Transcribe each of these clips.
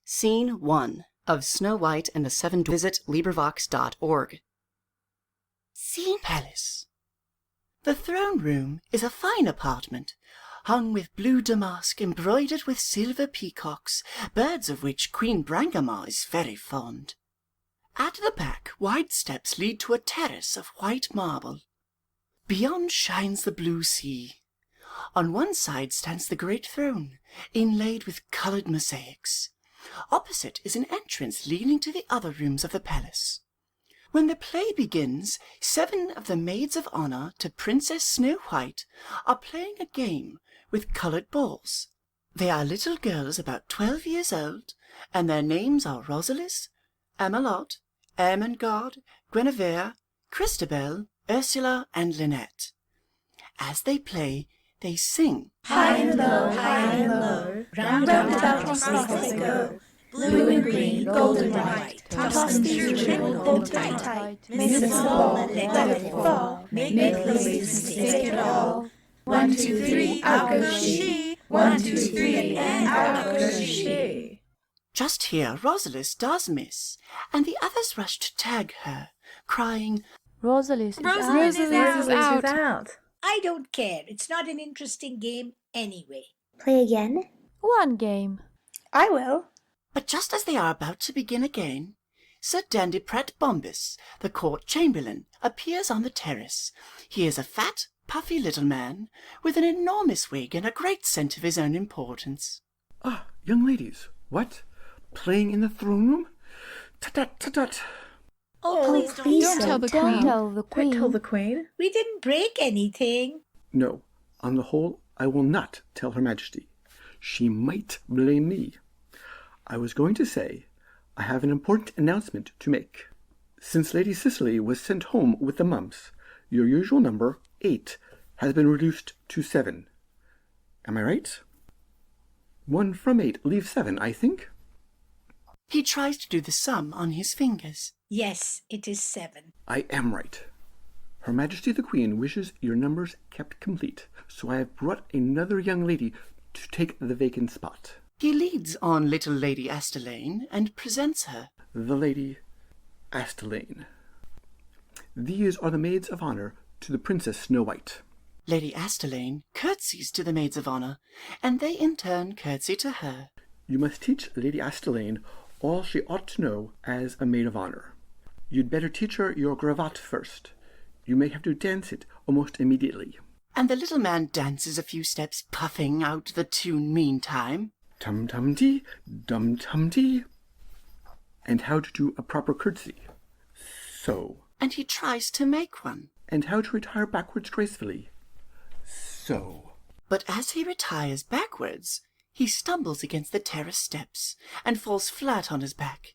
Scene 1 of Snow White and the Seven Dwarfs. Visit LibriVox.org. Scene Palace. The throne room is a fine apartment, hung with blue damask embroidered with silver peacocks, birds of which Queen Brangamar is very fond. At the back, wide steps lead to a terrace of white marble. Beyond shines the blue sea. On one side stands the great throne, inlaid with coloured mosaics. Opposite is an entrance leading to the other rooms of the palace. When the play begins, 7 of the maids of honour to Princess Snow White are playing a game with coloured balls. They are little girls about 12 years old, and their names are Rosalis, Amelot, Ermengarde, Guinevere, Christabel, Ursula, and Lynette. As they play, they sing. High and low, round and about across they go. Blue and green, gold and white, toss them through, trickle, hold tight. Miss the ball and let it fall. Make the ladies take it all. 1, 2, 3, out goes she. 1, 2, 3, and out goes she. Just here Rosalis does miss, and the others rush to tag her, crying, Rosalis is out. I don't care. It's not an interesting game anyway. Play again? One game. I will. But just as they are about to begin again, Sir Dandyprat Bombus, the court chamberlain, appears on the terrace. He is a fat, puffy little man, with an enormous wig and a great sense of his own importance. Ah, young ladies, what? Playing in the throne room? Tut-tut, tut-tut. Oh, please Don't tell the queen. Don't tell the queen. We didn't break anything. No, on the whole, I will not tell Her Majesty. She might blame me. I was going to say, I have an important announcement to make. Since Lady Cicely was sent home with the mumps, your usual number, 8, has been reduced to 7. Am I right? 1 from 8 leaves 7, I think. He tries to do the sum on his fingers. Yes, it is 7. I am right. Her Majesty the Queen wishes your numbers kept complete, so I have brought another young lady to take the vacant spot. He leads on little Lady Astelaine and presents her. The Lady Astelaine. These are the maids of honour to the Princess Snow White. Lady Astelaine curtsies to the maids of honour, and they in turn curtsy to her. You must teach Lady Astelaine all she ought to know as a maid of honour. You'd better teach her your cravat first. You may have to dance it almost immediately. And the little man dances a few steps, puffing out the tune meantime. Tum-tum-tee, dum-tum-tee. And how to do a proper curtsy. So. And he tries to make one. And how to retire backwards gracefully. So. But as he retires backwards, he stumbles against the terrace steps and falls flat on his back.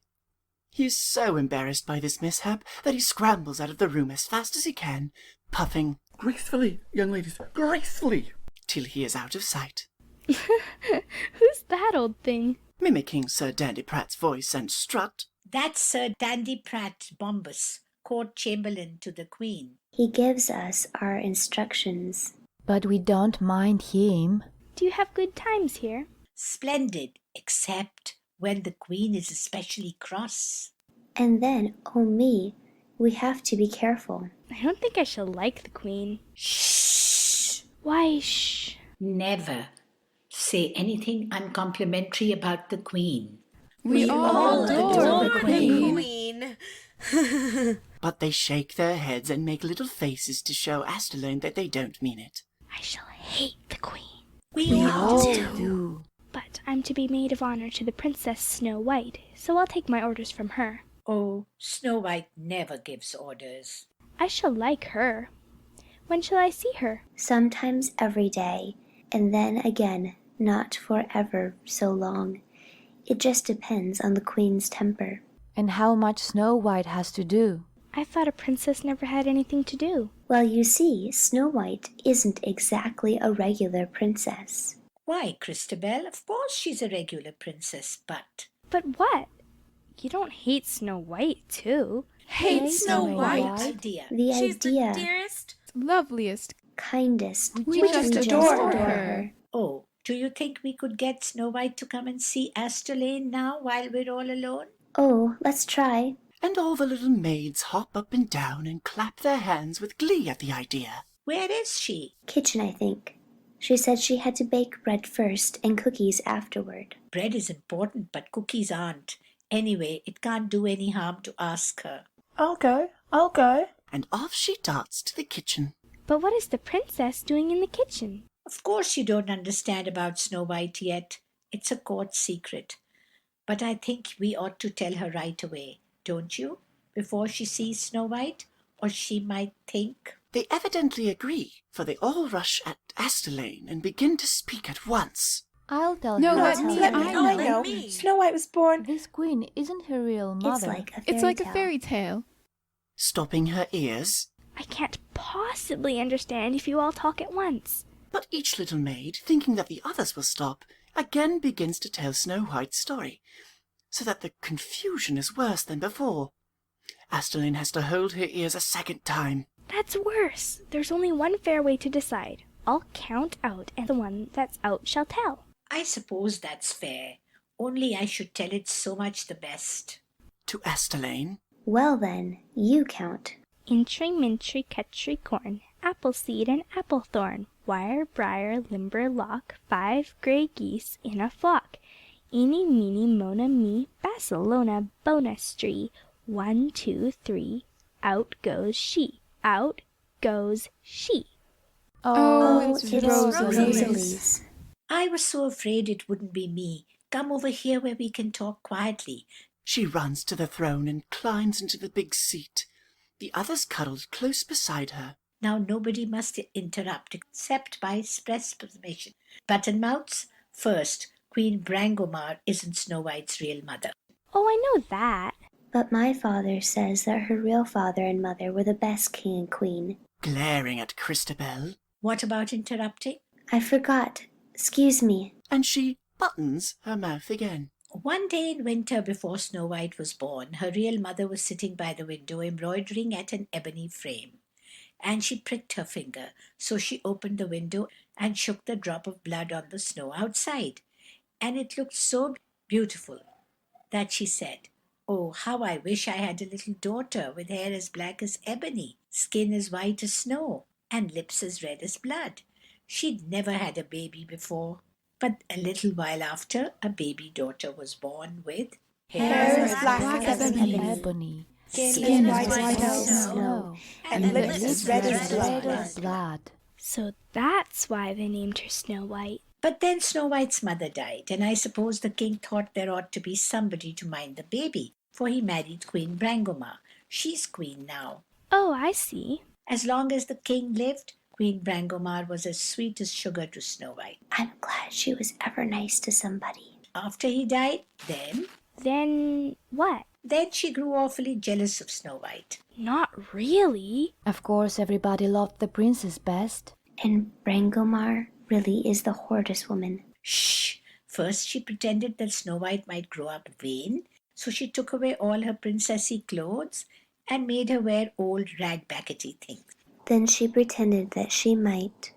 He is so embarrassed by this mishap that he scrambles out of the room as fast as he can, puffing, gracefully, young ladies, gracefully, till he is out of sight. Who's that old thing? Mimicking Sir Dandyprat's voice and strut. That's Sir Dandyprat Bombus, court chamberlain to the Queen. He gives us our instructions. But we don't mind him. Do you have good times here? Splendid, except when the Queen is especially cross. And then, oh me, we have to be careful. I don't think I shall like the Queen. Shh! Why, shh? Never say anything uncomplimentary about the Queen. We all adore the Queen. But they shake their heads and make little faces to show Astelaine that they don't mean it. I shall hate the Queen. We all do. But I'm to be maid of honour to the Princess Snow White, so I'll take my orders from her. Oh, Snow White never gives orders. I shall like her. When shall I see her? Sometimes every day, and then again, not for ever so long. It just depends on the Queen's temper. And how much Snow White has to do. I thought a princess never had anything to do. Well, you see, Snow White isn't exactly a regular princess. Why, Christabel, of course she's a regular princess, but... But what? You don't hate Snow White, too. Hate Snow White. idea. The She's idea, the dearest, loveliest, kindest, we just adore her. Oh, Do you think we could get Snow White to come and see Asterlane now while we're all alone? Oh, let's try. And all the little maids hop up and down and clap their hands with glee at the idea. Where is she? Kitchen, I think. She said she had to bake bread first and cookies afterward. Bread is important, but cookies aren't. Anyway, it can't do any harm to ask her. I'll go. And off she darts to the kitchen. But what is the princess doing in the kitchen? Of course you don't understand about Snow White yet. It's a court secret. But I think we ought to tell her right away, don't you? Before she sees Snow White, or she might think... They evidently agree, for they all rush at Asterlane and begin to speak at once. I'll tell No, her. let me. I know. Snow White was born. This queen isn't her real mother. It's like a fairy tale. Stopping her ears. I can't possibly understand if you all talk at once. But each little maid, thinking that the others will stop, again begins to tell Snow White's story, so that the confusion is worse than before. Asterlane has to hold her ears a second time. That's worse. There's only one fair way to decide. I'll count out, and the one that's out shall tell. I suppose that's fair. Only I should tell it so much the best. To Asterlane. Well then, you count. Intry, mintry, catry, corn, apple seed and apple thorn, wire, briar, limber, lock, 5 grey geese in a flock. Eeny, meeny, mona, me, Barcelona, bonastree. 1, 2, 3, out goes she. Out goes she. Oh, it's Rosalie's. I was so afraid it wouldn't be me. Come over here where we can talk quietly. She runs to the throne and climbs into the big seat. The others cuddled close beside her. Now nobody must interrupt except by express permission. Buttonmouths, first, Queen Brangomar isn't Snow White's real mother. Oh, I know that. But my father says that her real father and mother were the best king and queen. Glaring at Christabel. What about interrupting? I forgot. Excuse me. And she buttons her mouth again. One day in winter before Snow White was born, her real mother was sitting by the window embroidering at an ebony frame. And she pricked her finger, so she opened the window and shook the drop of blood on the snow outside. And it looked so beautiful that she said, "Oh, how I wish I had a little daughter with hair as black as ebony, skin as white as snow, and lips as red as blood." She'd never had a baby before. But a little while after, a baby daughter was born with Hair as black as ebony, skin as white as snow, snow, and lips as red as blood. So that's why they named her Snow White. But then Snow White's mother died, and I suppose the king thought there ought to be somebody to mind the baby, for he married Queen Brangomar. She's queen now. Oh, I see. As long as the king lived, Queen Brangomar was as sweet as sugar to Snow White. I'm glad she was ever nice to somebody. After he died, Then what? then she grew awfully jealous of Snow White. Not really. Of course, everybody loved the princess best. And Brangomar really is the hardest woman. Shh! First she pretended that Snow White might grow up vain, so she took away all her princessy clothes and made her wear old rag-backety things. Then she pretended that she might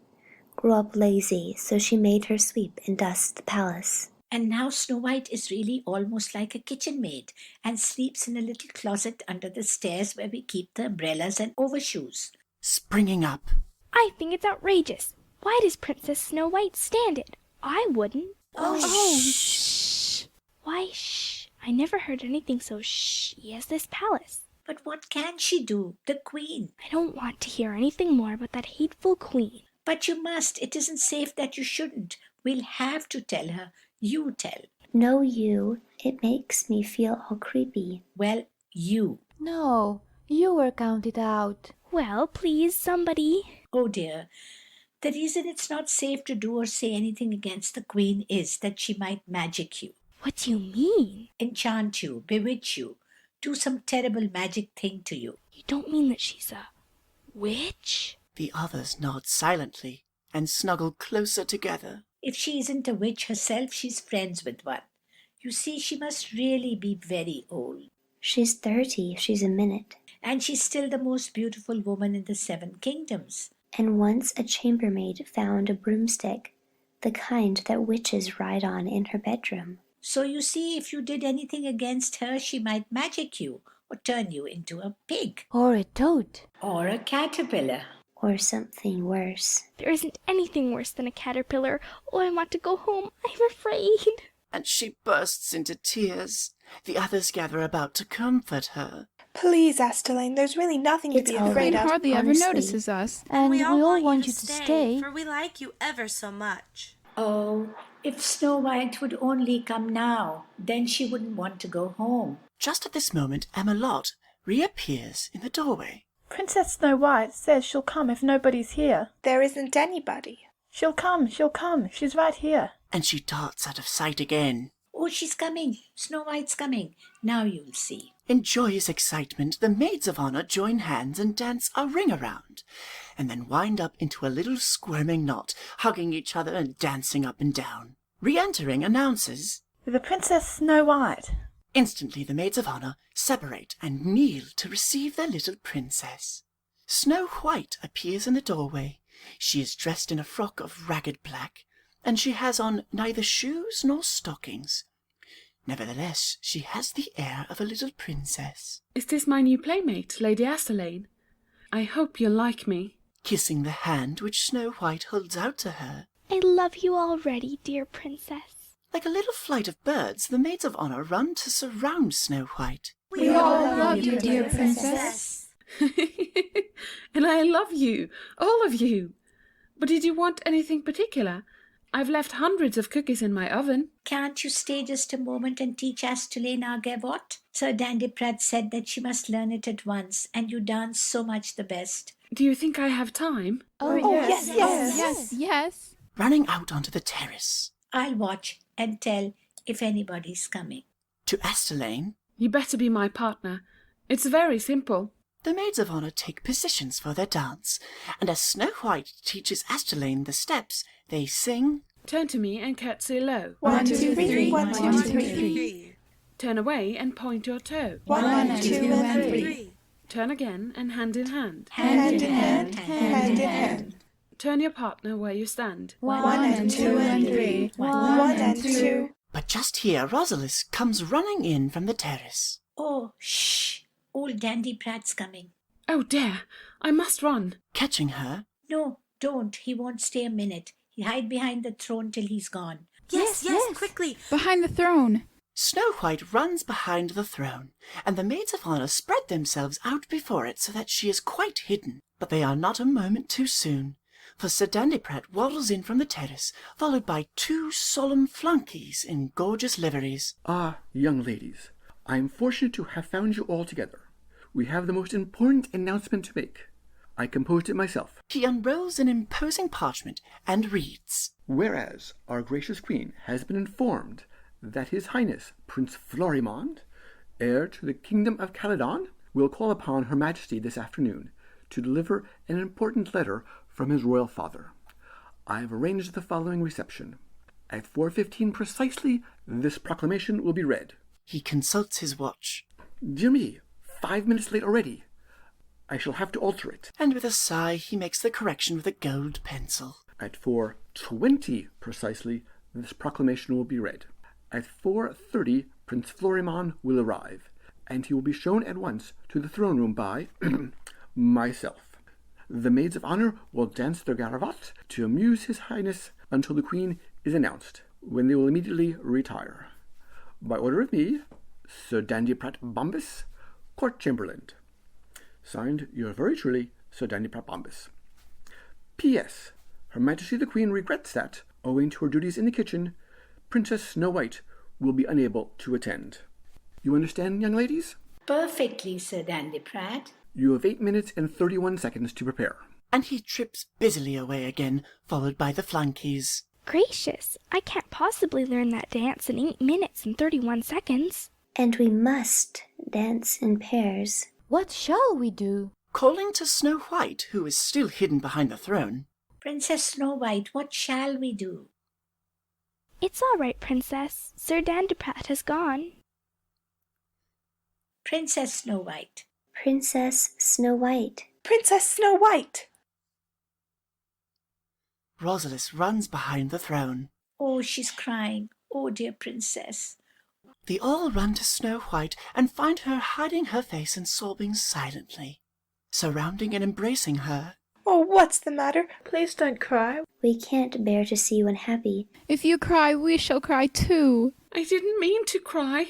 grow up lazy, so she made her sweep and dust the palace. And now Snow White is really almost like a kitchen maid and sleeps in a little closet under the stairs where we keep the umbrellas and overshoes. Springing up. I think it's outrageous. Why does Princess Snow White stand it? I wouldn't. Oh, Shh. Why, shh. I never heard anything so shh-y as this palace. But what can she do? The queen. I don't want to hear anything more about that hateful queen. But you must. It isn't safe that you shouldn't. We'll have to tell her. You tell. No, you. It makes me feel all creepy. Well, you. No, you were counted out. Well, please, somebody. Oh dear. The reason it's not safe to do or say anything against the queen is that she might magic you, What do you mean? enchant you, bewitch you, do some terrible magic thing to you. You don't mean that she's a witch? The others nod silently and snuggle closer together. If she isn't a witch herself, she's friends with one. You see, she must really be very old. She's 30 if she's a minute. And she's still the most beautiful woman in the 7 kingdoms. And once a chambermaid found a broomstick the kind that witches ride on in her bedroom. So you see, if you did anything against her, she might magic you, or turn you into a pig, Or a toad. or a caterpillar. Or something worse. There isn't anything worse than a caterpillar. Oh, I want to go home. I'm afraid. And she bursts into tears. The others gather about to comfort her. Please, Asteline, there's really nothing to It's be all afraid right. of. hardly ever honestly. notices us. And we all want you to stay. for we like you ever so much. Oh, if Snow White would only come now, then she wouldn't want to go home. Just at this moment, Emma Lott reappears in the doorway. Princess Snow White says she'll come if nobody's here. There isn't anybody. She'll come. She's right here. And she darts out of sight again. Oh, she's coming. Snow White's coming. Now you'll see. In joyous excitement, the maids of honor join hands and dance a ring around, and then wind up into a little squirming knot, hugging each other and dancing up and down. Re-entering announces, The Princess Snow White. Instantly the maids of honor separate and kneel to receive their little princess. Snow White appears in the doorway. She is dressed in a frock of ragged black, and she has on neither shoes nor stockings. Nevertheless, she has the air of a little princess. Is this my new playmate, Lady Asterlane? I hope you'll like me. Kissing the hand which Snow White holds out to her. I love you already, dear princess. Like a little flight of birds, the maids of honor run to surround Snow White. We all love you, dear princess. And I love you, all of you. But did you want anything particular? I've left hundreds of cookies in my oven. Can't you stay just a moment and teach Asteline our gavotte? Sir Dandyprat said that she must learn it at once, and you dance so much the best. Do you think I have time? Oh, Yes. Running out onto the terrace. I'll watch and tell if anybody's coming. To Asterlane, You better be my partner. It's very simple. the maids of honor take positions for their dance, and as Snow White teaches Asterlane the steps, they sing, Turn to me and curtsy low. 1, 2, 3, 1, 2, 3. Turn away and point your toe. 1, 2, and 3. Turn again and hand in hand. Hand in hand, hand in hand. Turn your partner where you stand. 1 and 2 and 3. 1 and 2. But just here Rosalis comes running in from the terrace. Oh, shh! Old Dandyprat's coming. Oh dear, I must run. Catching her, No, don't. He won't stay a minute. He hide behind the throne till he's gone. Yes, quickly. Behind the throne. Snow White runs behind the throne, and the maids of honor spread themselves out before it so that she is quite hidden. But they are not a moment too soon, for Sir Dandyprat waddles in from the terrace, followed by 2 solemn flunkies in gorgeous liveries. Ah, young ladies, I am fortunate to have found you all together. We have the most important announcement to make. I composed it myself. He unrolls an imposing parchment and reads, Whereas our gracious queen has been informed that His Highness Prince Florimond, heir to the kingdom of Caledon, will call upon Her Majesty this afternoon to deliver an important letter from his royal father. I have arranged the following reception. At 4:15 precisely, this proclamation will be read. He consults his watch, Dear me, 5 minutes late already. I shall have to alter it. and with a sigh he makes the correction with a gold pencil. At 4:20 precisely, this proclamation will be read. At 4:30, Prince Florimond will arrive, and he will be shown at once to the throne room by myself. The maids of honor will dance their gavotte to amuse His Highness until the Queen is announced, when they will immediately retire. By order of me, Sir Dandyprat Bombus, Court Chamberlain. Signed, yours very truly, Sir Dandyprat Bombus. P.S. Her Majesty the Queen regrets that, owing to her duties in the kitchen, Princess Snow White will be unable to attend. You understand, young ladies? Perfectly, Sir Dandyprat. You have 8 minutes and 31 seconds to prepare. And he trips busily away again, followed by the flunkies. Gracious, I can't possibly learn that dance in 8 minutes and 31 seconds. And we must dance in pairs. What shall we do? Calling to Snow White, who is still hidden behind the throne. Princess Snow White, what shall we do? It's all right, Princess. Sir Dandyprat has gone. Princess Snow White. Princess Snow White. Princess Snow White. Rosalis runs behind the throne. Oh, she's crying. Oh, dear princess. They all run to Snow White and find her hiding her face and sobbing silently. Surrounding and embracing her. Oh, what's the matter? Please don't cry. We can't bear to see you unhappy. If you cry, we shall cry too. I didn't mean to cry.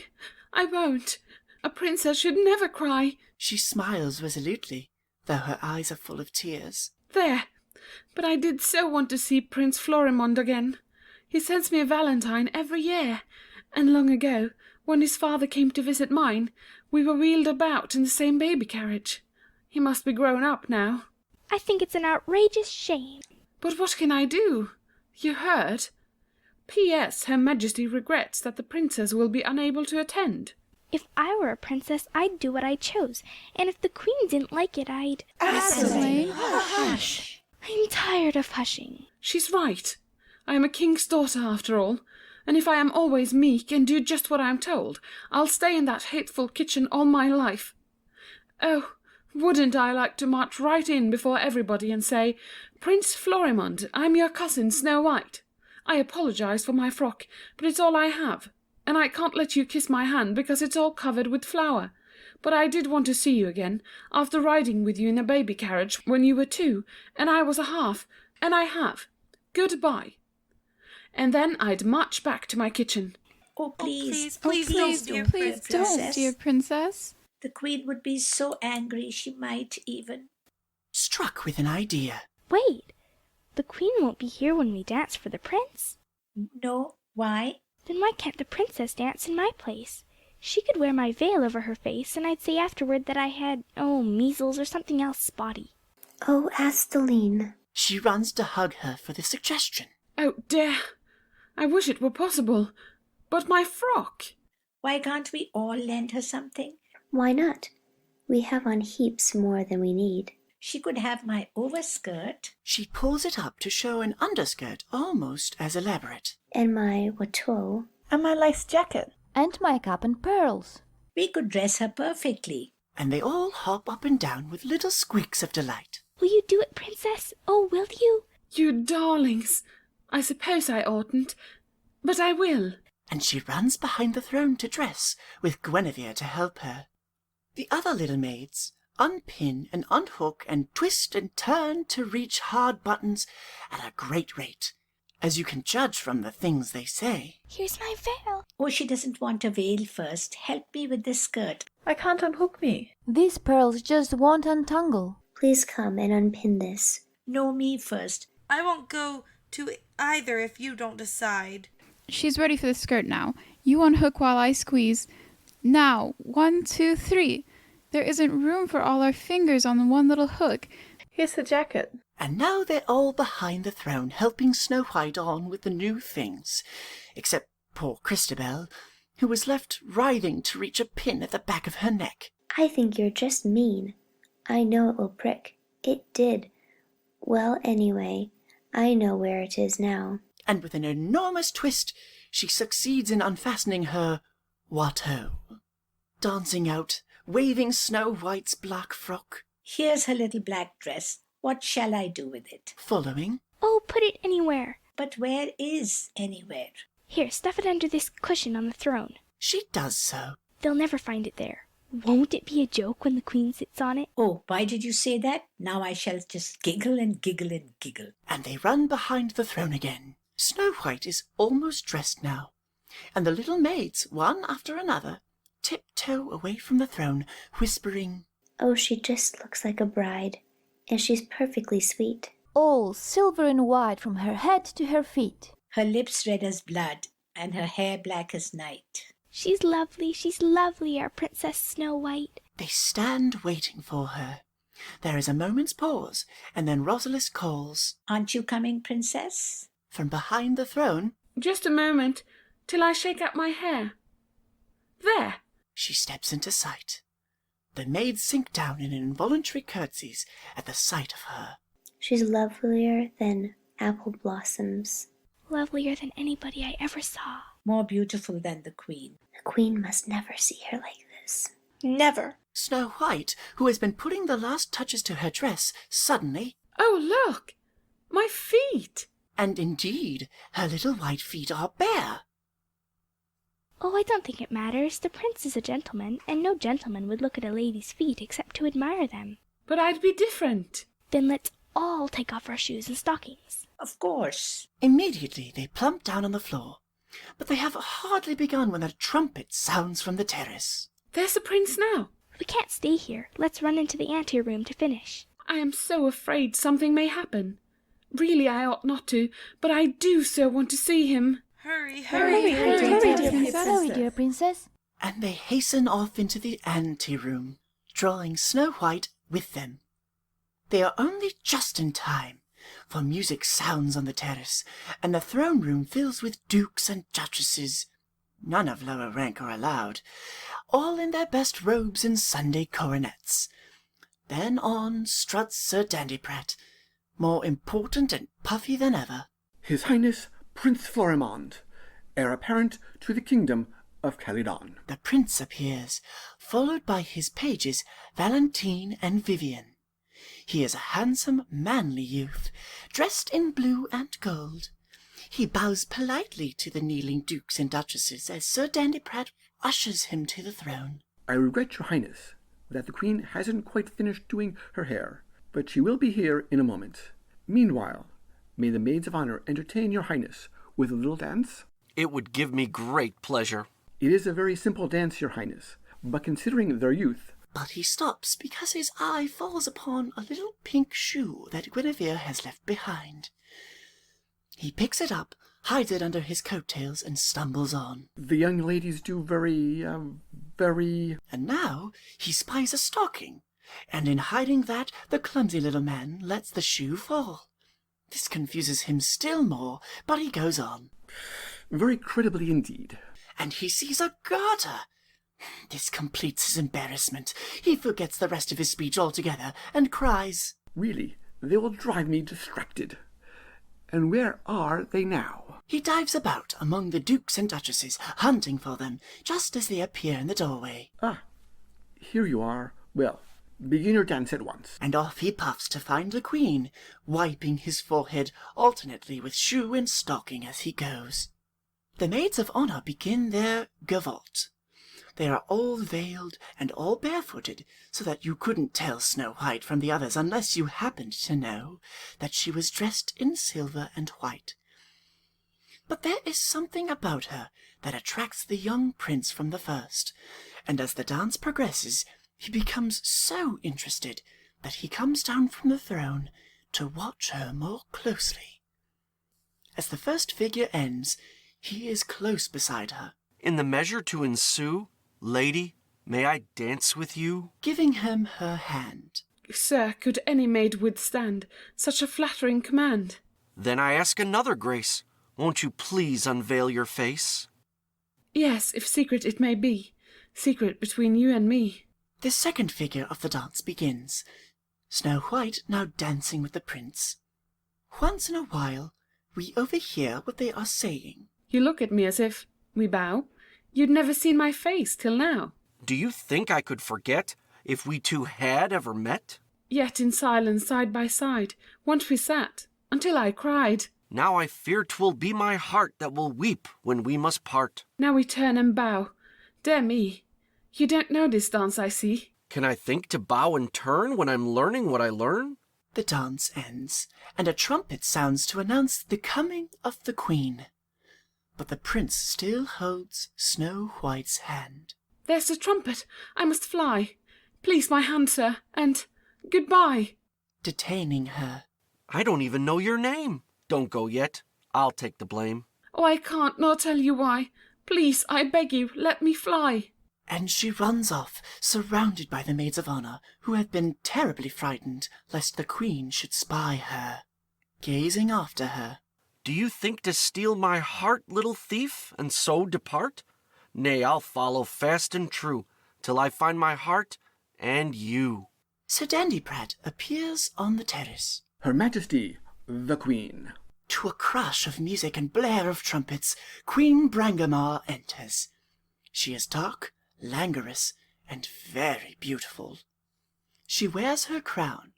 I won't. A princess should never cry. She smiles resolutely, though her eyes are full of tears. There. But I did so want to see Prince Florimond again. He sends me a valentine every year. And long ago, when his father came to visit mine, we were wheeled about in the same baby carriage. He must be grown up now. I think it's an outrageous shame. But what can I do? You heard? P.S. Her Majesty regrets that the princess will be unable to attend. If I were a princess, I'd do what I chose, and if the queen didn't like it, I'd... Asseline, hush. I'm tired of hushing. She's right. I am a king's daughter after all, and if I am always meek and do just what I am told, I'll stay in that hateful kitchen all my life. Oh, wouldn't I like to march right in before everybody and say, Prince Florimond, I'm your cousin Snow White. I apologize for my frock, but it's all I have, and I can't let you kiss my hand because it's all covered with flour. But I did want to see you again, after riding with you in a baby carriage when you were 2, and I was a half, and I have. Goodbye. And then I'd march back to my kitchen. Oh, please. Please don't, dear please don't, dear princess. The queen would be so angry she might even... Struck with an idea. Wait, the queen won't be here when we dance for the prince. No, why? Then why can't the princess dance in my place? She could wear my veil over her face, and I'd say afterward that I had, measles or something else spotty. Oh, Asteline. She runs to hug her for the suggestion. Oh, dear. I wish it were possible. But my frock! Why can't we all lend her something? Why not? We have on heaps more than we need. She could have my overskirt. She pulls it up to show an underskirt almost as elaborate. And my watteau. And my lace jacket. And my cap and pearls. We could dress her perfectly. And they all hop up and down with little squeaks of delight. Will you do it, princess? Oh, will you? You darlings! I suppose I oughtn't, but I will. And she runs behind the throne to dress, with Guinevere to help her. The other little maids unpin and unhook and twist and turn to reach hard buttons at a great rate, as you can judge from the things they say. Here's my veil. Oh, she doesn't want a veil first. Help me with the skirt. I can't unhook me. These pearls just won't untangle. Please come and unpin this. No, me first. I won't go to either if you don't decide. She's ready for the skirt now. You unhook while I squeeze. Now, 1, 2, 3. There isn't room for all our fingers on the one little hook. Here's the jacket. And now they're all behind the throne, helping Snow White on with the new things, except poor Christabel, who was left writhing to reach a pin at the back of her neck. I think you're just mean. I know it will prick. It did. Well, anyway, I know where it is now. And with an enormous twist, she succeeds in unfastening her watteau, dancing out, waving Snow White's black frock. Here's her little black dress. What shall I do with it? Following. Oh, put it anywhere. But where is anywhere? Here, stuff it under this cushion on the throne. She does so. They'll never find it there. Won't it be a joke when the queen sits on it? Oh, why did you say that? Now I shall just giggle and giggle and giggle. And they run behind the throne again. Snow White is almost dressed now, and the little maids, one after another, tiptoe away from the throne, whispering, Oh, she just looks like a bride, and she's perfectly sweet. All silver and white from her head to her feet. Her lips red as blood, and her hair black as night. She's lovely, our Princess Snow White. They stand waiting for her. There is a moment's pause, and then Rosalis calls, Aren't you coming, Princess? From behind the throne. Just a moment, till I shake up my hair. There! She steps into sight. The maids sink down in involuntary curtsies at the sight of her. She's lovelier than apple blossoms. Lovelier than anybody I ever saw. More beautiful than the queen. The queen must never see her like this. Never. Snow White, who has been putting the last touches to her dress, suddenly... Oh, look! My feet! And indeed, her little white feet are bare. Oh, I don't think it matters. The prince is a gentleman, and no gentleman would look at a lady's feet except to admire them. But I'd be different. Then let's all take off our shoes and stockings. Of course. Immediately they plump down on the floor, but they have hardly begun when a trumpet sounds from the terrace. There's the prince now. We can't stay here. Let's run into the anteroom to finish. I am so afraid something may happen. Really, I ought not to, but I do so want to see him. Hurry, Hurry, dear princess. And they hasten off into the anteroom, drawing Snow White with them. They are only just in time, for music sounds on the terrace, and the throne room fills with dukes and duchesses, none of lower rank are allowed, all in their best robes and Sunday coronets. Then on struts Sir Dandyprat, more important and puffy than ever. His Highness Prince Florimond, heir apparent to the kingdom of Calydon. The prince appears, followed by his pages Valentine and Vivian. He is a handsome, manly youth, dressed in blue and gold. He bows politely to the kneeling dukes and duchesses as Sir Dandyprat ushers him to the throne. I regret, Your Highness, that the Queen hasn't quite finished doing her hair, but she will be here in a moment. Meanwhile, may the maids of honor entertain Your Highness with a little dance? It would give me great pleasure. It is a very simple dance, Your Highness, but considering their youth... But he stops because his eye falls upon a little pink shoe that Guinevere has left behind. He picks it up, hides it under his coat-tails, and stumbles on. The young ladies do very... And now he spies a stocking, and in hiding that, the clumsy little man lets the shoe fall. This confuses him still more, but he goes on. Very credibly indeed. And he sees a garter. This completes his embarrassment. He forgets the rest of his speech altogether, and cries, Really, they will drive me distracted. And where are they now? He dives about among the dukes and duchesses, hunting for them, just as they appear in the doorway. Ah, here you are. Well, begin your dance at once. And off he puffs to find the queen, wiping his forehead alternately with shoe and stocking as he goes. The maids of honor begin their gavotte. They are all veiled and all barefooted, so that you couldn't tell Snow White from the others unless you happened to know that she was dressed in silver and white. But there is something about her that attracts the young prince from the first, and as the dance progresses, he becomes so interested that he comes down from the throne to watch her more closely. As the first figure ends, he is close beside her. In the measure to ensue, lady, may I dance with you? Giving him her hand. Sir, could any maid withstand such a flattering command? Then I ask another grace. Won't you please unveil your face? Yes, if secret it may be. Secret between you and me. The second figure of the dance begins. Snow White now dancing with the prince. Once in a while, we overhear what they are saying. You look at me as if we bow. You'd never seen my face till now. Do you think I could forget if we two had ever met? Yet in silence side by side, once we sat, until I cried. Now I fear 'twill be my heart that will weep when we must part. Now we turn and bow. Dear me, you don't know this dance, I see. Can I think to bow and turn when I'm learning what I learn? The dance ends, and a trumpet sounds to announce the coming of the queen. But the prince still holds Snow White's hand. There's the trumpet. I must fly. Please my hand, sir, and goodbye. Detaining her. I don't even know your name. Don't go yet. I'll take the blame. Oh, I can't nor tell you why. Please, I beg you, let me fly. And she runs off, surrounded by the maids of honor, who have been terribly frightened lest the queen should spy her. Gazing after her. Do you think to steal my heart, little thief, and so depart? Nay, I'll follow fast and true, till I find my heart and you. Sir Dandyprat appears on the terrace. Her Majesty, the Queen. To a crash of music and blare of trumpets, Queen Brangamar enters. She is dark, languorous, and very beautiful. She wears her crown,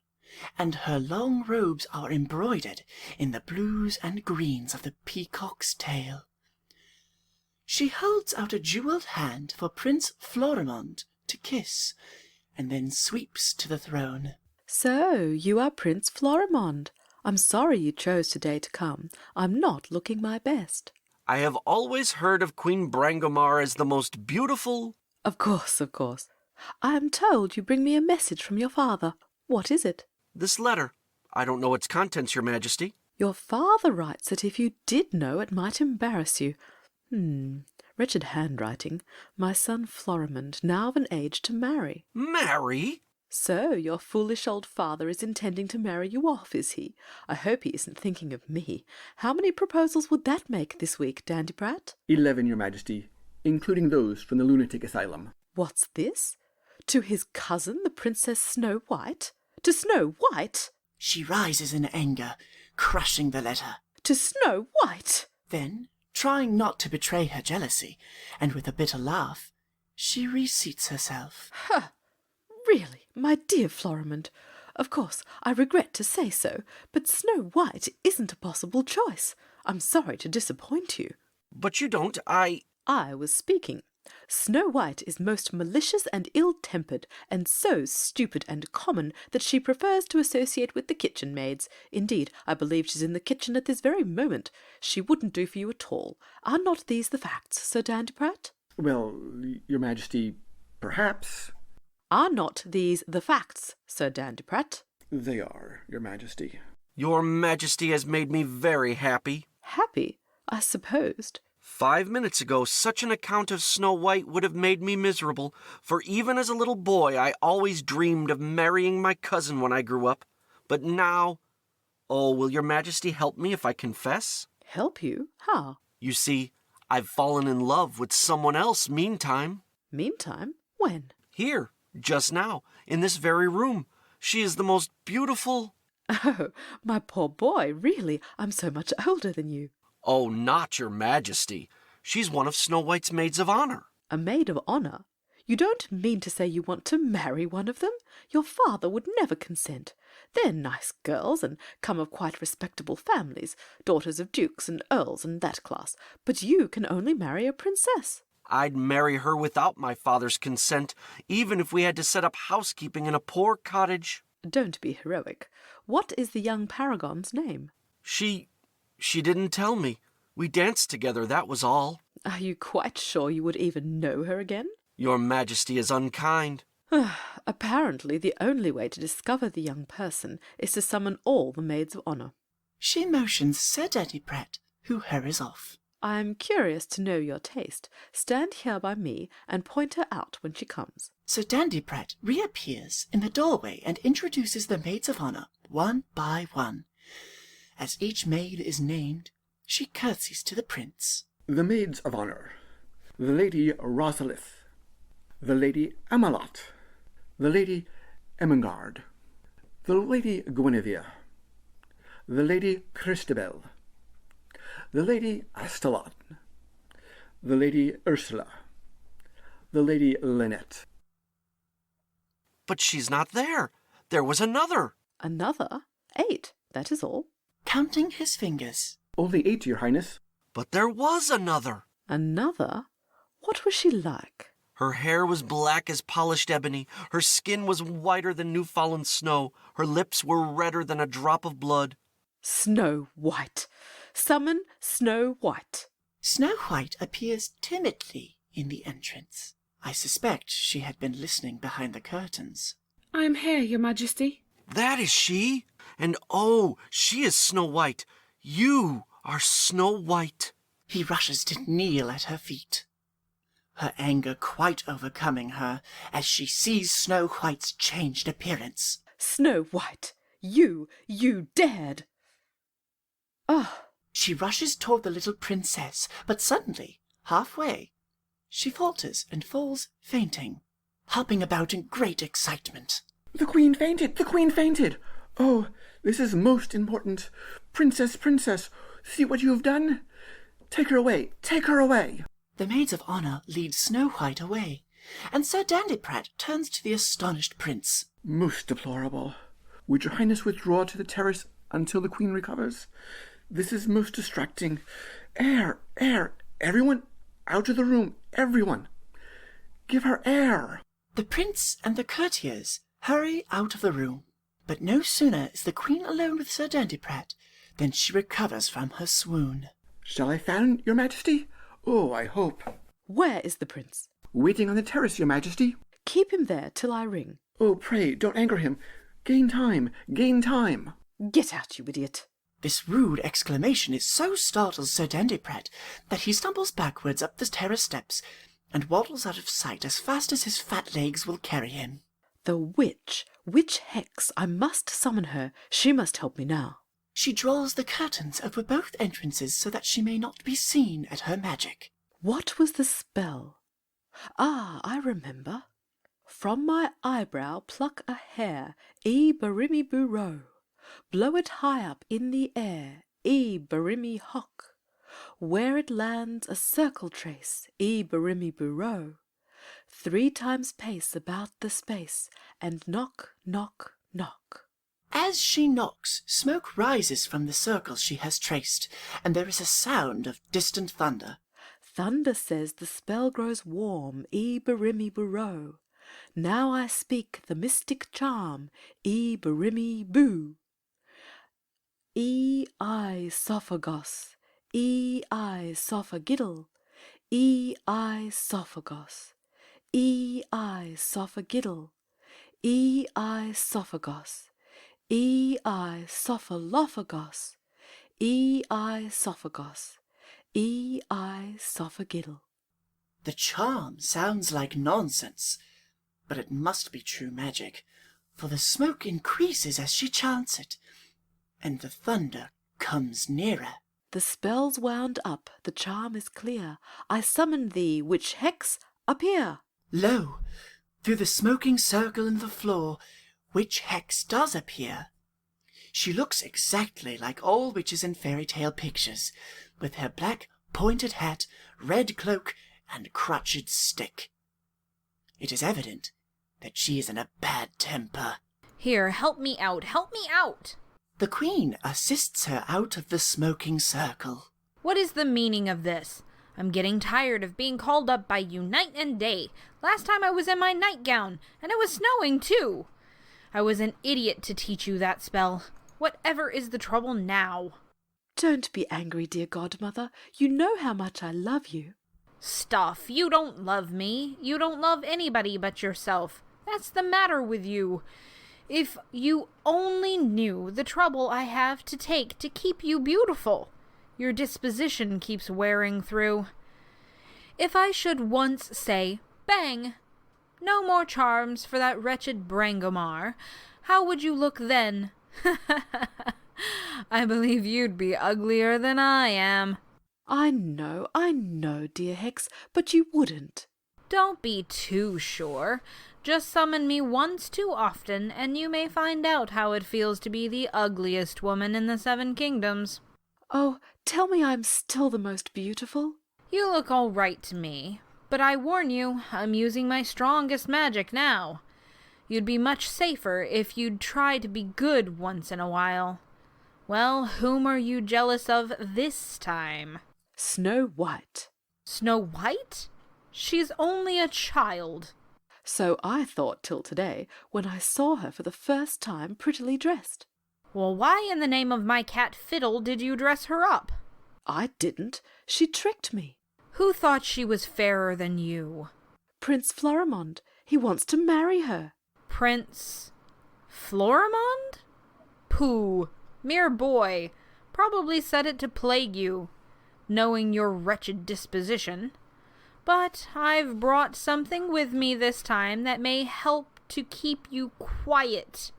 and her long robes are embroidered in the blues and greens of the peacock's tail. She holds out a jewelled hand for Prince Florimond to kiss, and then sweeps to the throne. So, you are Prince Florimond. I'm sorry you chose today to come. I'm not looking my best. I have always heard of Queen Brangomar as the most beautiful... Of course, of course. I am told you bring me a message from your father. What is it? This letter. I don't know its contents, Your Majesty. Your father writes that if you did know, it might embarrass you. Wretched handwriting. My son Florimond, now of an age to marry. Marry? So, your foolish old father is intending to marry you off, is he? I hope he isn't thinking of me. How many proposals would that make this week, Dandiprat? 11, Your Majesty, including those from the lunatic asylum. What's this? To his cousin, the Princess Snow White? To Snow White? She rises in anger, crushing the letter. To Snow White? Then, trying not to betray her jealousy, and with a bitter laugh, she reseats herself. Huh! Really, my dear Florimond, of course I regret to say so, but Snow White isn't a possible choice. I'm sorry to disappoint you. But you don't, I was speaking. Snow White is most malicious and ill-tempered, and so stupid and common that she prefers to associate with the kitchen maids. Indeed, I believe she's in the kitchen at this very moment. She wouldn't do for you at all. Are not these the facts, Sir Dandiprat? Well, Your Majesty, perhaps... Are not these the facts, Sir Dandiprat? They are, Your Majesty. Your Majesty has made me very happy. Happy, I supposed. 5 minutes ago, such an account of Snow White would have made me miserable, for even as a little boy I always dreamed of marrying my cousin when I grew up. But now... Oh, will Your Majesty help me if I confess? Help you? How? You see, I've fallen in love with someone else meantime. Meantime? When? Here, just now, in this very room. She is the most beautiful... Oh, my poor boy, really, I'm so much older than you. Oh, not Your Majesty. She's one of Snow White's maids of honor. A maid of honor? You don't mean to say you want to marry one of them? Your father would never consent. They're nice girls, and come of quite respectable families, daughters of dukes and earls and that class, but you can only marry a princess. I'd marry her without my father's consent, even if we had to set up housekeeping in a poor cottage. Don't be heroic. What is the young paragon's name? She didn't tell me. We danced together, that was all. Are you quite sure you would even know her again? Your Majesty is unkind. Apparently the only way to discover the young person is to summon all the maids of honor. She motions Sir Dandiprat, who hurries off. I'm curious to know your taste. Stand here by me and point her out when she comes. Sir Dandiprat reappears in the doorway and introduces the maids of honor, one by one. As each maid is named, she curtsies to the prince. The maids of honor. The Lady Rosalith. The Lady Amalot. The Lady Ermengarde. The Lady Guinevere. The Lady Christabel. The Lady Astalon. The Lady Ursula. The Lady Lynette. But she's not there. There was another. Another? 8, that is all. Counting his fingers. Only 8, Your Highness. But there was another. Another? What was she like? Her hair was black as polished ebony. Her skin was whiter than new-fallen snow. Her lips were redder than a drop of blood. Snow White. Summon Snow White. Snow White appears timidly in the entrance. I suspect she had been listening behind the curtains. I am here, Your Majesty. That is she. And oh, she is Snow White. You are Snow White. He rushes to kneel at her feet, her anger quite overcoming her as she sees Snow White's changed appearance. Snow White, you dared! Ah! She rushes toward the little princess, but suddenly, halfway, she falters and falls fainting, hopping about in great excitement. The Queen fainted! The Queen fainted! Oh, this is most important. Princess, princess, see what you have done? Take her away! Take her away! The maids of honor lead Snow White away, and Sir Dandiprat turns to the astonished prince. Most deplorable. Would your highness withdraw to the terrace until the queen recovers? This is most distracting. Air, air, everyone out of the room, everyone. Give her air. The prince and the courtiers hurry out of the room, but no sooner is the queen alone with Sir Dandyprat than she recovers from her swoon. Shall I fan, your majesty? Oh, I hope. Where is the prince? Waiting on the terrace, your majesty. Keep him there till I ring. Oh, pray, don't anger him. Gain time, gain time. Get out, you idiot. This rude exclamation so startles Sir Dandyprat that he stumbles backwards up the terrace steps and waddles out of sight as fast as his fat legs will carry him. The witch hex, I must summon her. She must help me now. She draws the curtains over both entrances so that she may not be seen at her magic. What was the spell? Ah, I remember. From my eyebrow pluck a hair, barimmy boo. Blow it high up in the air, barimmy hock. Where it lands a circle trace, barimmy boo. 3 times pace about the space, and knock, knock, knock. As she knocks, smoke rises from the circle she has traced, and there is a sound of distant thunder. Thunder says the spell grows warm, barimmy boo. Now I speak the mystic charm, barimmy boo. I sophagos, I sophagiddle, I sophagos, I sophagiddle, I sophagos, I sophalophagos, I sophagos, I sophagiddle. The charm sounds like nonsense, but it must be true magic, for the smoke increases as she chants it, and the thunder comes nearer. The spell's wound up, the charm is clear. I summon thee, witch hex, appear. Lo! Through the smoking circle in the floor, witch hex does appear. She looks exactly like all witches in fairy tale pictures, with her black pointed hat, red cloak, and crotched stick. It is evident that she is in a bad temper. Here, help me out, help me out! The queen assists her out of the smoking circle. What is the meaning of this? I'm getting tired of being called up by you night and day. Last time I was in my nightgown, and it was snowing too. I was an idiot to teach you that spell. Whatever is the trouble now? Don't be angry, dear godmother. You know how much I love you. Stuff. You don't love me. You don't love anybody but yourself. That's the matter with you. If you only knew the trouble I have to take to keep you beautiful. Your disposition keeps wearing through. If I should once say, bang, no more charms for that wretched Brangomar, how would you look then? I believe you'd be uglier than I am. I know, dear Hex, but you wouldn't. Don't be too sure. Just summon me once too often, and you may find out how it feels to be the ugliest woman in the 7 kingdoms. Oh, tell me I'm still the most beautiful. You look all right to me, but I warn you, I'm using my strongest magic now. You'd be much safer if you'd try to be good once in a while. Well, whom are you jealous of this time? Snow White. Snow White? She's only a child. So I thought till today, when I saw her for the first time prettily dressed. Well, why in the name of my cat Fiddle did you dress her up? I didn't. She tricked me. Who thought she was fairer than you? Prince Florimond. He wants to marry her. Prince Florimond? Pooh, mere boy. Probably said it to plague you, knowing your wretched disposition. But I've brought something with me this time that may help to keep you quiet.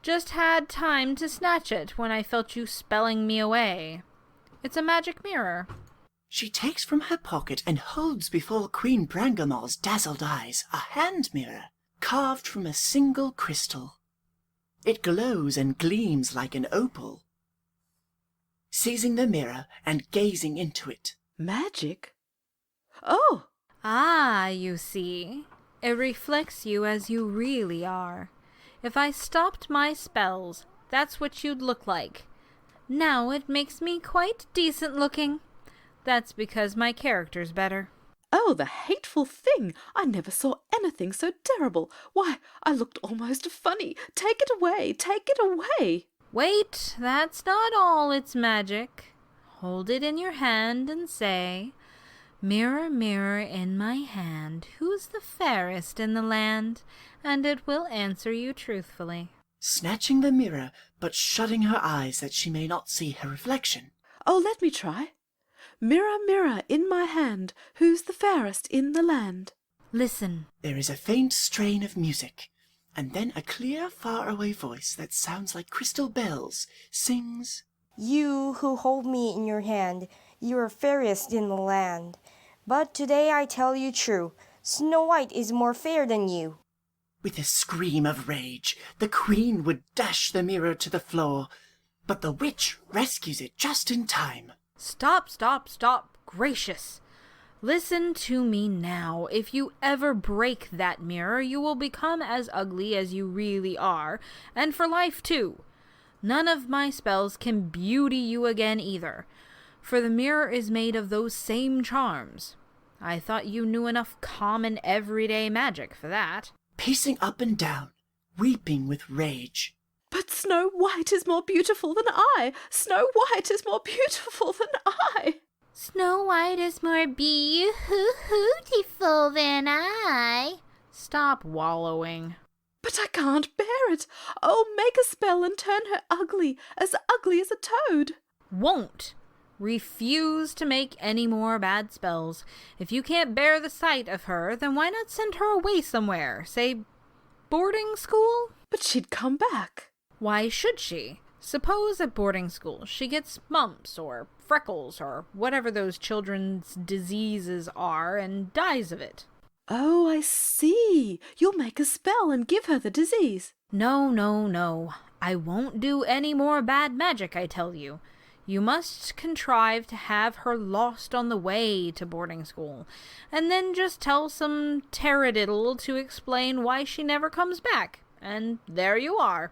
Just had time to snatch it when I felt you spelling me away. It's a magic mirror. She takes from her pocket and holds before Queen Brangamar's dazzled eyes a hand mirror carved from a single crystal. It glows and gleams like an opal. Seizing the mirror and gazing into it. Magic? Oh! Ah, you see. It reflects you as you really are. If I stopped my spells, that's what you'd look like. Now it makes me quite decent looking. That's because my character's better. Oh, the hateful thing! I never saw anything so terrible. Why, I looked almost funny. Take it away! Take it away! Wait, that's not all its magic. Hold it in your hand and say, "Mirror, mirror in my hand, who's the fairest in the land?" And it will answer you truthfully. Snatching the mirror, but shutting her eyes that she may not see her reflection. Oh, let me try. Mirror, mirror in my hand, who's the fairest in the land? Listen. There is a faint strain of music, and then a clear, far-away voice that sounds like crystal bells sings, "You who hold me in your hand, you are fairest in the land. But today I tell you true, Snow White is more fair than you." With a scream of rage, the queen would dash the mirror to the floor, but the witch rescues it just in time. Stop, stop, stop, gracious. Listen to me now. If you ever break that mirror, you will become as ugly as you really are, and for life too. None of my spells can beauty you again either, for the mirror is made of those same charms. I thought you knew enough common everyday magic for that. Pacing up and down, weeping with rage. But Snow White is more beautiful than I! Snow White is more beautiful than I! Snow White is more beautiful than I. Stop wallowing. But I can't bear it! Oh, make a spell and turn her ugly as a toad! Won't! Refuse to make any more bad spells. If you can't bear the sight of her, then why not send her away somewhere? Say, boarding school? But she'd come back. Why should she? Suppose at boarding school she gets mumps or freckles or whatever those children's diseases are and dies of it. Oh, I see. You'll make a spell and give her the disease. No, no, no. I won't do any more bad magic, I tell you. You must contrive to have her lost on the way to boarding school, and then just tell some taradiddle to explain why she never comes back. And there you are.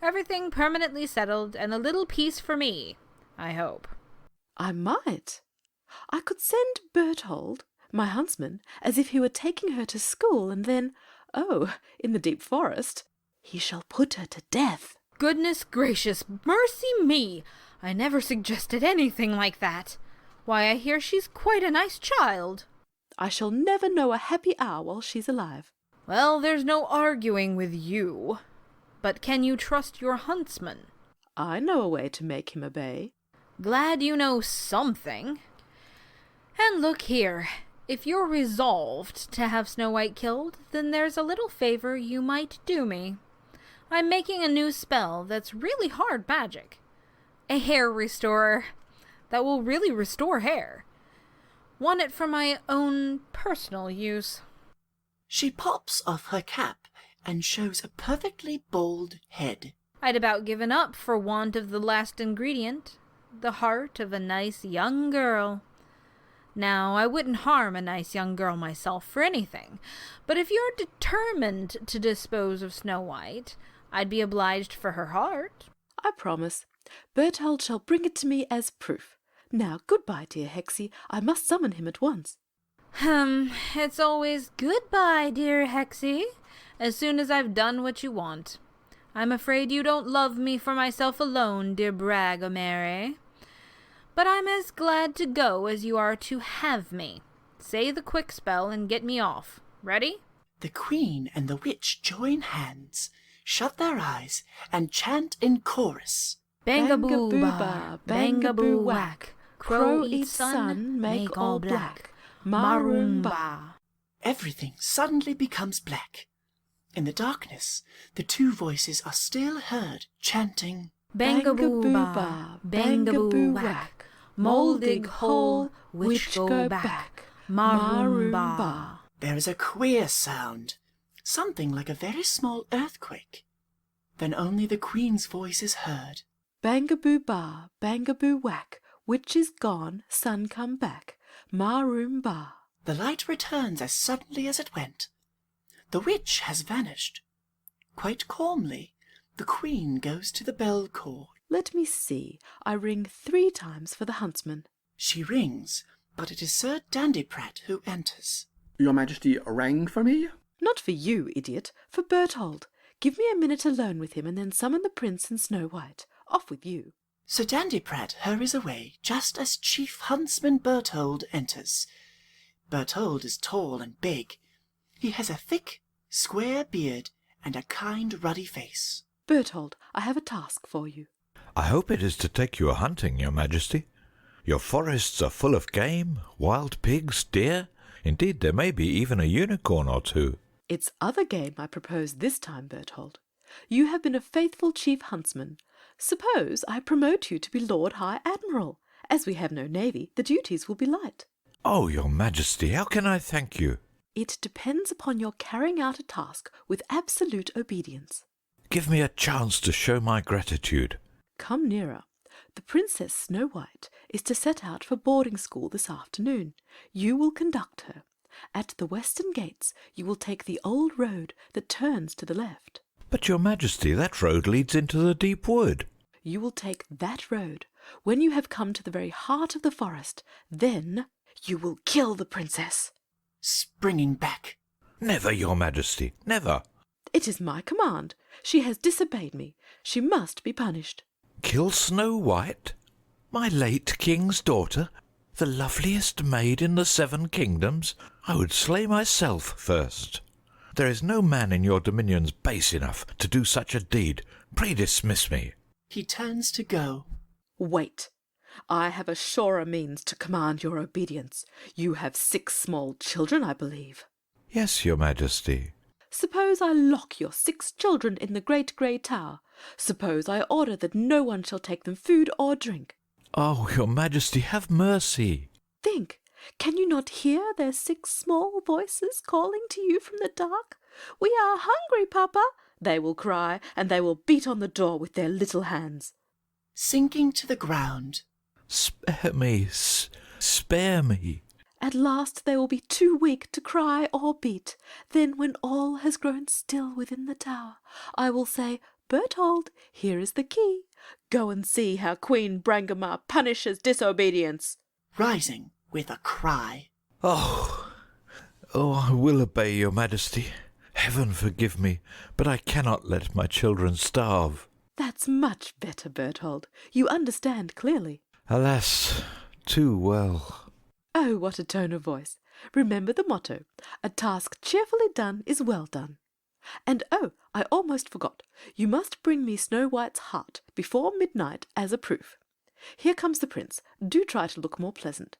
Everything permanently settled and a little peace for me, I hope. I might. I could send Berthold, my huntsman, as if he were taking her to school, and then, oh, in the deep forest, he shall put her to death. Goodness gracious, mercy me! I never suggested anything like that. Why, I hear she's quite a nice child. I shall never know a happy hour while she's alive. Well, there's no arguing with you. But can you trust your huntsman? I know a way to make him obey. Glad you know something. And look here, if you're resolved to have Snow White killed, then there's a little favor you might do me. I'm making a new spell that's really hard magic. A hair restorer that will really restore hair. Want it for my own personal use. She pops off her cap and shows a perfectly bald head. I'd about given up for want of the last ingredient, the heart of a nice young girl. Now, I wouldn't harm a nice young girl myself for anything, but if you're determined to dispose of Snow White, I'd be obliged for her heart. I promise. Berthold shall bring it to me as proof. Now, goodbye, dear Hexie. I must summon him at once. It's always goodbye, dear Hexie, as soon as I've done what you want. I'm afraid you don't love me for myself alone, dear Bragomere. But I'm as glad to go as you are to have me. Say the quick spell and get me off. Ready? The queen and the witch join hands, shut their eyes, and chant in chorus. Bangaboo-ba, bangaboo-whack, crow eat sun, make all black. Marumba. Everything suddenly becomes black. In the darkness, the two voices are still heard, chanting, Bangaboo-ba, bangaboo-whack, mole dig hole, witch go back. Marumba. There is a queer sound, something like a very small earthquake. Then only the queen's voice is heard. Bangaboo-ba, bangaboo-whack, witch is gone, sun come back. Marumba. The light returns as suddenly as it went. The witch has vanished. Quite calmly, the Queen goes to the bell cord. Let me see. I ring 3 times for the huntsman. She rings, but it is Sir Dandyprat who enters. Your Majesty rang for me? Not for you, idiot, for Berthold. Give me a minute alone with him and then summon the prince and Snow White. Off with you. Sir Dandyprat hurries away just as Chief Huntsman Berthold enters. Berthold is tall and big. He has a thick, square beard and a kind, ruddy face. Berthold, I have a task for you. I hope it is to take you a-hunting, Your Majesty. Your forests are full of game, wild pigs, deer. Indeed, there may be even a unicorn or 2. It's other game I propose this time, Berthold. You have been a faithful chief huntsman. Suppose I promote you to be Lord High Admiral. As we have no navy, the duties will be light. Oh, Your Majesty, how can I thank you? It depends upon your carrying out a task with absolute obedience. Give me a chance to show my gratitude. Come nearer. The Princess Snow White is to set out for boarding school this afternoon. You will conduct her. At the western gates you will take the old road that turns to the left. But, Your Majesty, that road leads into the deep wood. You will take that road. When you have come to the very heart of the forest, then you will kill the princess. Springing back. Never, Your Majesty, never. It is my command. She has disobeyed me. She must be punished. Kill Snow White? My late king's daughter? The loveliest maid in the 7 kingdoms? I would slay myself first. There is no man in your dominions base enough to do such a deed. Pray dismiss me. He turns to go. Wait. I have a surer means to command your obedience. You have 6 small children, I believe. Yes, Your Majesty. Suppose I lock your 6 children in the great grey tower. Suppose I order that no one shall take them food or drink. Oh, Your Majesty, have mercy. Think. Can you not hear their 6 small voices calling to you from the dark? We are hungry, Papa, they will cry, and they will beat on the door with their little hands. Sinking to the ground. Spare me, spare me. At last they will be too weak to cry or beat. Then, when all has grown still within the tower, I will say, Berthold, here is the key. Go and see how Queen Brangamar punishes disobedience. Rising with a cry. Oh, I will obey, Your Majesty. Heaven forgive me, but I cannot let my children starve. That's much better, Berthold. You understand clearly. Alas, too well. Oh, what a tone of voice. Remember the motto, a task cheerfully done is well done. And oh, I almost forgot. You must bring me Snow White's heart before midnight as a proof. Here comes the prince. Do try to look more pleasant.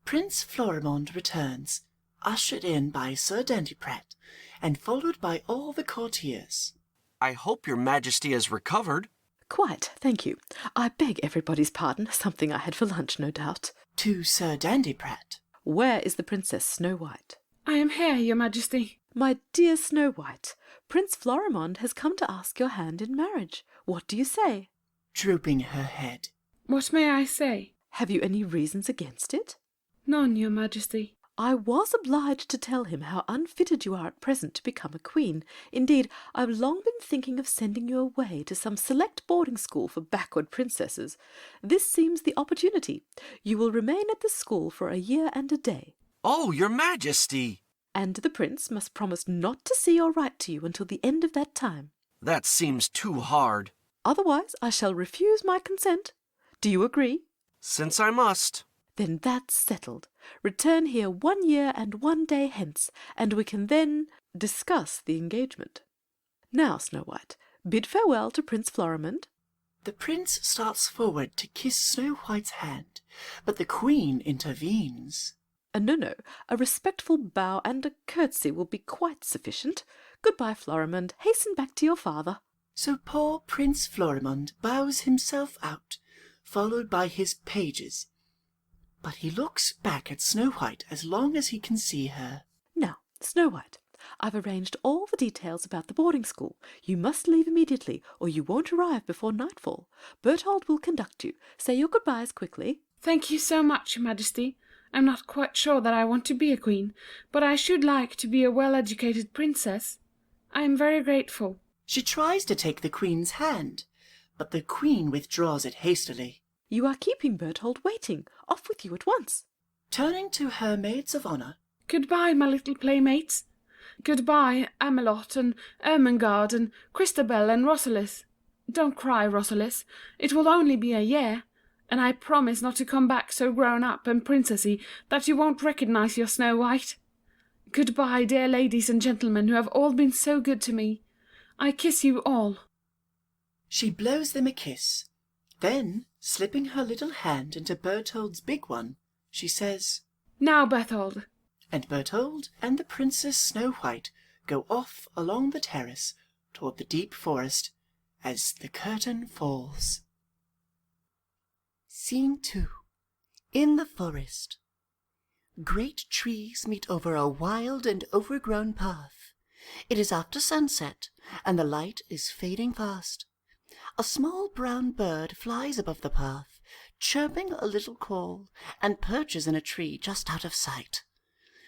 Prince Florimond returns, ushered in by Sir Dandyprat, and followed by all the courtiers. I hope Your Majesty has recovered. Quite, thank you. I beg everybody's pardon, something I had for lunch, no doubt. To Sir Dandyprat. Where is the Princess Snow White? I am here, Your Majesty. My dear Snow White, Prince Florimond has come to ask your hand in marriage. What do you say? Drooping her head. What may I say? Have you any reasons against it? None, Your Majesty. I was obliged to tell him how unfitted you are at present to become a queen. Indeed, I've long been thinking of sending you away to some select boarding school for backward princesses. This seems the opportunity. You will remain at the school for a year and a day. Oh, Your Majesty! And the prince must promise not to see or write to you until the end of that time. That seems too hard. Otherwise, I shall refuse my consent. Do you agree? Since I must. Then that's settled. Return here 1 year and 1 day hence, and we can then discuss the engagement. Now, Snow White, bid farewell to Prince Florimond. The prince starts forward to kiss Snow White's hand, but the queen intervenes. No, a respectful bow and a curtsy will be quite sufficient. Goodbye, Florimond. Hasten back to your father. So poor Prince Florimond bows himself out, followed by his pages. But he looks back at Snow White as long as he can see her. Now, Snow White, I've arranged all the details about the boarding school. You must leave immediately, or you won't arrive before nightfall. Berthold will conduct you. Say your goodbyes quickly. Thank you so much, Your Majesty. I'm not quite sure that I want to be a queen, but I should like to be a well-educated princess. I am very grateful. She tries to take the Queen's hand, but the Queen withdraws it hastily. You are keeping Berthold waiting. Off with you at once. Turning to her maids of honour. Goodbye, my little playmates. Goodbye, Amelot and Ermengarde and Christabel and Rosalis. Don't cry, Rosalis. It will only be a year, and I promise not to come back so grown up and princessy that you won't recognize your Snow White. Goodbye, dear ladies and gentlemen who have all been so good to me. I kiss you all. She blows them a kiss. Then, slipping her little hand into Berthold's big one, she says, Now, Berthold. And Berthold and the Princess Snow White go off along the terrace toward the deep forest as the curtain falls. Scene 2. In the forest. Great trees meet over a wild and overgrown path. It is after sunset, and the light is fading fast. A small brown bird flies above the path, chirping a little call, and perches in a tree just out of sight.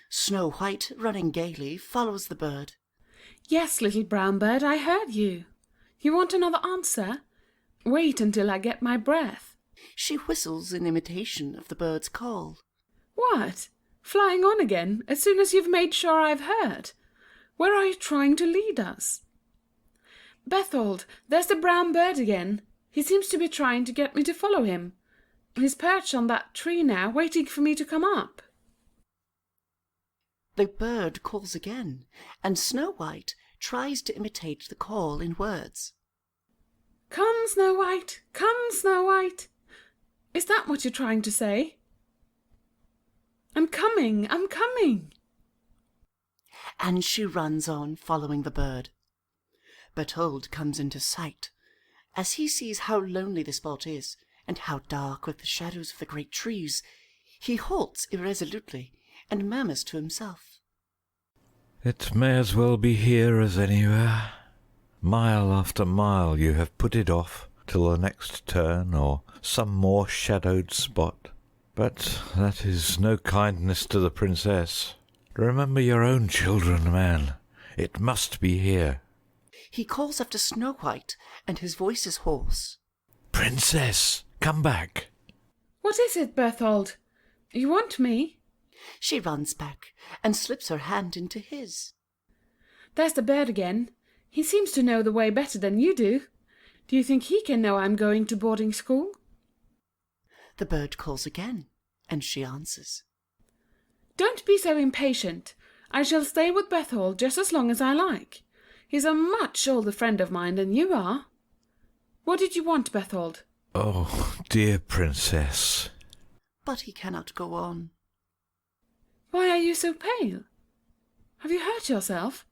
Snow White, running gaily, follows the bird. Yes, little brown bird, I heard you. You want another answer? Wait until I get my breath. She whistles in imitation of the bird's call. What? Flying on again, as soon as you've made sure I've heard? Where are you trying to lead us? Berthold, there's the brown bird again. He seems to be trying to get me to follow him. He's perched on that tree now, waiting for me to come up. The bird calls again, and Snow White tries to imitate the call in words. Come, Snow White! Come, Snow White! Is that what you're trying to say? I'm coming! I'm coming! And she runs on, following the bird. Berthold comes into sight. As he sees how lonely the spot is, and how dark with the shadows of the great trees, he halts irresolutely, and murmurs to himself. It may as well be here as anywhere. Mile after mile you have put it off, till the next turn or some more shadowed spot. But that is no kindness to the princess. Remember your own children, man. It must be here. He calls after Snow White, and his voice is hoarse. Princess, come back. What is it, Berthold? You want me? She runs back and slips her hand into his. There's the bird again. He seems to know the way better than you do. Do you think he can know I'm going to boarding school? The bird calls again, and she answers. Don't be so impatient. I shall stay with Berthold just as long as I like. He's a much older friend of mine than you are. What did you want, Berthold? Oh, dear princess. But he cannot go on. Why are you so pale? Have you hurt yourself?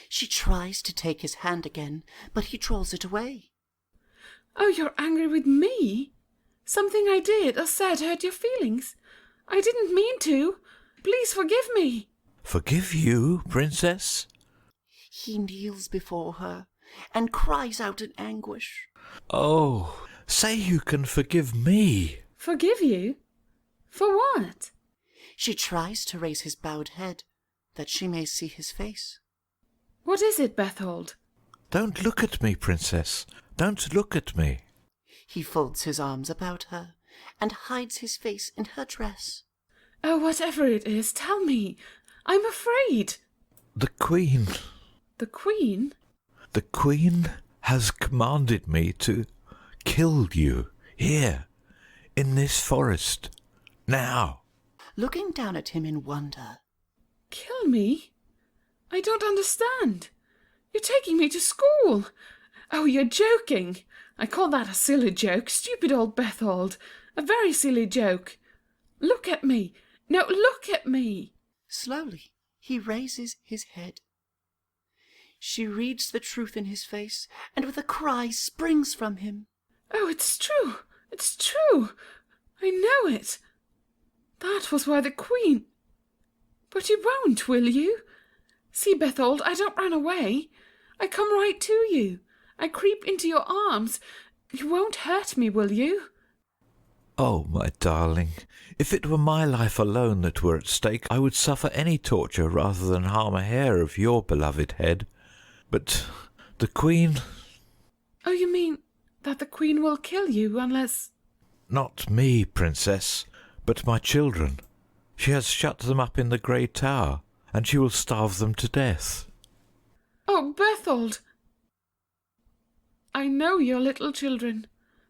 She tries to take his hand again, but he draws it away. Oh, you're angry with me? Something I did or said hurt your feelings? I didn't mean to. Please forgive me. Forgive you, princess? He kneels before her and cries out in anguish. Oh, say you can forgive me. Forgive you? For what? She tries to raise his bowed head, that she may see his face. What is it, Berthold? Don't look at me, princess. Don't look at me. He folds his arms about her and hides his face in her dress. Oh, whatever it is, tell me. I'm afraid. The Queen. The Queen? The Queen has commanded me to kill you here, in this forest, now. Looking down at him in wonder. Kill me? I don't understand. You're taking me to school. Oh, you're joking. I call that a silly joke. Stupid old Berthold. A very silly joke. Look at me. No, look at me. Slowly, he raises his head. She reads the truth in his face, and with a cry springs from him. Oh, it's true. It's true. I know it. That was why the Queen... But you won't, will you? See, Berthold, I don't run away. I come right to you. I creep into your arms. You won't hurt me, will you? Oh, my darling, if it were my life alone that were at stake, I would suffer any torture rather than harm a hair of your beloved head. But The Queen... Oh, you mean that the Queen will kill you unless... Not me, Princess, but my children. She has shut them up in the Grey Tower, and she will starve them to death. Oh, Berthold! I know your little children.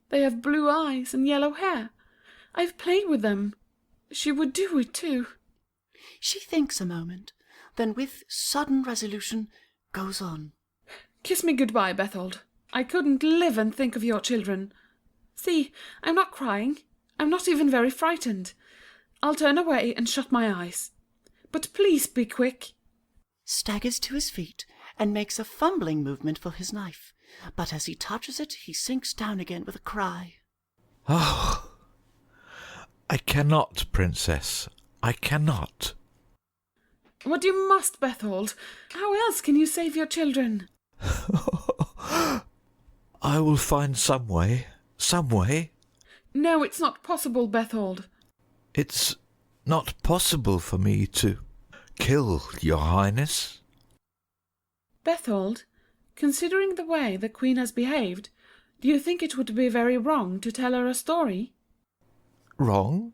They have blue eyes and yellow hair. I've played with them. She would do it too. She thinks a moment, then with sudden resolution goes on. Kiss me goodbye, Berthold. I couldn't live and think of your children. See, I'm not crying. I'm not even very frightened. I'll turn away and shut my eyes. But please be quick. Staggers to his feet and makes a fumbling movement for his knife, but as he touches it, he sinks down again with a cry. Oh, I cannot, Princess. I cannot. But you must, Berthold. How else can you save your children? I will find some way. Some way. No, it's not possible, Berthold. It's not possible for me to kill your Highness. Berthold, considering the way the Queen has behaved, do you think it would be very wrong to tell her a story? Wrong?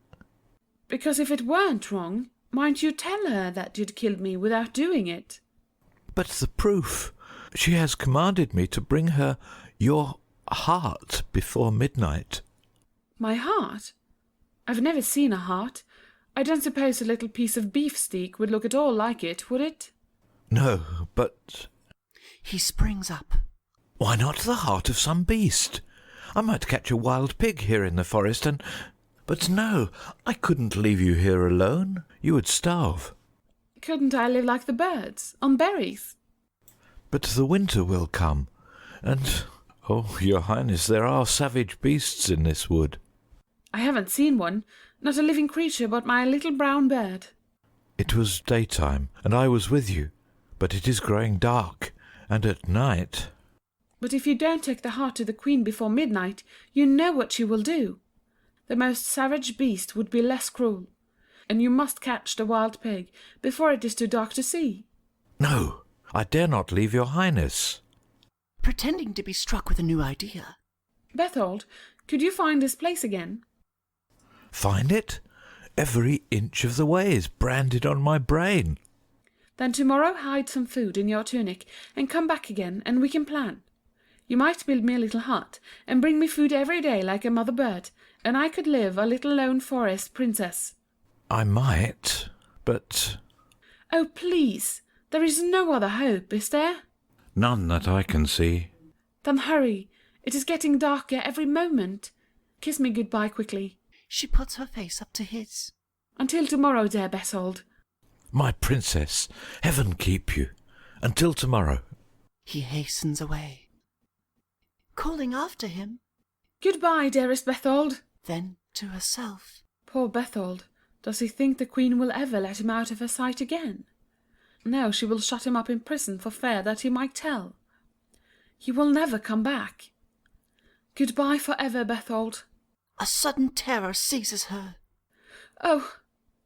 Because if it weren't wrong, might you tell her that you'd killed me without doing it? But the proof. She has commanded me to bring her your heart before midnight. My heart? I've never seen a heart. I don't suppose a little piece of beefsteak would look at all like it, would it? No, but... He springs up. Why not the heart of some beast? I might catch a wild pig here in the forest and... But no, I couldn't leave you here alone. You would starve. Couldn't I live like the birds, on berries? But the winter will come, and... Oh, your Highness, there are savage beasts in this wood. I haven't seen one, not a living creature but my little brown bird. It was daytime, and I was with you, but it is growing dark, and at night... But if you don't take the heart to the Queen before midnight, you know what she will do. The most savage beast would be less cruel, and you must catch the wild pig before it is too dark to see. No, I dare not leave your Highness. Pretending to be struck with a new idea. Berthold, could you find this place again? Find it? Every inch of the way is branded on my brain. Then tomorrow hide some food in your tunic and come back again, and we can plan. You might build me a little hut and bring me food every day like a mother bird, and I could live a little lone forest princess. I might, but... Oh, please, there is no other hope, is there? None that I can see. Then hurry, it is getting darker every moment. Kiss me goodbye quickly. She puts her face up to his. Until tomorrow, dear Berthold. My princess, heaven keep you. Until tomorrow. He hastens away, calling after him. Goodbye, dearest Berthold. Then to herself. Poor Berthold. Does he think the Queen will ever let him out of her sight again? No, she will shut him up in prison for fear that he might tell. He will never come back. Goodbye forever, Berthold. A sudden terror seizes her. Oh,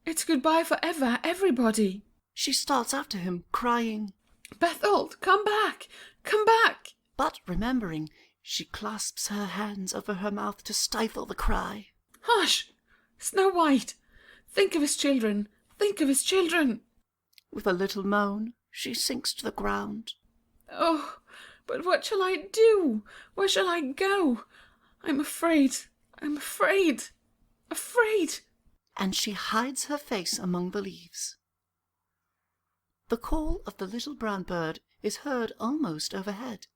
it's goodbye forever, everybody. She starts after him, crying, Berthold, come back! Come back! But remembering, she clasps her hands over her mouth to stifle the cry. Hush! Snow White! Think of his children! Think of his children! With a little moan, she sinks to the ground. Oh, but what shall I do? Where shall I go? I'm afraid. I'm afraid. Afraid. And she hides her face among the leaves. The call of the little brown bird is heard almost overhead.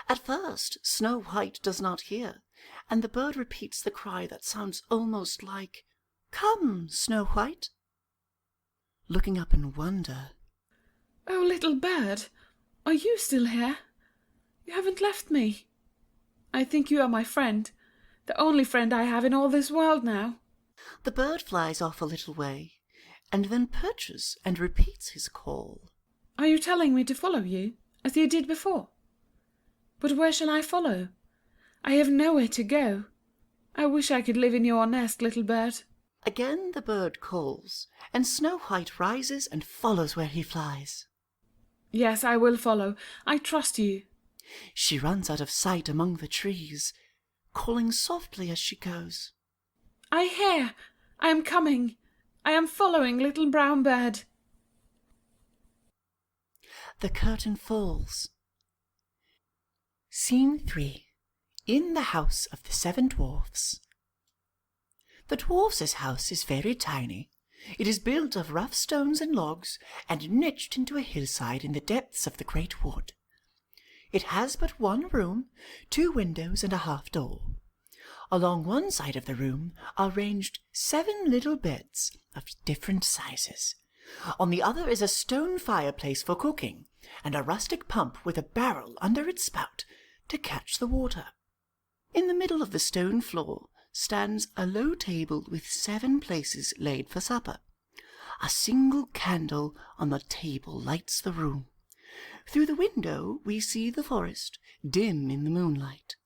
At first, Snow White does not hear, and the bird repeats the cry that sounds almost like, "Come, Snow White." Looking up in wonder. Oh, little bird, are you still here? You haven't left me. I think you are my friend, the only friend I have in all this world now. The bird flies off a little way, and then perches and repeats his call. Are you telling me to follow you, as you did before? But where shall I follow? I have nowhere to go. I wish I could live in your nest, little bird. Again the bird calls, and Snow White rises and follows where he flies. Yes, I will follow. I trust you. She runs out of sight among the trees, calling softly as she goes. I hear! I am coming! I am following little brown bird. The curtain falls. Scene 3. In the house of the Seven Dwarfs. The dwarfs' house is very tiny. It is built of rough stones and logs, and niched into a hillside in the depths of the great wood. It has but one room, 2 windows, and a half door. Along one side of the room are ranged 7 little beds of different sizes. On the other is a stone fireplace for cooking, and a rustic pump with a barrel under its spout to catch the water. In the middle of the stone floor stands a low table with 7 places laid for supper. A single candle on the table lights the room. Through the window we see the forest, dim in the moonlight.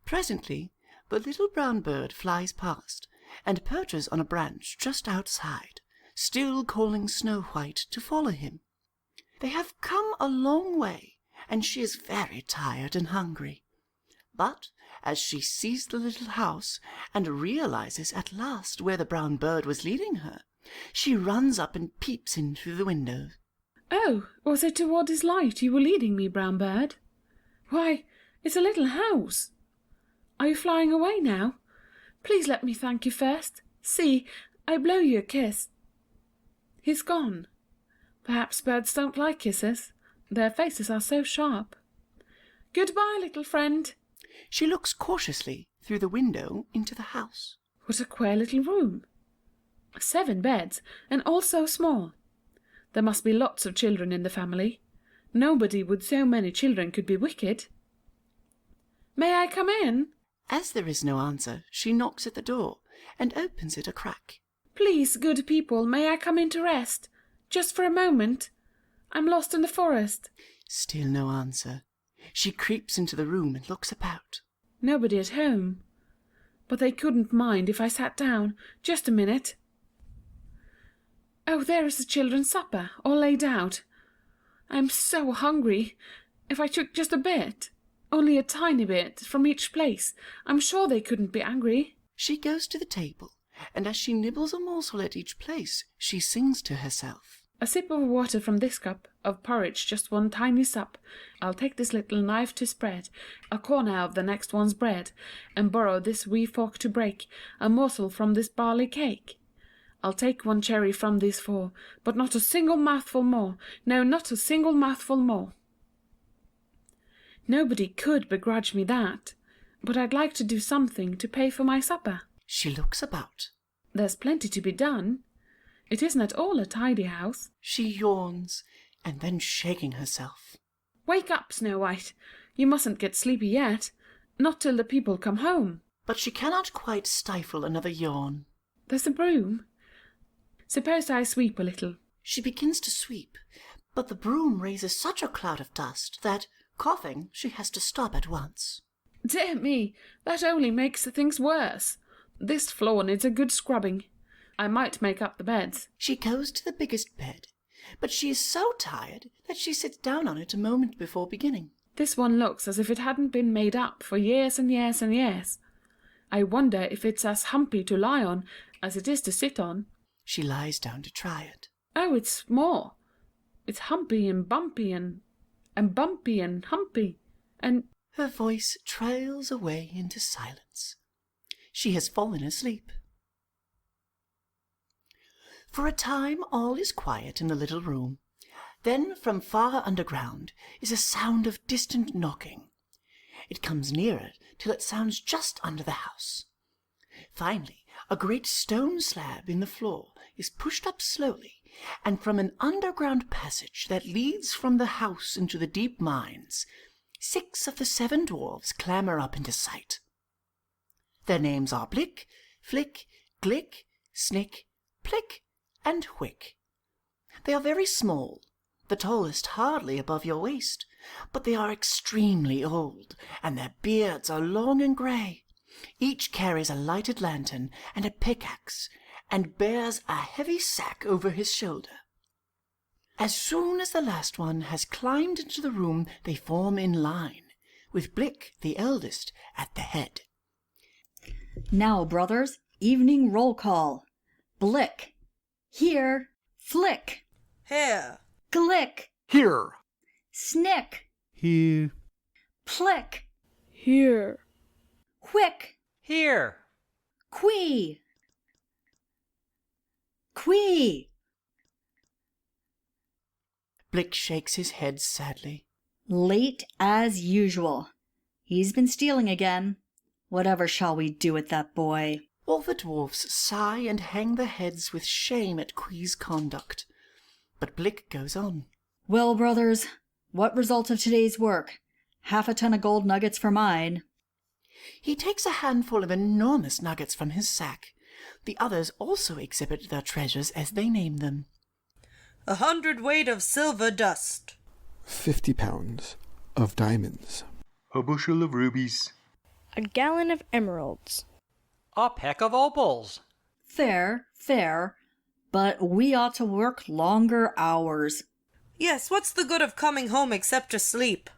Presently the little brown bird flies past, and perches on a branch just outside, still calling Snow White to follow him. They have come a long way, and she is very tired and hungry. But as she sees the little house, and realizes at last where the brown bird was leading her, she runs up and peeps in through the window. Oh, was it toward this light you were leading me, brown bird? Why, it's a little house. Are you flying away now? Please let me thank you first. See, I blow you a kiss. He's gone. Perhaps birds don't like kisses. Their faces are so sharp. Goodbye, little friend. She looks cautiously through the window into the house. What a queer little room. 7 beds, and all so small. There must be lots of children in the family. Nobody with so many children could be wicked. May I come in? As there is no answer, she knocks at the door and opens it a crack. Please, good people, may I come in to rest? Just for a moment. I'm lost in the forest. Still no answer. She creeps into the room and looks about. Nobody at home. But they couldn't mind if I sat down. Just a minute. Oh, there is the children's supper, all laid out. I'm so hungry. If I took just a bit, only a tiny bit, from each place, I'm sure they couldn't be angry. She goes to the table, and as she nibbles a morsel at each place, she sings to herself. A sip of water from this cup, of porridge just one tiny sup. I'll take this little knife to spread a corner of the next one's bread, and borrow this wee fork to break a morsel from this barley cake. I'll take 1 cherry from these 4, but not a single mouthful more. No, not a single mouthful more. Nobody could begrudge me that, but I'd like to do something to pay for my supper. She looks about. There's plenty to be done. It isn't at all a tidy house. She yawns, and then shaking herself. Wake up, Snow White. You mustn't get sleepy yet. Not till the people come home. But she cannot quite stifle another yawn. There's a broom. Suppose I sweep a little. She begins to sweep, but the broom raises such a cloud of dust that, coughing, she has to stop at once. Dear me, that only makes things worse. This floor needs a good scrubbing. I might make up the beds. She goes to the biggest bed, but she is so tired that she sits down on it a moment before beginning. This one looks as if it hadn't been made up for years and years and years. I wonder if it's as humpy to lie on as it is to sit on. She lies down to try it. Oh, it's more. It's humpy and bumpy and bumpy and humpy and... Her voice trails away into silence. She has fallen asleep. For a time all is quiet in the little room. Then from far underground is a sound of distant knocking. It comes nearer till it sounds just under the house. Finally, a great stone slab in the floor is pushed up slowly, and from an underground passage that leads from the house into the deep mines, 6 of the 7 dwarfs clamber up into sight. Their names are Blick, Flick, Glick, Snick, Plick, and Whick. They are very small, the tallest hardly above your waist, but they are extremely old, and their beards are long and grey. Each carries a lighted lantern and a pickaxe, and bears a heavy sack over his shoulder. As soon as the last one has climbed into the room, they form in line, with Blick, the eldest, at the head. Now, brothers, evening roll call. Blick. Here. Flick. Here. Glick. Here. Snick. Here. Plick. Here. Quick. Here. Quee. Quee. Blick shakes his head sadly. Late as usual. He's been stealing again. Whatever shall we do with that boy? All the dwarfs sigh and hang their heads with shame at Quee's conduct. But Blick goes on. Well, brothers, what result of today's work? 1/2 ton of gold nuggets for mine. He takes a handful of enormous nuggets from his sack. The others also exhibit their treasures as they name them. 100 weight of silver dust. 50 pounds of diamonds. A bushel of rubies. A gallon of emeralds. A peck of opals. Fair, fair, but we ought to work longer hours. Yes, what's the good of coming home except to sleep?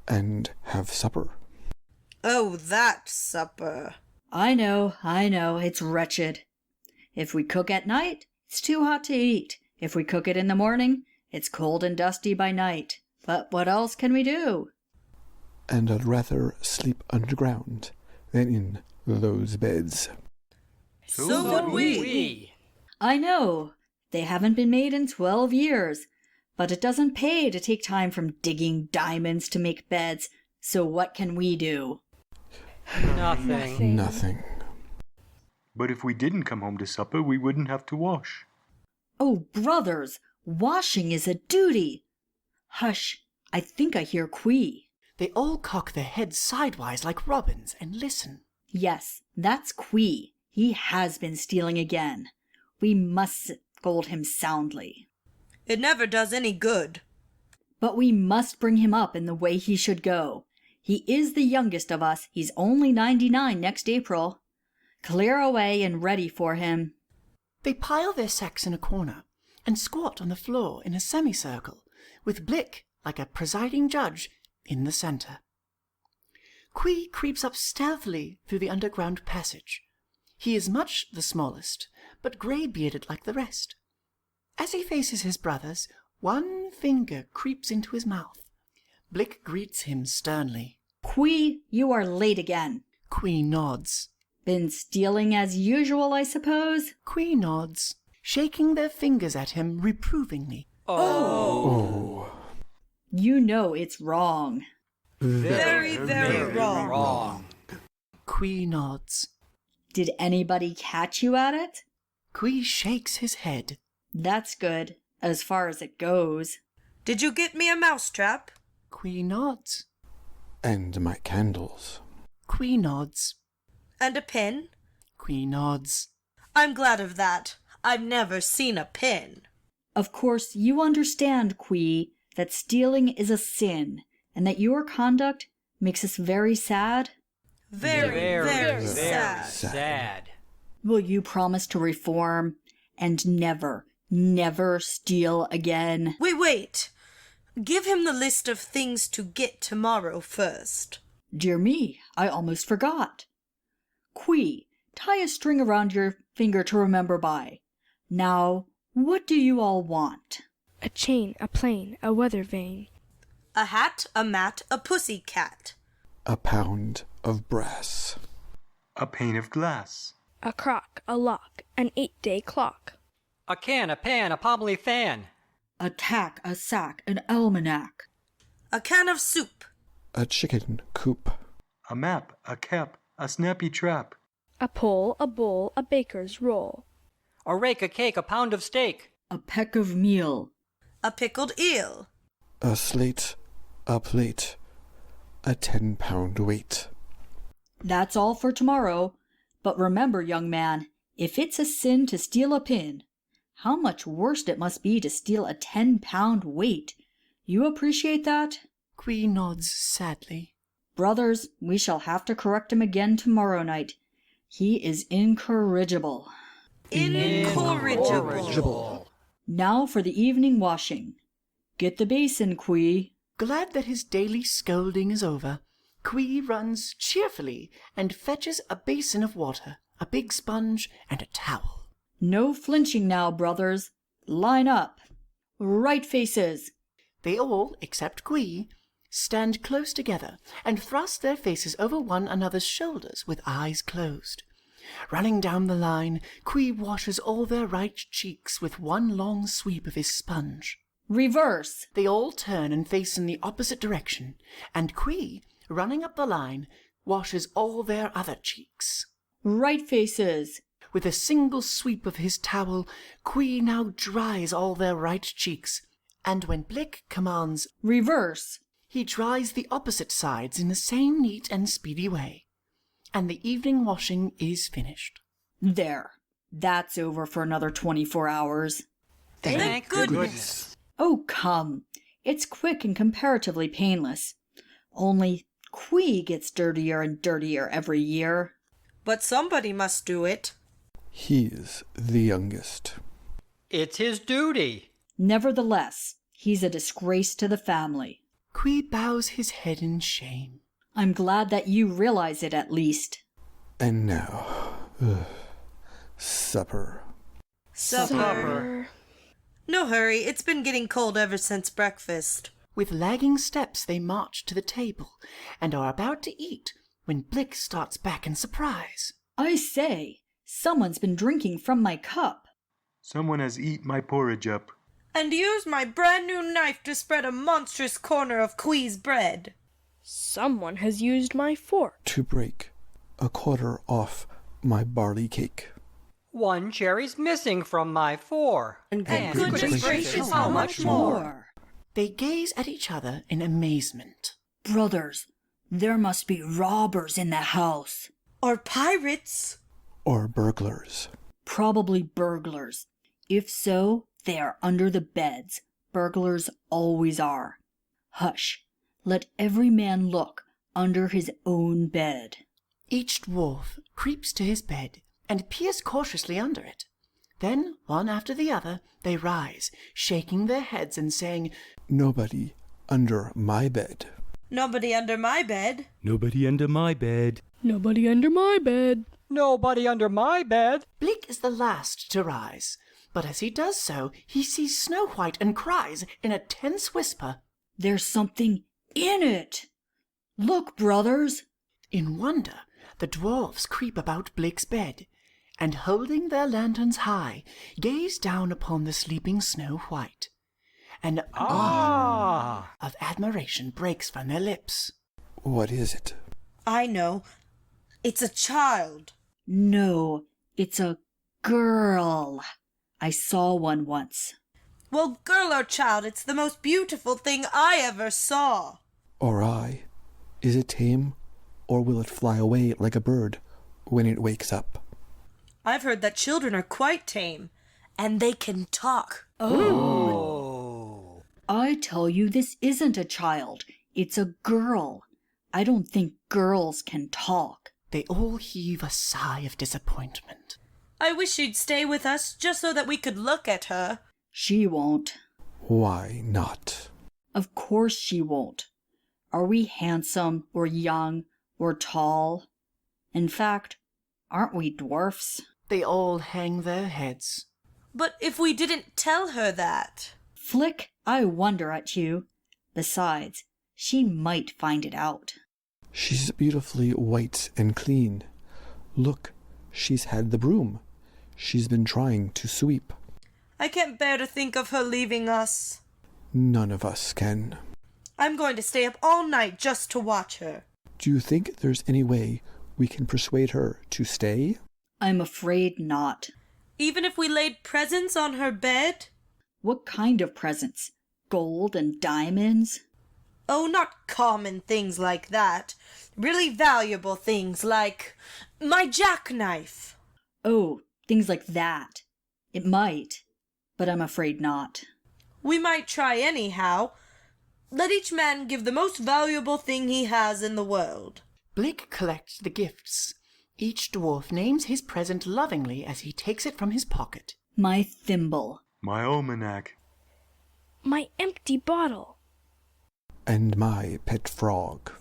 And have supper. Oh, that supper. I know, it's wretched. If we cook at night, it's too hot to eat. If we cook it in the morning, it's cold and dusty by night. But what else can we do? And I'd rather sleep underground than in those beds. So would we. I know, they haven't been made in 12 years. But it doesn't pay to take time from digging diamonds to make beds. So what can we do? Nothing. But if we didn't come home to supper, we wouldn't have to wash. Oh, brothers, washing is a duty. Hush, I think I hear Quee. They all cock their heads sidewise like robins and listen. Yes, that's Quee. He has been stealing again. We must scold him soundly. It never does any good. But we must bring him up in the way he should go. He is the youngest of us. He's only 99 next April. Clear away and ready for him. They pile their sacks in a corner and squat on the floor in a semicircle, with Blick, like a presiding judge, in the center. Quee creeps up stealthily through the underground passage. He is much the smallest, but grey-bearded like the rest. As he faces his brothers, one finger creeps into his mouth. Blick greets him sternly. Quee, you are late again. Quee nods. Been stealing as usual, I suppose? Quee nods, shaking their fingers at him reprovingly. Oh. You know it's wrong. Very, very wrong. Quee nods. Did anybody catch you at it? Quee shakes his head. That's good, as far as it goes. Did you get me a mousetrap? Quee nods. And my candles. Quee nods. And a pin? Quee nods. I'm glad of that. I've never seen a pin. Of course, you understand, Quee, that stealing is a sin, and that your conduct makes us very sad? Very sad. Will you promise to reform and never, never steal again? Wait. Give him the list of things to get tomorrow first. Dear me, I almost forgot. Quee, tie a string around your finger to remember by. Now, what do you all want? A chain, a plane, a weather vane. A hat, a mat, a pussy cat. A pound of brass. A pane of glass. A crock, a lock, an 8-day clock. A can, a pan, a pomely fan. A tack, a sack, an almanac. A can of soup. A chicken coop. A map, a cap, a snappy trap. A pole, a bowl, a baker's roll. A rake, a cake, a pound of steak. A peck of meal. A pickled eel. A slate, a plate, a 10-pound weight. That's all for tomorrow. But remember, young man, if it's a sin to steal a pin, how much worse it must be to steal a 10-pound weight. You appreciate that? Quee nods sadly. Brothers, we shall have to correct him again tomorrow night. He is incorrigible. Incorrigible. Now for the evening washing. Get the basin, Quee. Glad that his daily scolding is over, Quee runs cheerfully and fetches a basin of water, a big sponge, and a towel. No flinching now, brothers. Line up. Right faces. They all, except Quee, stand close together and thrust their faces over one another's shoulders with eyes closed. Running down the line, Quee washes all their right cheeks with one long sweep of his sponge. Reverse. They all turn and face in the opposite direction, and Quee, running up the line, washes all their other cheeks. Right faces. With a single sweep of his towel, Quee now dries all their right cheeks, and when Blick commands reverse, he dries the opposite sides in the same neat and speedy way, and the evening washing is finished. There. That's over for another 24 hours. Thank goodness. Oh, come. It's quick and comparatively painless. Only Quee gets dirtier and dirtier every year. But somebody must do it. He's the youngest. It's his duty. Nevertheless, he's a disgrace to the family. Quee bows his head in shame. I'm glad that you realize it at least. And now, supper. Supper. No hurry, it's been getting cold ever since breakfast. With lagging steps they march to the table, and are about to eat, when Blick starts back in surprise. I say, someone's been drinking from my cup. Someone has eat my porridge up. And used my brand new knife to spread a monstrous corner of Quee's bread. Someone has used my fork to break a quarter off my barley cake. One cherry's missing from my 4. And goodness gracious, how much more? They gaze at each other in amazement. Brothers, there must be robbers in the house. Or pirates. Or burglars. Probably burglars. If so, they are under the beds. Burglars always are. Hush. Let every man look under his own bed. Each dwarf creeps to his bed and peers cautiously under it. Then, one after the other, they rise, shaking their heads and saying, Nobody under my bed. Nobody under my bed. Nobody under my bed. Nobody under my bed. Nobody under my bed. Blick is the last to rise, but as he does so, he sees Snow White and cries in a tense whisper, There's something in it. Look, brothers. In wonder, the dwarfs creep about Blick's bed, and holding their lanterns high, gaze down upon the sleeping Snow White. An of admiration breaks from their lips. What is it? I know. It's a child. No, it's a girl. I saw one once. Well, girl or child, it's the most beautiful thing I ever saw. Or I. Is it tame, or will it fly away like a bird when it wakes up? I've heard that children are quite tame, and they can talk. Oh. I tell you, this isn't a child. It's a girl. I don't think girls can talk. They all heave a sigh of disappointment. I wish she'd stay with us just so that we could look at her. She won't. Why not? Of course she won't. Are we handsome or young or tall? In fact, aren't we dwarfs? They all hang their heads. But if we didn't tell her that? Flick, I wonder at you. Besides, she might find it out. She's beautifully white and clean. Look, she's had the broom. She's been trying to sweep. I can't bear to think of her leaving us. None of us can. I'm going to stay up all night just to watch her. Do you think there's any way we can persuade her to stay? I'm afraid not. Even if we laid presents on her bed? What kind of presents? Gold and diamonds? Oh, not common things like that. Really valuable things like my jackknife. Oh, things like that. It might, but I'm afraid not. We might try anyhow. Let each man give the most valuable thing he has in the world. Blick collects the gifts. Each dwarf names his present lovingly as he takes it from his pocket. My thimble. My almanac. My empty bottle. And my pet frog.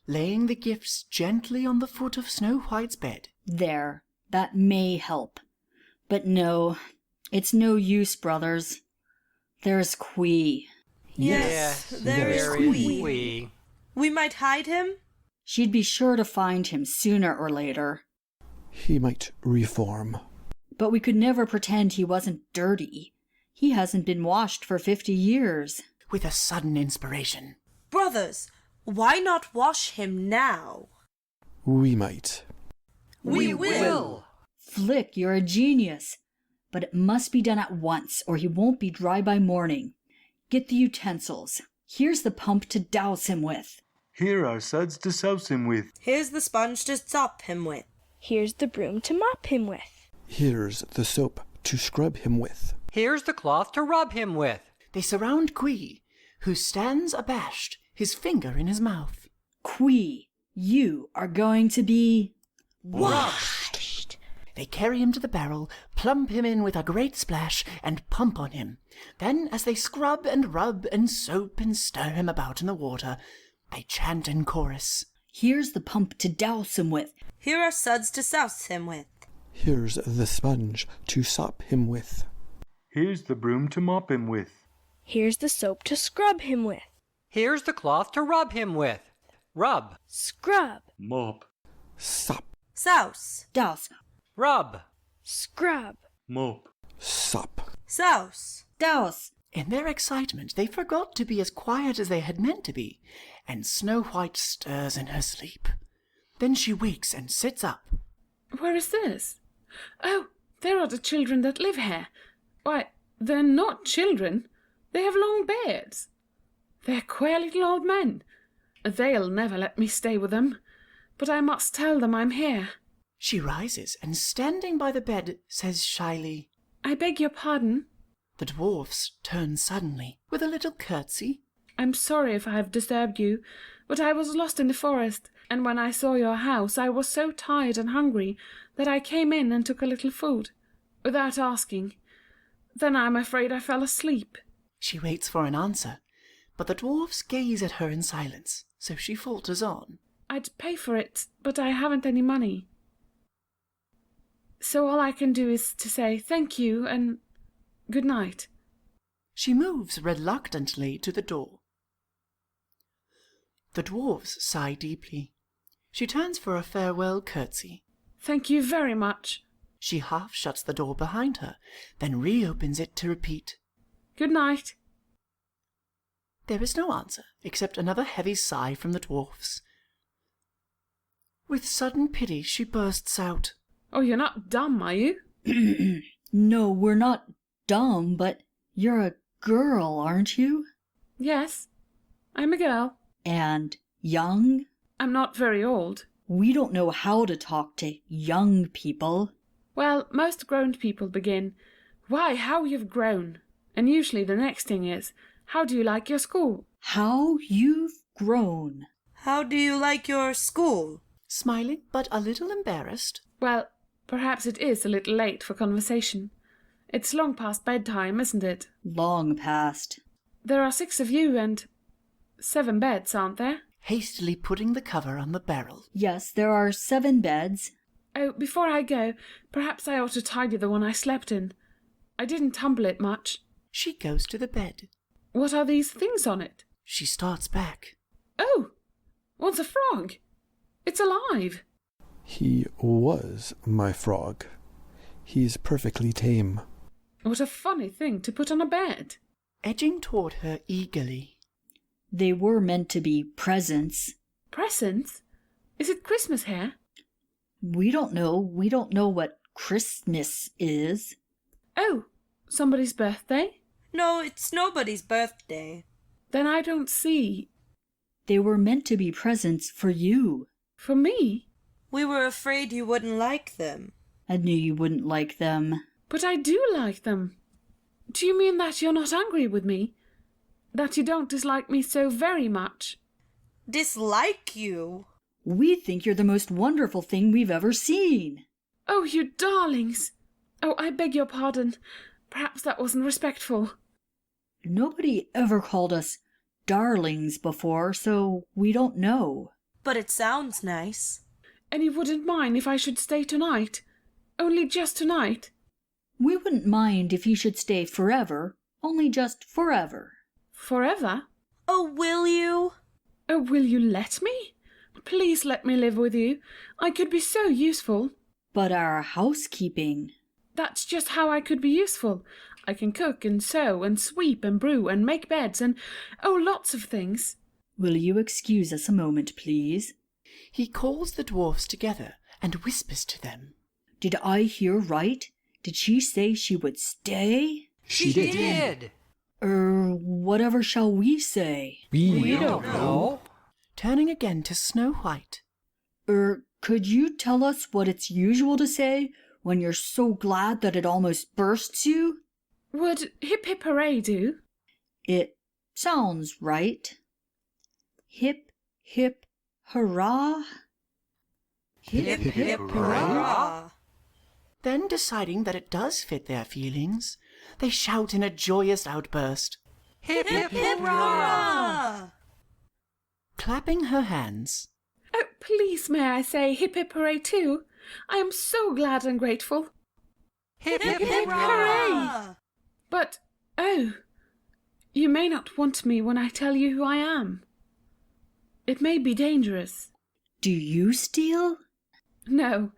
Laying the gifts gently on the foot of Snow White's bed. There, that may help. But no, it's no use, brothers. There's Quee. Yes, there is Quee. We might hide him? She'd be sure to find him sooner or later. He might reform. But we could never pretend he wasn't dirty. He hasn't been washed for 50 years. With a sudden inspiration. Brothers, why not wash him now? We might. We will. Flick, you're a genius. But it must be done at once, or he won't be dry by morning. Get the utensils. Here's the pump to douse him with. Here are suds to souse him with. Here's the sponge to sop him with. Here's the broom to mop him with. Here's the soap to scrub him with. Here's the cloth to rub him with. They surround Quee, who stands abashed, his finger in his mouth. Quee, you are going to be... washed. They carry him to the barrel, plump him in with a great splash, and pump on him. Then, as they scrub and rub and soap and stir him about in the water, they chant in chorus. Here's the pump to douse him with. Here are suds to souse him with. Here's the sponge to sop him with. Here's the broom to mop him with. Here's the soap to scrub him with. Here's the cloth to rub him with. Rub. Scrub. Mop. Sop. Souse. Douse. Rub. Scrub. Mop. Sop. Souse. Douse. In their excitement, they forgot to be as quiet as they had meant to be, and Snow White stirs in her sleep. Then she wakes and sits up. Where is this? Oh, there are the children that live here. Why, they're not children. They have long beards. They're queer little old men. They'll never let me stay with them, but I must tell them I'm here. She rises and, standing by the bed, says shyly, I beg your pardon. The dwarfs turn suddenly, with a little curtsy. I'm sorry if I have disturbed you, but I was lost in the forest, and when I saw your house I was so tired and hungry that I came in and took a little food, without asking. Then I'm afraid I fell asleep. She waits for an answer, but the dwarfs gaze at her in silence, so she falters on. I'd pay for it, but I haven't any money. So all I can do is to say thank you and good night. She moves reluctantly to the door. The dwarfs sigh deeply. She turns for a farewell curtsy. Thank you very much. She half shuts the door behind her, then reopens it to repeat, Good night. There is no answer, except another heavy sigh from the dwarfs. With sudden pity she bursts out, Oh, you're not dumb, are you? No, we're not dumb, but you're a girl, aren't you? Yes, I'm a girl. And young? I'm not very old. We don't know how to talk to young people. Well, most grown people begin, Why, how you've grown. And usually the next thing is, How do you like your school? How you've grown. How do you like your school? Smiling, but a little embarrassed. Well, perhaps it is a little late for conversation. It's long past bedtime, isn't it? Long past. There are 6 of you and 7 beds, aren't there? Hastily putting the cover on the barrel. Yes, there are 7 beds. Oh, before I go, perhaps I ought to tidy the one I slept in. I didn't tumble it much. She goes to the bed. What are these things on it? She starts back. Oh, what's a frog? It's alive. He was my frog. He's perfectly tame. What a funny thing to put on a bed. Edging toward her eagerly. They were meant to be presents. Presents? Is it Christmas here? We don't know. We don't know what Christmas is. Oh, somebody's birthday? No, it's nobody's birthday. Then I don't see. They were meant to be presents for you. For me? We were afraid you wouldn't like them. I knew you wouldn't like them. But I do like them. Do you mean that you're not angry with me? That you don't dislike me so very much? Dislike you? We think you're the most wonderful thing we've ever seen. Oh, you darlings! Oh, I beg your pardon. Perhaps that wasn't respectful. Nobody ever called us darlings before, so we don't know. But it sounds nice. And you wouldn't mind if I should stay tonight? Only just tonight? We wouldn't mind if you should stay forever, only just forever. Forever? Oh, will you? Oh, will you let me? Please let me live with you. I could be so useful. But our housekeeping... That's just how I could be useful. I can cook and sew and sweep and brew and make beds and, oh, lots of things. Will you excuse us a moment, please? He calls the dwarfs together and whispers to them. Did I hear right? Did she say she would stay? She did. Whatever shall we say? We don't know. Turning again to Snow White. Could you tell us what it's usual to say when you're so glad that it almost bursts you? Would hip hip hooray do? It sounds right. Hip hip hurrah? Hip hip hurrah! Then, deciding that it does fit their feelings, they shout in a joyous outburst. Hip hip hurrah! Clapping her hands. Oh, please may I say hip hip hooray too? I am so glad and grateful. Hip hip hurrah! But, oh, you may not want me when I tell you who I am. It may be dangerous. Do you steal? No,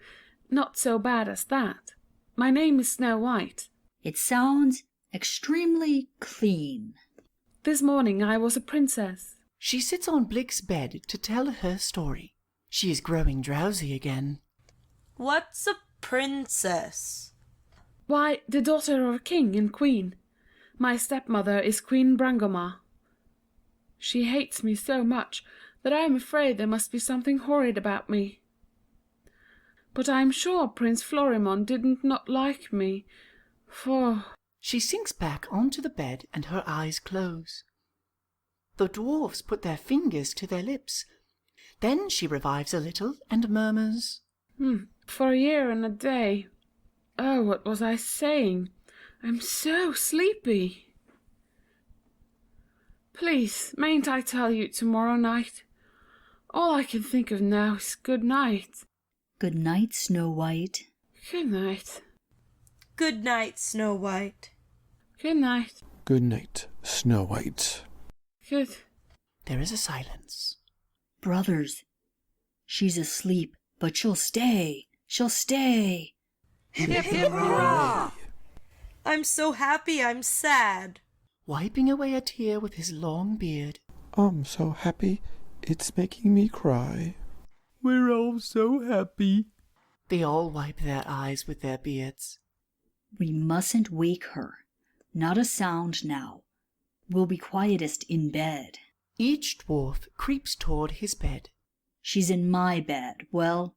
not so bad as that. My name is Snow White. It sounds extremely clean. This morning I was a princess. She sits on Blick's bed to tell her story. She is growing drowsy again. What's a princess? Why, the daughter of a king and queen. My stepmother is Queen Brangomar. She hates me so much that I am afraid there must be something horrid about me. But I am sure Prince Florimond didn't not like me, for... She sinks back onto the bed and her eyes close. The dwarfs put their fingers to their lips. Then she revives a little and murmurs, For a year and a day. Oh, what was I saying? I'm so sleepy. Please, mayn't I tell you tomorrow night? All I can think of now is good night. Good night, Snow White. Good night. Good night, Snow White. Good night. Good night, Snow White. Good. There is a silence. Brothers, she's asleep, but she'll stay. She'll stay. Hip hip hurrah! I'm so happy I'm sad. Wiping away a tear with his long beard. I'm so happy, it's making me cry. We're all so happy. They all wipe their eyes with their beards. We mustn't wake her. Not a sound now. We'll be quietest in bed. Each dwarf creeps toward his bed. She's in my bed. Well,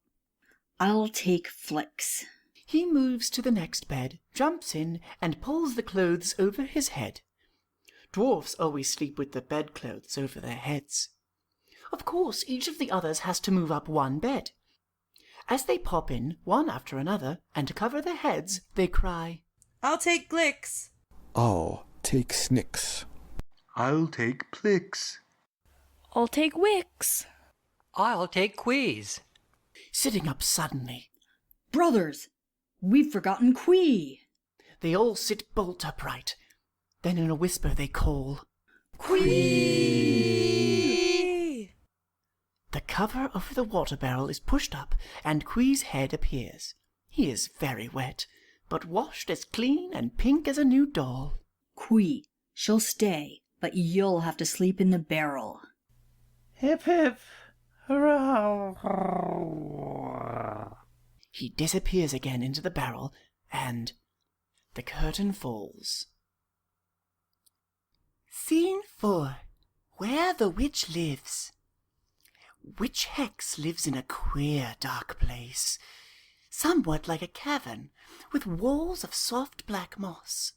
I'll take Flicks. He moves to the next bed, jumps in, and pulls the clothes over his head. Dwarfs always sleep with the bedclothes over their heads. Of course, each of the others has to move up one bed. As they pop in, one after another, and cover their heads, they cry, I'll take Glicks. I'll take Snicks. I'll take Plix. I'll take Wicks. I'll take Queeze. Sitting up suddenly. Brothers, we've forgotten Quee. They all sit bolt upright. Then in a whisper they call, Quee! The cover over the water barrel is pushed up, and Quee's head appears. He is very wet, but washed as clean and pink as a new doll. Quee, she'll stay, but you'll have to sleep in the barrel. Hip hip hurrah! He disappears again into the barrel, and the curtain falls. Scene 4. Where the Witch Lives. Witch Hex lives in a queer, dark place, somewhat like a cavern, with walls of soft black moss.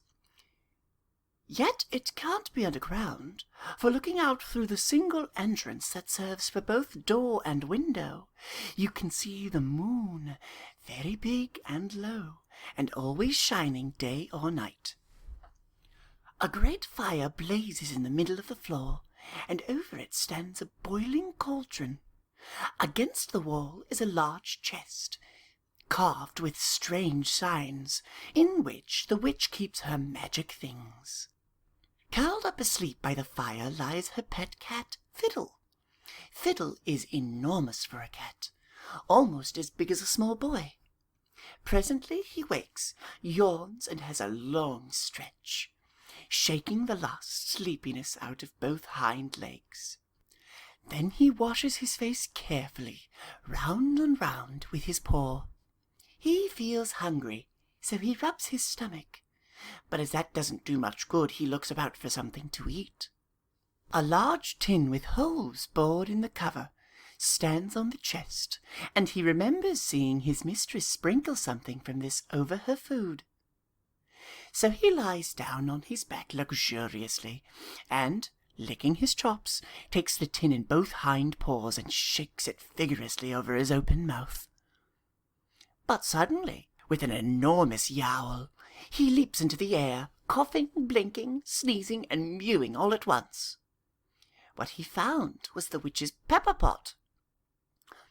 Yet it can't be underground, for looking out through the single entrance that serves for both door and window, you can see the moon, very big and low, and always shining day or night. A great fire blazes in the middle of the floor, and over it stands a boiling cauldron. Against the wall is a large chest, carved with strange signs, in which the witch keeps her magic things. Curled up asleep by the fire lies her pet cat, Fiddle. Fiddle is enormous for a cat, almost as big as a small boy. Presently he wakes, yawns, and has a long stretch, shaking the last sleepiness out of both hind legs. Then he washes his face carefully, round and round, with his paw. He feels hungry, so he rubs his stomach, but as that doesn't do much good, he looks about for something to eat. A large tin with holes bored in the cover stands on the chest, and he remembers seeing his mistress sprinkle something from this over her food. So he lies down on his back luxuriously, and, licking his chops, takes the tin in both hind paws and shakes it vigorously over his open mouth. But suddenly, with an enormous yowl, he leaps into the air, coughing, blinking, sneezing, and mewing all at once. What he found was the witch's pepper pot.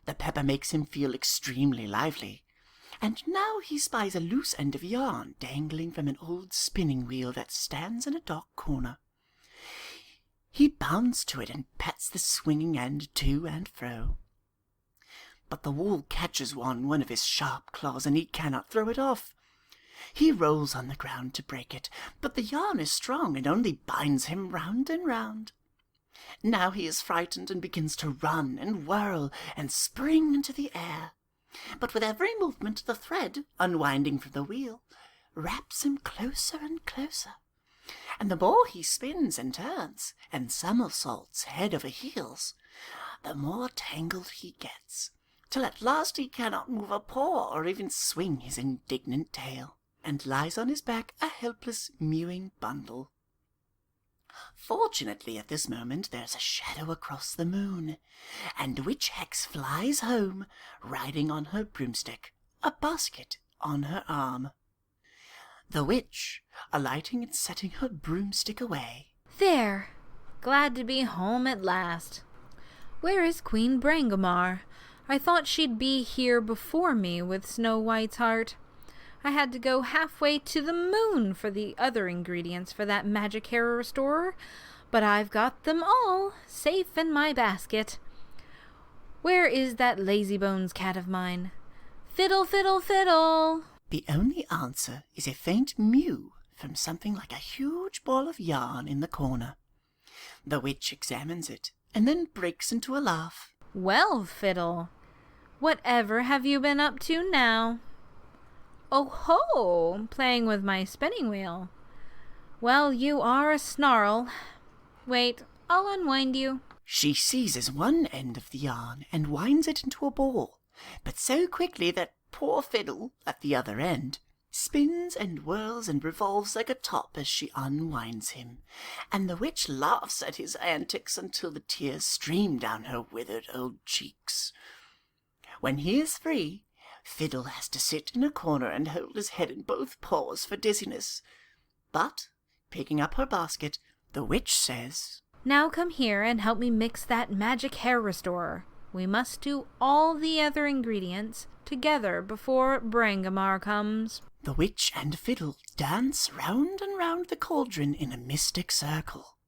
The pepper makes him feel extremely lively, and now he spies a loose end of yarn dangling from an old spinning wheel that stands in a dark corner. He bounds to it and pats the swinging end to and fro. But the wool catches on one of his sharp claws, and he cannot throw it off. He rolls on the ground to break it, but the yarn is strong and only binds him round and round. Now he is frightened and begins to run and whirl and spring into the air. But with every movement the thread, unwinding from the wheel, wraps him closer and closer. And the more he spins and turns and somersaults head over heels, the more tangled he gets, till at last he cannot move a paw or even swing his indignant tail, and lies on his back a helpless mewing bundle. Fortunately at this moment there's a shadow across the moon, and Witch Hex flies home, riding on her broomstick, a basket on her arm. The witch, alighting and setting her broomstick away. There! Glad to be home at last. Where is Queen Brangamar? I thought she'd be here before me with Snow White's heart. I had to go halfway to the moon for the other ingredients for that magic hair restorer, but I've got them all safe in my basket. Where is that lazybones cat of mine? Fiddle, fiddle, fiddle! The only answer is a faint mew from something like a huge ball of yarn in the corner. The witch examines it, and then breaks into a laugh. Well, Fiddle, whatever have you been up to now? Oh ho! Playing with my spinning wheel. Well, you are a snarl. Wait, I'll unwind you. She seizes one end of the yarn and winds it into a ball, but so quickly that poor Fiddle, at the other end, spins and whirls and revolves like a top as she unwinds him, and the witch laughs at his antics until the tears stream down her withered old cheeks. When he is free, Fiddle has to sit in a corner and hold his head in both paws for dizziness. But, picking up her basket, the witch says, Now come here and help me mix that magic hair restorer. We must do all the other ingredients together before Brangamar comes. The witch and Fiddle dance round and round the cauldron in a mystic circle.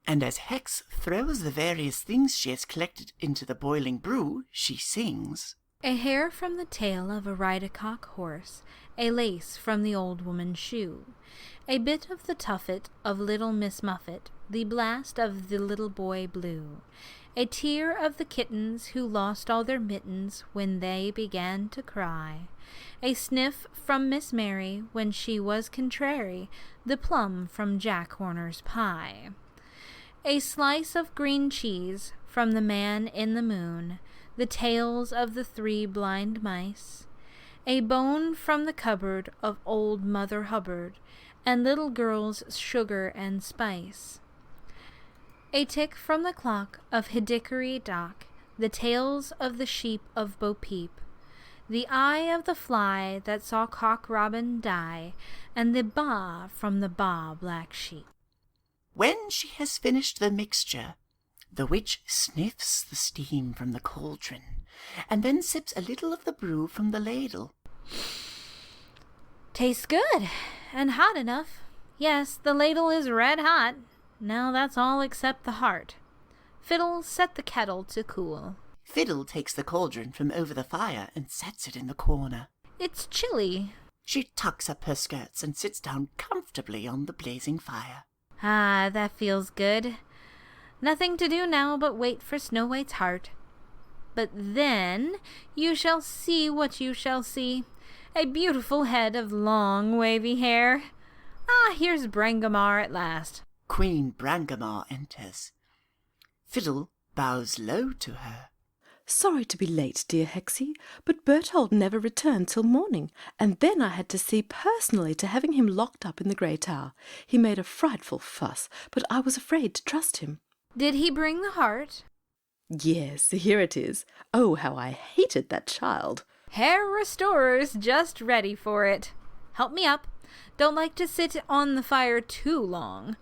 And as Hex throws the various things she has collected into the boiling brew, she sings, A hair from the tail of a ride-a-cock horse, a lace from the old woman's shoe, a bit of the tuffet of little Miss Muffet, the blast of the little boy blue, a tear of the kittens who lost all their mittens when they began to cry, a sniff from Miss Mary when she was contrary, the plum from Jack Horner's pie, a slice of green cheese from the man in the moon, the tails of the 3 blind mice, a bone from the cupboard of old Mother Hubbard, and little girl's sugar and spice, a tick from the clock of Hickory Dock, the tails of the sheep of Bo Peep, The eye of the fly that saw cock robin die, and the baa from the baa black sheep. When she has finished the mixture, the witch sniffs the steam from the cauldron, and then sips a little of the brew from the ladle. Tastes good, and hot enough. Yes, the ladle is red hot. Now that's all except the heart. Fiddle, set the kettle to cool. Fiddle takes the cauldron from over the fire and sets it in the corner. It's chilly. She tucks up her skirts and sits down comfortably on the blazing fire. Ah, that feels good. Nothing to do now but wait for Snow White's heart. But then you shall see what you shall see. A beautiful head of long wavy hair. Ah, here's Brangamar at last. Queen Brangamar enters. Fiddle bows low to her. Sorry to be late, dear Hexie, but Berthold never returned till morning, and then I had to see personally to having him locked up in the Grey Tower. He made a frightful fuss, but I was afraid to trust him. Did he bring the heart? Yes, here it is. Oh, how I hated that child. Hair restorer's just ready for it. Help me up. Don't like to sit on the fire too long.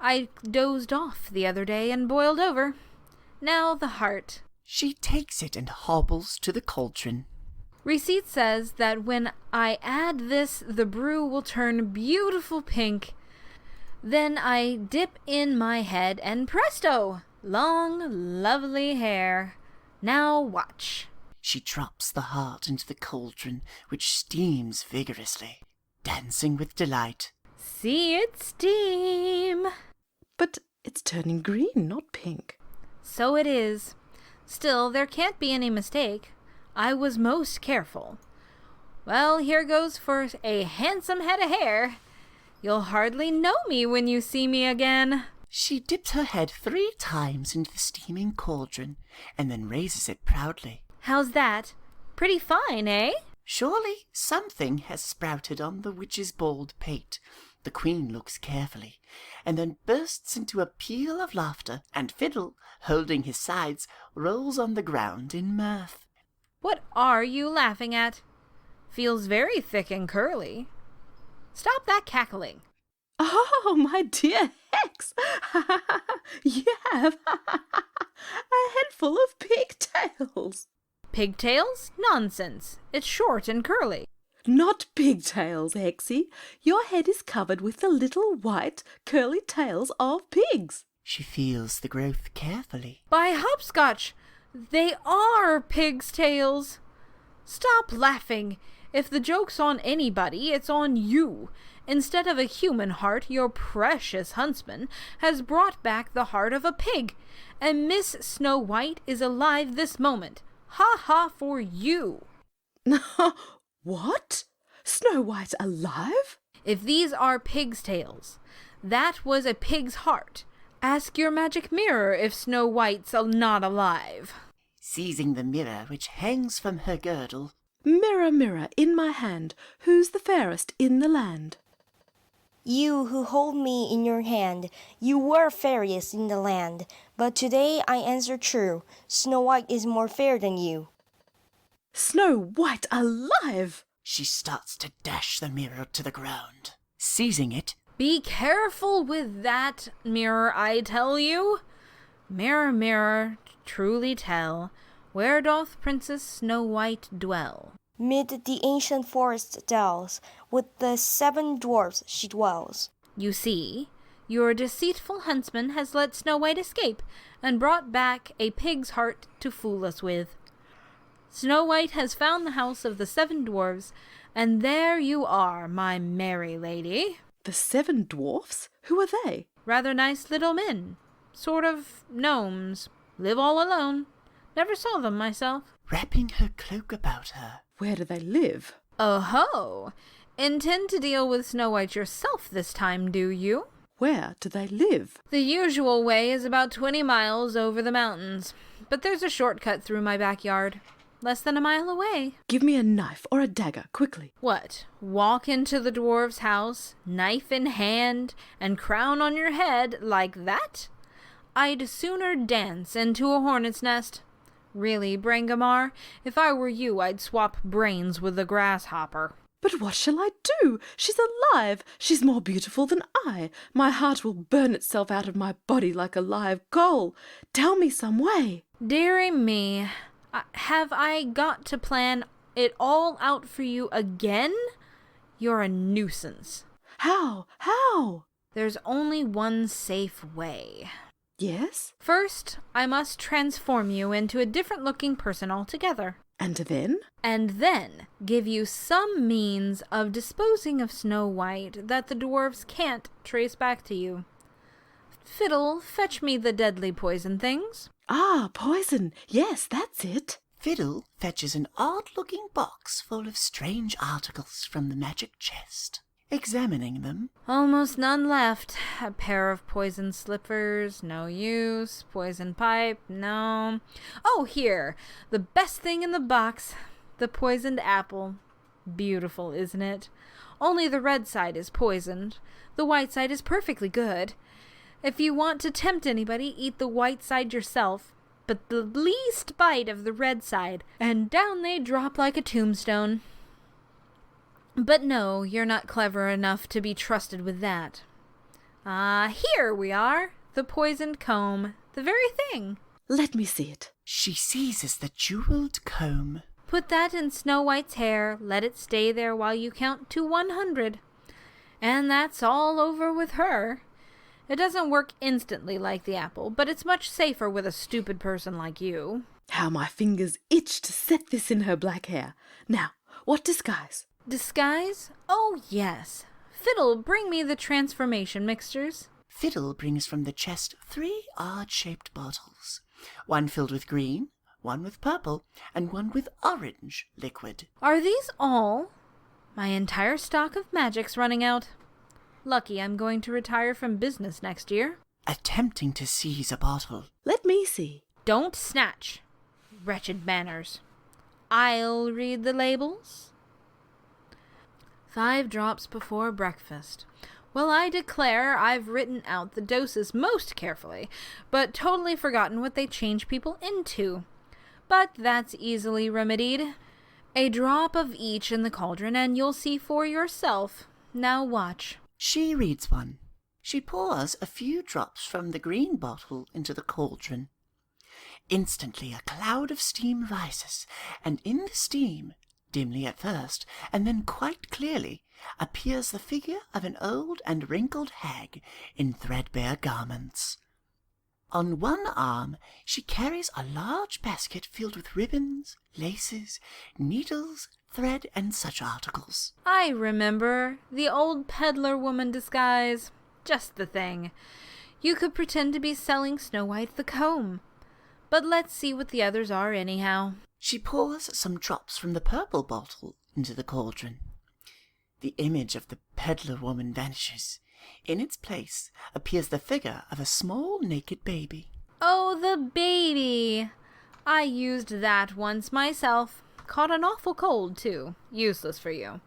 I dozed off the other day and boiled over. Now the heart. She takes it and hobbles to the cauldron. Receipt says that when I add this, the brew will turn beautiful pink. Then I dip in my head and presto! Long, lovely hair. Now watch. She drops the heart into the cauldron, which steams vigorously, dancing with delight. See it steam. But it's turning green, not pink. So it is. Still, there can't be any mistake. I was most careful. Well, here goes for a handsome head of hair. You'll hardly know me when you see me again. She dips her head 3 times into the steaming cauldron, and then raises it proudly. How's that? Pretty fine, eh? Surely something has sprouted on the witch's bald pate. The queen looks carefully, and then bursts into a peal of laughter, and Fiddle, holding his sides, rolls on the ground in mirth. What are you laughing at? Feels very thick and curly. Stop that cackling. Oh, my dear Hex! You have a head full of pigtails. Pigtails? Nonsense. It's short and curly. Not pigtails, Hexie. Your head is covered with the little white, curly tails of pigs. She feels the growth carefully. By hopscotch! They are pigs' tails. Stop laughing. If the joke's on anybody, it's on you. Instead of a human heart, your precious huntsman has brought back the heart of a pig, and Miss Snow White is alive this moment. Ha ha for you! What? Snow White alive? If these are pig's tails, that was a pig's heart. Ask your magic mirror if Snow White's not alive. Seizing the mirror which hangs from her girdle. Mirror, mirror, in my hand, who's the fairest in the land? You who hold me in your hand, you were fairest in the land, but today I answer true, Snow White is more fair than you. Snow White alive! She starts to dash the mirror to the ground. Seizing it. Be careful with that mirror, I tell you. Mirror, mirror, truly tell, where doth Princess Snow White dwell? Mid the ancient forest dells, with the 7 dwarfs she dwells. You see, your deceitful huntsman has let Snow White escape, and brought back a pig's heart to fool us with. Snow White has found the house of the 7 dwarfs, and there you are, my merry lady. The 7 dwarfs? Who are they? Rather nice little men. Sort of gnomes. Live all alone. Never saw them myself. Wrapping her cloak about her. Where do they live? Oh ho! Intend to deal with Snow White yourself this time, do you? Where do they live? The usual way is about 20 miles over the mountains, but there's a shortcut through my backyard. Less than a mile away. Give me a knife or a dagger, quickly. What? Walk into the dwarf's house, knife in hand, and crown on your head like that? I'd sooner dance into a hornet's nest. Really, Brangamar, if I were you, I'd swap brains with the grasshopper. But what shall I do? She's alive. She's more beautiful than I. My heart will burn itself out of my body like a live coal. Tell me some way. Dearie me, have I got to plan it all out for you again? You're a nuisance. How? How? There's only one safe way. Yes? First, I must transform you into a different-looking person altogether. And then? And then give you some means of disposing of Snow White that the dwarves can't trace back to you. Fiddle, fetch me the deadly poison things. Ah, poison. Yes, that's it. Fiddle fetches an odd-looking box full of strange articles from the magic chest. Examining them. Almost none left. A pair of poison slippers, no use. Poison pipe, no. Oh, here! The best thing in the box. The poisoned apple. Beautiful, isn't it? Only the red side is poisoned. The white side is perfectly good. If you want to tempt anybody, eat the white side yourself. But the least bite of the red side, and down they drop like a tombstone. But no, you're not clever enough to be trusted with that. Here we are. The poisoned comb. The very thing. Let me see it. She seizes the jeweled comb. Put that in Snow White's hair. Let it stay there while you count to 100. And that's all over with her. It doesn't work instantly like the apple, but it's much safer with a stupid person like you. How my fingers itch to set this in her black hair. Now, what disguise? Disguise? Oh, yes. Fiddle, bring me the transformation mixtures. Fiddle brings from the chest 3 odd-shaped bottles. One filled with green, one with purple, and one with orange liquid. Are these all? My entire stock of magic's running out. Lucky I'm going to retire from business next year. Attempting to seize a bottle. Let me see. Don't snatch. Wretched manners. I'll read the labels. 5 drops before breakfast. Well, I declare I've written out the doses most carefully, but totally forgotten what they change people into. But that's easily remedied. A drop of each in the cauldron, and you'll see for yourself. Now watch. She reads one. She pours a few drops from the green bottle into the cauldron. Instantly a cloud of steam rises, and in the steam, dimly at first, and then quite clearly, appears the figure of an old and wrinkled hag in threadbare garments. On one arm she carries a large basket filled with ribbons, laces, needles, thread, and such articles. I remember. The old peddler woman disguise. Just the thing. You could pretend to be selling Snow White the comb. But let's see what the others are anyhow. She pours some drops from the purple bottle into the cauldron. The image of the peddler woman vanishes. In its place appears the figure of a small naked baby. Oh, the baby! I used that once myself. Caught an awful cold, too. Useless for you.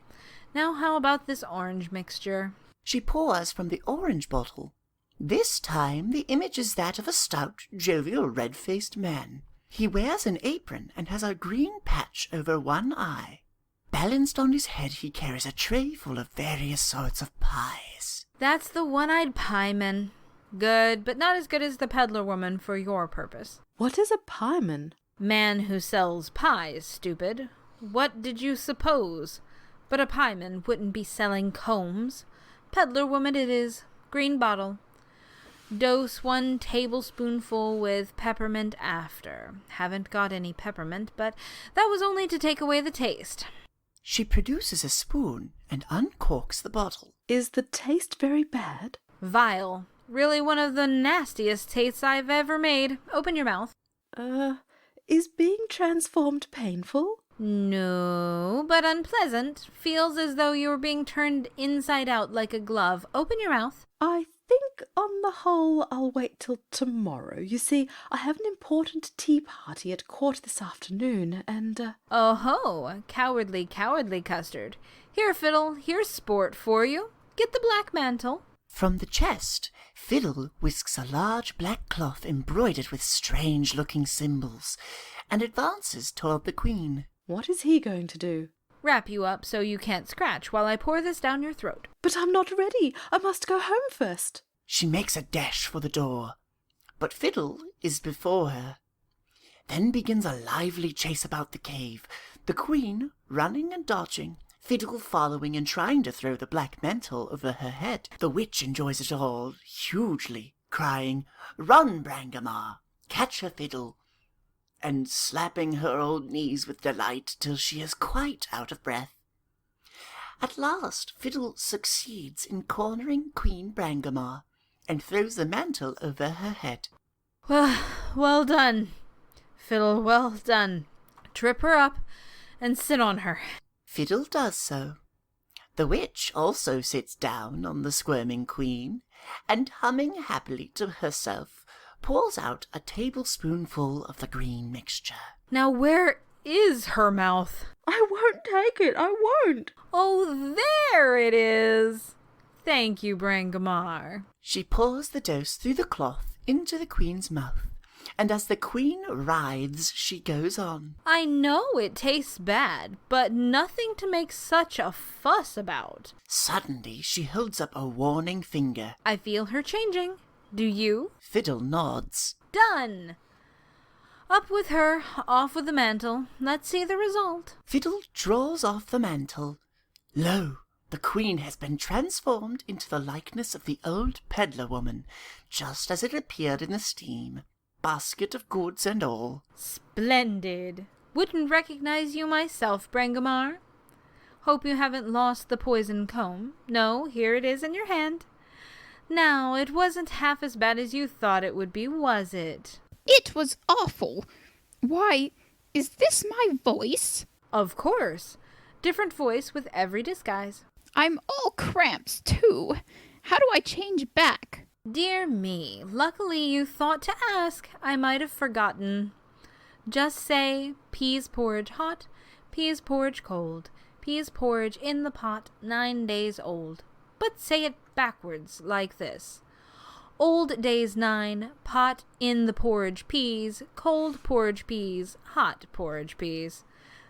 Now how about this orange mixture? She pours from the orange bottle. This time the image is that of a stout, jovial, red-faced man. He wears an apron and has a green patch over one eye. Balanced on his head he carries a tray full of various sorts of pies. That's the one-eyed pieman. Good, but not as good as the peddler woman for your purpose. What is a pieman? Man who sells pies, stupid. What did you suppose? But a pieman wouldn't be selling combs. Peddler woman it is. Green bottle. Dose 1 tablespoonful with peppermint after. Haven't got any peppermint, but that was only to take away the taste. She produces a spoon and uncorks the bottle. Is the taste very bad? Vile. Really one of the nastiest tastes I've ever made. Open your mouth. Is being transformed painful? No, but unpleasant. Feels as though you were being turned inside out like a glove. Open your mouth. I think on the whole I'll wait till tomorrow. You see, I have an important tea party at court this afternoon, and Oh ho! Cowardly, cowardly custard. Here, Fiddle, here's sport for you. Get the black mantle. From the chest, Fiddle whisks a large black cloth embroidered with strange-looking symbols, and advances toward the Queen. What is he going to do? Wrap you up so you can't scratch while I pour this down your throat. But I'm not ready. I must go home first. She makes a dash for the door, but Fiddle is before her. Then begins a lively chase about the cave, the Queen running and dodging, Fiddle following and trying to throw the black mantle over her head. The witch enjoys it all hugely, crying, "Run, Brangamar! Catch her, Fiddle!" and slapping her old knees with delight till she is quite out of breath. At last Fiddle succeeds in cornering Queen Brangamar, and throws the mantle over her head. Well done, Fiddle, well done. Trip her up and sit on her. Fiddle does so. The witch also sits down on the squirming Queen, and humming happily to herself, pours out a tablespoonful of the green mixture. Now where is her mouth? I won't take it, I won't. Oh, there it is. Thank you, Brangamar. She pours the dose through the cloth into the Queen's mouth, and as the Queen writhes, she goes on. I know it tastes bad, but nothing to make such a fuss about. Suddenly, she holds up a warning finger. I feel her changing. Do you? Fiddle nods. Done. Up with her, off with the mantle. Let's see the result. Fiddle draws off the mantle. Lo! The Queen has been transformed into the likeness of the old peddler woman, just as it appeared in the steam, basket of goods and all. Splendid. Wouldn't recognize you myself, Brangamar. Hope you haven't lost the poison comb. No, here it is in your hand. Now, it wasn't half as bad as you thought it would be, was it? It was awful. Why, is this my voice? Of course. Different voice with every disguise. I'm all cramps, too. How do I change back? Dear me, luckily you thought to ask. I might have forgotten. Just say, peas porridge hot, peas porridge cold, peas porridge in the pot, 9 days old. But say it backwards, like this. Old days 9, pot in the porridge peas, cold porridge peas, hot porridge peas.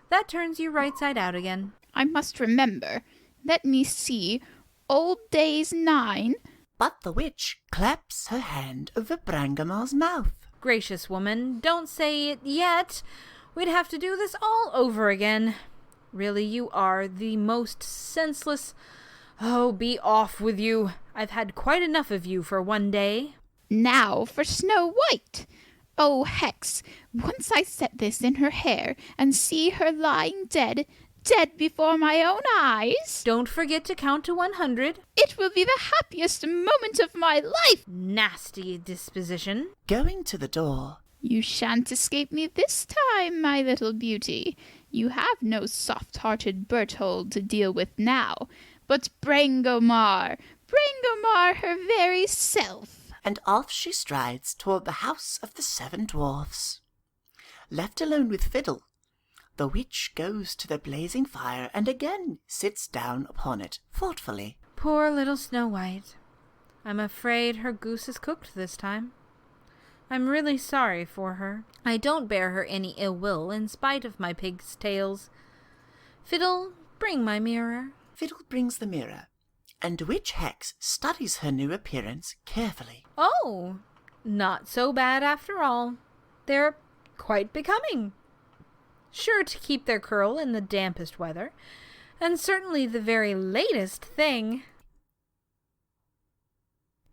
That turns you right side out again. I must remember. Let me see. Old days 9. But the witch claps her hand over Brangamar's mouth. Gracious woman, don't say it yet. We'd have to do this all over again. Really, you are the most senseless... Oh, be off with you. I've had quite enough of you for one day. Now for Snow White. Oh, Hex, once I set this in her hair and see her lying dead before my own eyes. Don't forget to count to 100. It will be the happiest moment of my life. Nasty disposition. Going to the door. You shan't escape me this time, my little beauty. You have no soft-hearted Berthold to deal with now, but Brangamar her very self. And off she strides toward the house of the 7 Dwarfs. Left alone with Fiddle, the witch goes to the blazing fire and again sits down upon it thoughtfully. Poor little Snow White. I'm afraid her goose is cooked this time. I'm really sorry for her. I don't bear her any ill will in spite of my pig's tails. Fiddle, bring my mirror. Fiddle brings the mirror, and Witch Hex studies her new appearance carefully. Oh, not so bad after all. They're quite becoming. Sure to keep their curl in the dampest weather, and certainly the very latest thing.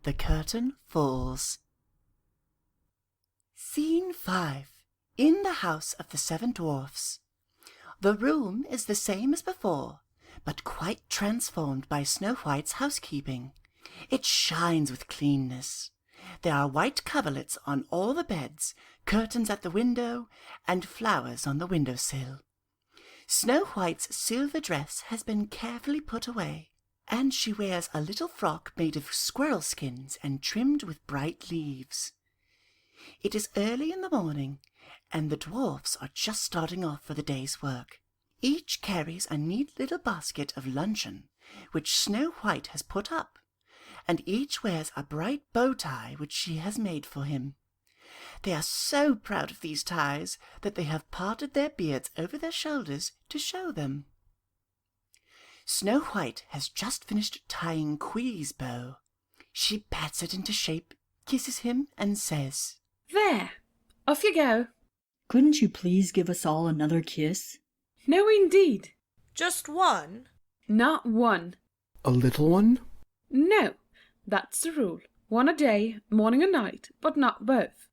The curtain falls. Scene 5. In the house of the 7 Dwarfs. The room is the same as before, but quite transformed by Snow White's housekeeping. It shines with cleanness. There are white coverlets on all the beds, curtains at the window, and flowers on the window-sill. Snow White's silver dress has been carefully put away, and she wears a little frock made of squirrel skins and trimmed with bright leaves. It is early in the morning, and the dwarfs are just starting off for the day's work. Each carries a neat little basket of luncheon, which Snow White has put up, and each wears a bright bow tie which she has made for him. They are so proud of these ties that they have parted their beards over their shoulders to show them. Snow White has just finished tying Quee's bow. She pats it into shape, kisses him, and says, "There! Off you go." Couldn't you please give us all another kiss? "No, indeed." "Just one?" "Not one." "A little one?" "No, that's the rule. One a day, morning and night, but not both."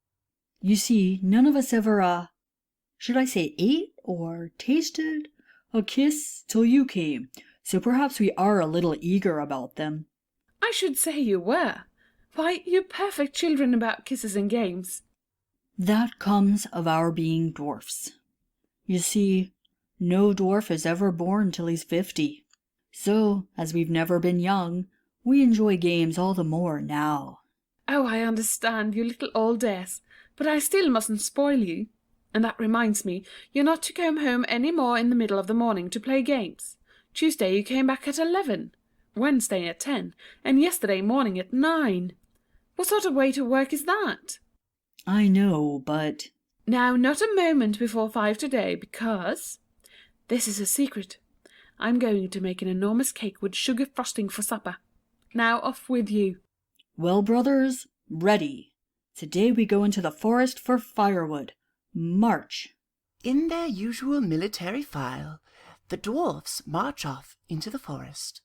You see, none of us ever, should I say ate or tasted a kiss till you came, so perhaps we are a little eager about them." "I should say you were. Why, you perfect children about kisses and games." "That comes of our being dwarfs. You see, no dwarf is ever born till he's 50. So, as we've never been young, we enjoy games all the more now." "Oh, I understand, you little old ass, but I still mustn't spoil you. And that reminds me, you're not to come home any more in the middle of the morning to play games. Tuesday you came back at 11, Wednesday at 10, and yesterday morning at 9. What sort of way to work is that?" "I know, but—" "Now, not a moment before 5 today, because this is a secret. I'm going to make an enormous cake with sugar frosting for supper. Now off with you." "Well, brothers, ready. Today we go into the forest for firewood. March." In their usual military file, the dwarfs march off into the forest.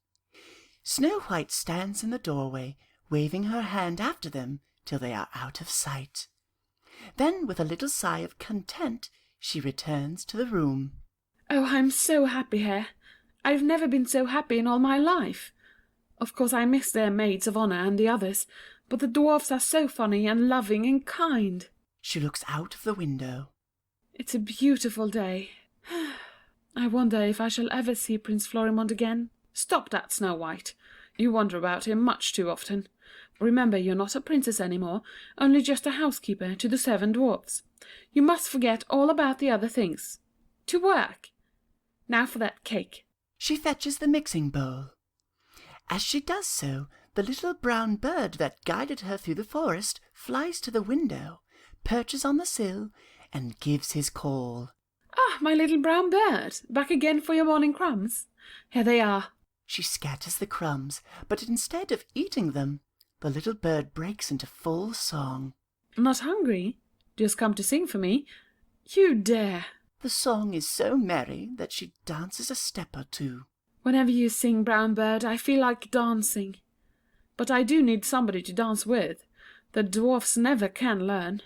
Snow White stands in the doorway, waving her hand after them till they are out of sight. Then, with a little sigh of content, she returns to the room. "Oh, I'm so happy here. I've never been so happy in all my life. Of course I miss their maids of honor and the others, but the dwarfs are so funny and loving and kind." She looks out of the window. "It's a beautiful day. I wonder if I shall ever see Prince Florimond again." "Stop that, Snow White. You wonder about him much too often. Remember, you're not a princess any more, only just a housekeeper to the 7 Dwarfs. You must forget all about the other things. To work! Now for that cake." She fetches the mixing bowl. As she does so, the little brown bird that guided her through the forest flies to the window, perches on the sill, and gives his call. "Ah, my little brown bird, back again for your morning crumbs? Here they are." She scatters the crumbs, but instead of eating them, the little bird breaks into full song. "Not hungry? Just come to sing for me? You dare!" The song is so merry that she dances a step or two. "Whenever you sing, brown bird, I feel like dancing. But I do need somebody to dance with. The dwarfs never can learn."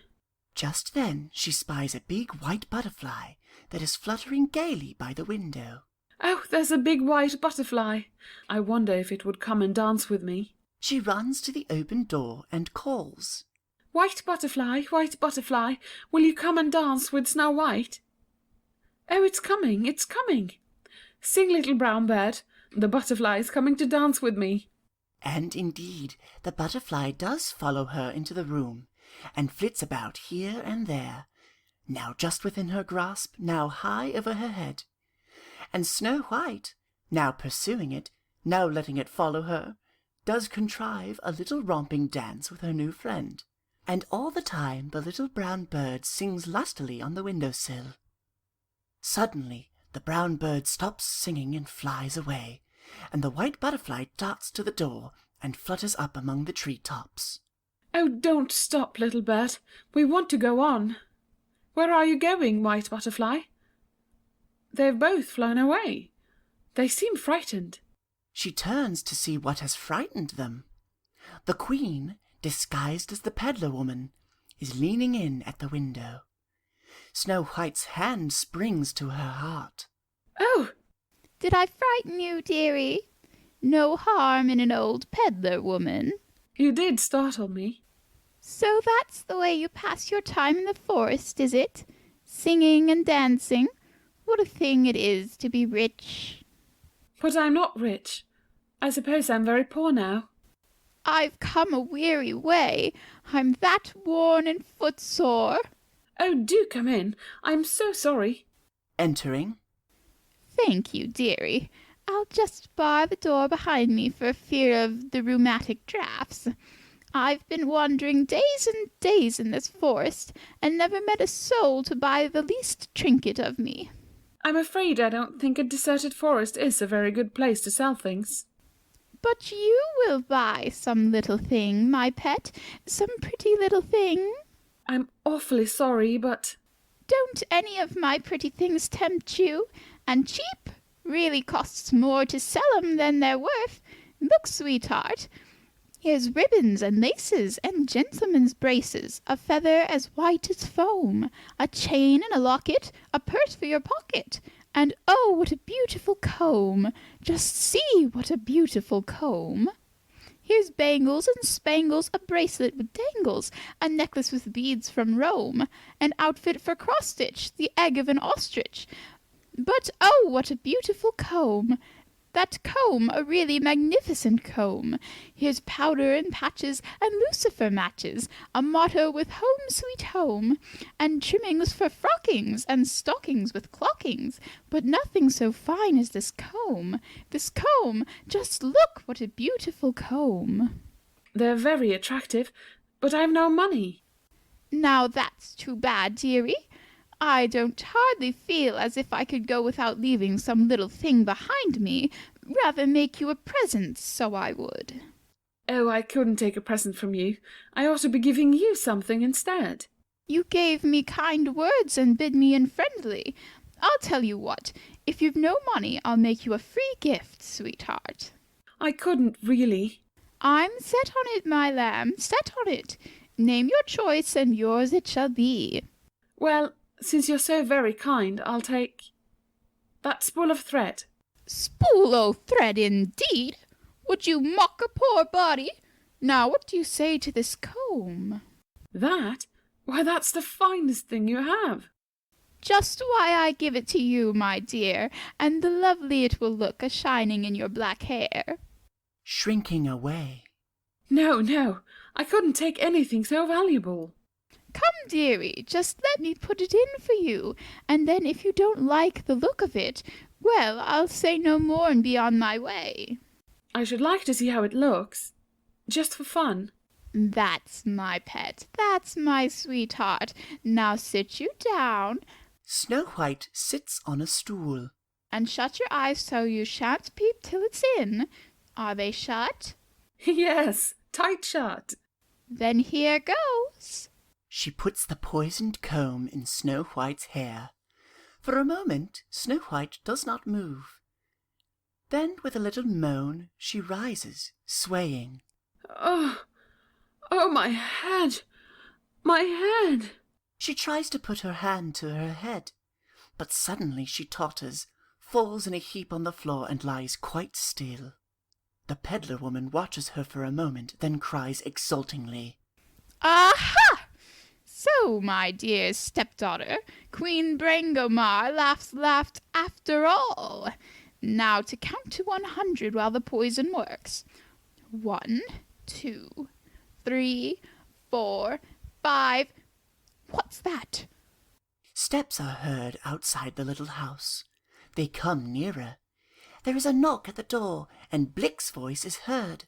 Just then she spies a big white butterfly that is fluttering gaily by the window. "Oh, there's a big white butterfly. I wonder if it would come and dance with me." She runs to the open door and calls. White butterfly, will you come and dance with Snow White?" "Oh, it's coming, it's coming. Sing, little brown bird. The butterfly is coming to dance with me." And indeed, the butterfly does follow her into the room, and flits about here and there, now just within her grasp, now high over her head. And Snow White, now pursuing it, now letting it follow her, does contrive a little romping dance with her new friend. And all the time the little brown bird sings lustily on the window-sill. Suddenly the brown bird stops singing and flies away, and the white butterfly darts to the door and flutters up among the tree-tops. "Oh, don't stop, little bird. We want to go on. Where are you going, white butterfly?" "They've both flown away. They seem frightened." She turns to see what has frightened them. The queen, disguised as the peddler woman, is leaning in at the window. Snow White's hand springs to her heart. "Oh!" "Did I frighten you, dearie? No harm in an old peddler woman." "You did startle me." "So that's the way you pass your time in the forest, is it? Singing and dancing? What a thing it is to be rich." "But I'm not rich. I suppose I'm very poor now." "I've come a weary way. I'm that worn and footsore." "Oh, do come in. I'm so sorry." Entering. "Thank you, dearie. I'll just bar the door behind me for fear of the rheumatic draughts. I've been wandering days and days in this forest, and never met a soul to buy the least trinket of me. I'm afraid I don't think a deserted forest is a very good place to sell things. But you will buy some little thing, my pet, some pretty little thing. I'm awfully sorry, but... Don't any of my pretty things tempt you? And cheap? Really costs more to sell 'em than they're worth. Look, sweetheart. Here's ribbons and laces and gentlemen's braces, a feather as white as foam, a chain and a locket, a purse for your pocket, and oh, what a beautiful comb! Just see what a beautiful comb! Here's bangles and spangles, a bracelet with dangles, a necklace with beads from Rome, an outfit for cross-stitch, the egg of an ostrich. But oh, what a beautiful comb! That comb, a really magnificent comb. Here's powder and patches and lucifer matches, a motto with home sweet home, and trimmings for frockings and stockings with clockings, but nothing so fine as this comb. This comb, just look what a beautiful comb. They're very attractive, but I've no money. Now that's too bad, dearie. I don't hardly feel as if I could go without leaving some little thing behind me. Rather make you a present, so I would. Oh, I couldn't take a present from you. I ought to be giving you something instead. You gave me kind words and bid me in friendly. I'll tell you what, if you've no money, I'll make you a free gift, sweetheart. I couldn't really. I'm set on it, my lamb, set on it. Name your choice, and yours it shall be. Well, since you're so very kind, I'll take that spool of thread. Spool o' thread, indeed! Would you mock a poor body? Now, what do you say to this comb? That? Why, that's the finest thing you have. Just why I give it to you, my dear, and the lovely it will look a-shining in your black hair. Shrinking away. No, no, I couldn't take anything so valuable. Come, dearie, just let me put it in for you, and then if you don't like the look of it, well, I'll say no more and be on my way. I should like to see how it looks, just for fun. That's my pet, that's my sweetheart. Now sit you down. Snow White sits on a stool. And shut your eyes so you shan't peep till it's in. Are they shut? Yes, tight shut. Then here goes. She puts the poisoned comb in Snow White's hair. For a moment, Snow White does not move. Then, with a little moan, she rises, swaying. Oh, my head! My head! She tries to put her hand to her head, but suddenly she totters, falls in a heap on the floor, and lies quite still. The peddler woman watches her for a moment, then cries exultingly, Aha! So, my dear stepdaughter, Queen Brangomar laughed after all. Now to count to 100 while the poison works. 1, 2, 3, 4, 5. What's that? Steps are heard outside the little house. They come nearer. There is a knock at the door, and Blick's voice is heard.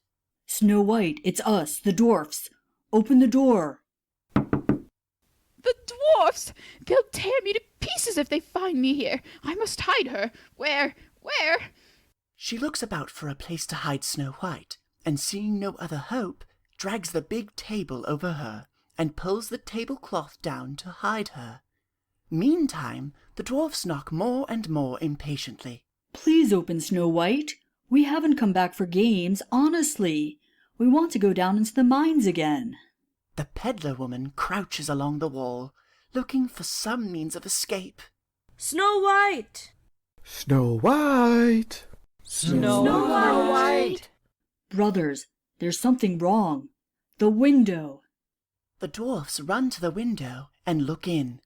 Snow White, it's us, the dwarfs. Open the door. The dwarfs! They'll tear me to pieces if they find me here. I must hide her. Where? She looks about for a place to hide Snow White, and seeing no other hope, drags the big table over her, and pulls the tablecloth down to hide her. Meantime, the dwarfs knock more and more impatiently. Please open, Snow White. We haven't come back for games, honestly. We want to go down into the mines again. The peddler woman crouches along the wall, looking for some means of escape. Snow White! Snow White! Snow White! Brothers, there's something wrong. The window. The dwarfs run to the window and look in.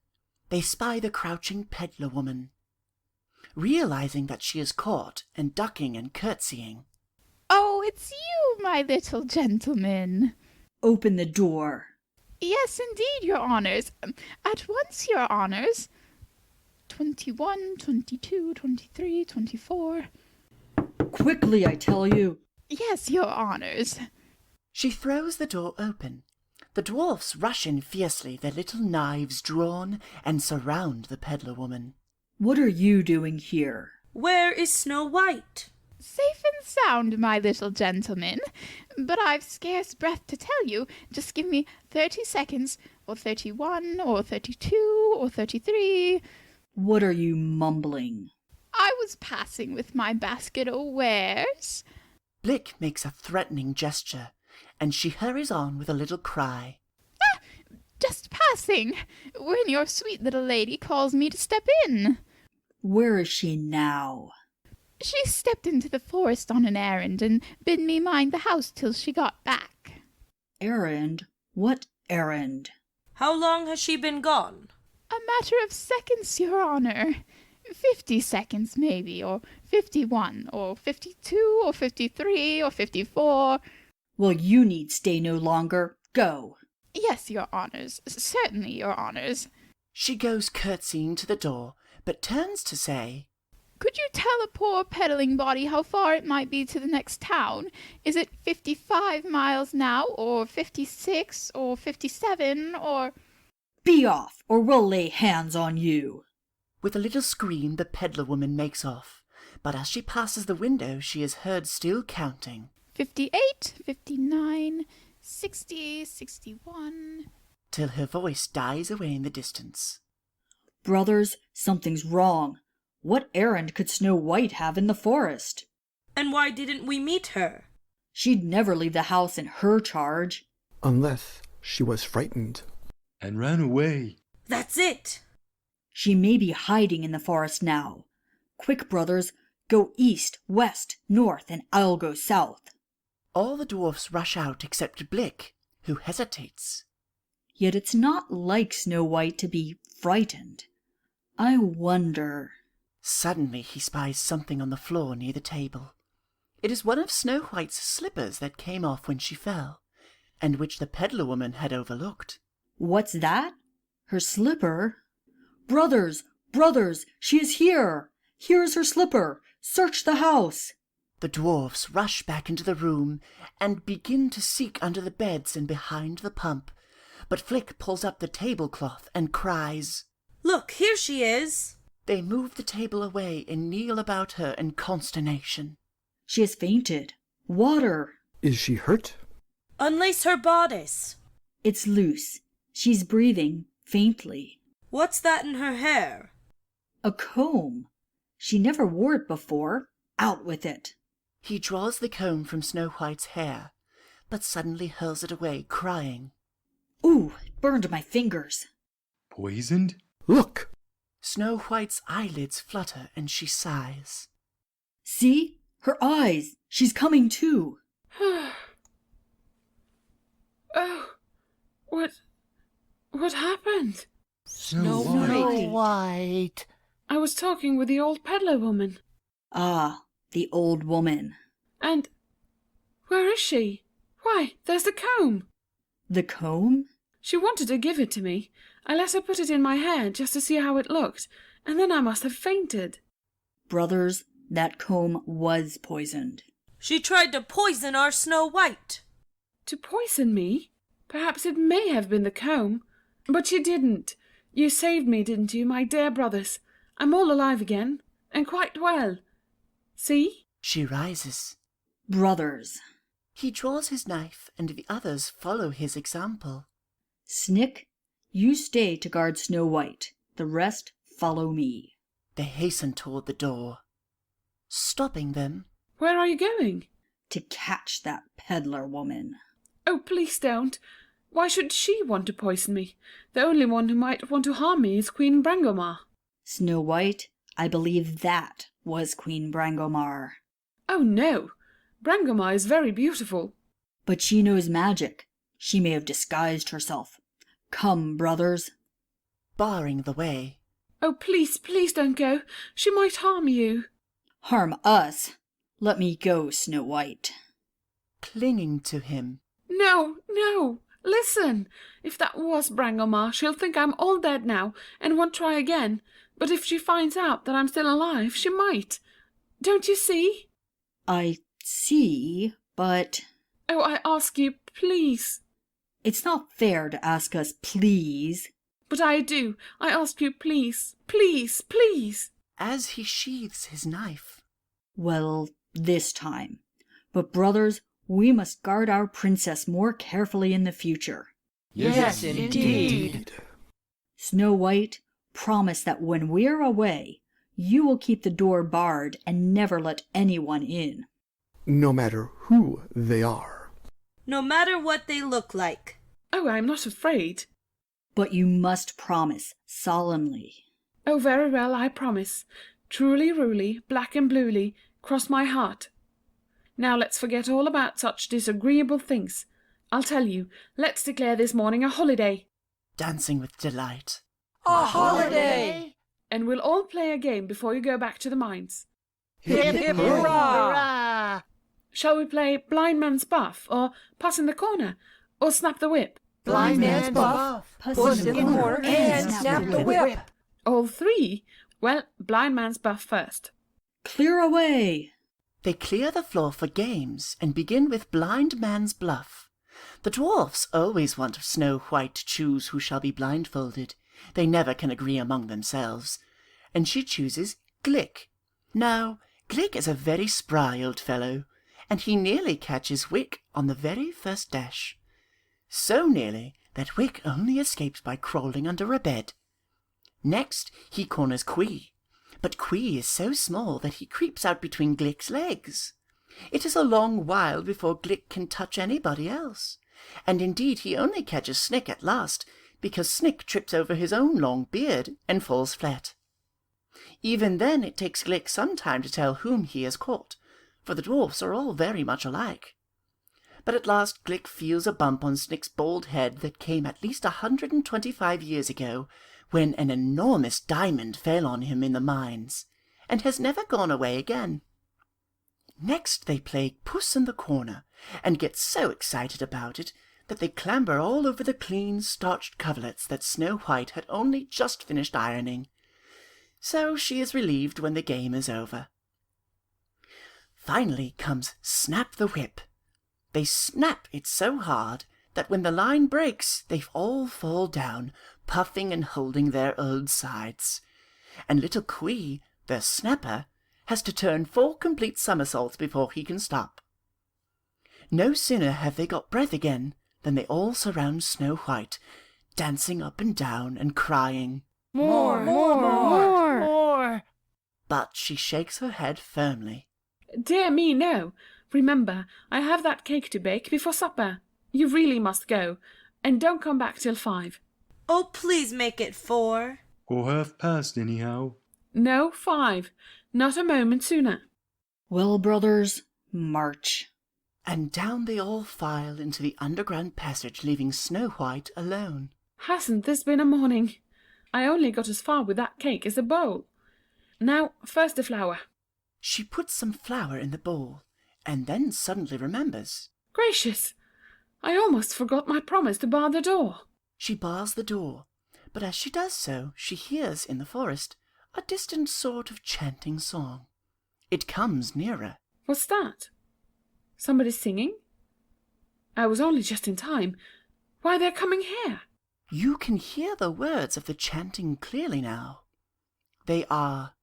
They spy the crouching peddler woman. Realizing that she is caught and ducking and curtsying. Oh, it's you, my little gentleman. Open the door. Yes, indeed, your honours. At once, your honours. 21, 22, 23, 24. quickly, I tell you. Yes, your honours. She throws the door open. The dwarfs rush in fiercely, their little knives drawn, and surround the peddler woman. What are you doing here? Where is Snow White? Safe and sound, my little gentleman. But I've scarce breath to tell you. Just give me 30 seconds, or 31, or 32, or 33. What are you mumbling? I was passing with my basket o' wares. Blick makes a threatening gesture, and she hurries on with a little cry. Ah, just passing, when your sweet little lady calls me to step in. Where is she now? She stepped into the forest on an errand, and bid me mind the house till she got back. Errand? What errand? How long has she been gone? A matter of seconds, your honour. 50 seconds, maybe, or 51, or 52, or 53, or 54. Well, you need stay no longer. Go. Yes, your honours. Certainly, your honours. She goes curtsying to the door, but turns to say, Could you tell a poor peddling body how far it might be to the next town? Is it 55 miles now, or 56, or 57, or... Be off, or we'll lay hands on you. With a little scream, the peddler woman makes off, but as she passes the window, she is heard still counting. 58, 59, 60, 61... till her voice dies away in the distance. Brothers, something's wrong. What errand could Snow White have in the forest? And why didn't we meet her? She'd never leave the house in her charge. Unless she was frightened. And ran away. That's it. She may be hiding in the forest now. Quick, brothers, go east, west, north, and I'll go south. All the dwarfs rush out except Blick, who hesitates. Yet it's not like Snow White to be frightened. I wonder... Suddenly he spies something on the floor near the table. It is one of Snow White's slippers that came off when she fell, and which the peddler woman had overlooked. What's that? Her slipper? Brothers! Brothers! She is here! Here is her slipper! Search the house! The dwarfs rush back into the room and begin to seek under the beds and behind the pump, but Flick pulls up the tablecloth and cries, Look, here she is! They move the table away and kneel about her in consternation. She has fainted. Water! Is she hurt? Unlace her bodice. It's loose. She's breathing faintly. What's that in her hair? A comb. She never wore it before. Out with it. He draws the comb from Snow White's hair, but suddenly hurls it away, crying, Ooh, it burned my fingers. Poisoned? Look! Snow White's eyelids flutter and she sighs. See? Her eyes! She's coming too! Oh, what happened? Snow White! I was talking with the old peddler woman. Ah, the old woman. And where is she? Why, there's the comb. The comb? She wanted to give it to me. I let her put it in my hair just to see how it looked, and then I must have fainted. Brothers, that comb was poisoned. She tried to poison our Snow White. To poison me? Perhaps it may have been the comb. But she didn't. You saved me, didn't you, my dear brothers? I'm all alive again, and quite well. See? She rises. Brothers. He draws his knife, and the others follow his example. Snick, you stay to guard Snow White. The rest follow me. They hasten toward the door. Stopping them. Where are you going? To catch that peddler woman. Oh, please don't. Why should she want to poison me? The only one who might want to harm me is Queen Brangomar. Snow White, I believe that was Queen Brangomar. Oh, no. Brangomar is very beautiful. But she knows magic. She may have disguised herself. Come, brothers. Barring the way. Oh, please, please don't go. She might harm you. Harm us? Let me go, Snow White. Clinging to him. No, no. Listen. If that was Brangomar, she'll think I'm all dead now and won't try again. But if she finds out that I'm still alive, she might. Don't you see? I see, but... Oh, I ask you, please. It's not fair to ask us please. But I do. I ask you, please, please, please. As he sheathes his knife. Well, this time. But brothers, we must guard our princess more carefully in the future. Yes, indeed. Snow White, promise that when we're away, you will keep the door barred and never let anyone in. No matter who they are. No matter what they look like. Oh, I'm not afraid. But you must promise solemnly. Oh, very well, I promise. Truly, ruly, black and bluely, cross my heart. Now let's forget all about such disagreeable things. I'll tell you, let's declare this morning a holiday. Dancing with delight. A holiday! And we'll all play a game before you go back to the mines. Hip, hip, hurrah! Shall we play Blind Man's Buff, or Puss in the Corner, or Snap the Whip? Blind Man's Buff, Puss in the Corner, and Snap the Whip. All three? Well, Blind Man's Buff first. Clear away! They clear the floor for games and begin with Blind Man's Bluff. The dwarfs always want Snow White to choose who shall be blindfolded. They never can agree among themselves. And she chooses Glick. Now, Glick is a very spry old fellow, and he nearly catches Wick on the very first dash. So nearly that Wick only escapes by crawling under a bed. Next, he corners Quee, but Quee is so small that he creeps out between Glick's legs. It is a long while before Glick can touch anybody else, and indeed he only catches Snick at last, because Snick trips over his own long beard and falls flat. Even then it takes Glick some time to tell whom he has caught, for the dwarfs are all very much alike. But at last Glick feels a bump on Snick's bald head that came at least 125 years ago, when an enormous diamond fell on him in the mines, and has never gone away again. Next they play Puss in the Corner, and get so excited about it that they clamber all over the clean, starched coverlets that Snow White had only just finished ironing. So she is relieved when the game is over. Finally comes Snap the Whip. They snap it so hard that when the line breaks, they all fall down, puffing and holding their old sides. And little Quee, their snapper, has to turn 4 complete somersaults before he can stop. No sooner have they got breath again than they all surround Snow White, dancing up and down and crying, More, more, more, more. But she shakes her head firmly. Dear me, no. Remember, I have that cake to bake before supper. You really must go, and don't come back till 5. Oh, please make it 4. Or 1/2 anyhow. No, 5. Not a moment sooner. Well, brothers, march. And down they all file into the underground passage, leaving Snow White alone. Hasn't this been a morning? I only got as far with that cake as the bowl. Now, first the flour. She puts some flour in the bowl, and then suddenly remembers. Gracious! I almost forgot my promise to bar the door. She bars the door, but as she does so, she hears in the forest a distant sort of chanting song. It comes nearer. What's that? Somebody singing? I was only just in time. Why, they're coming here. You can hear the words of the chanting clearly now. They are,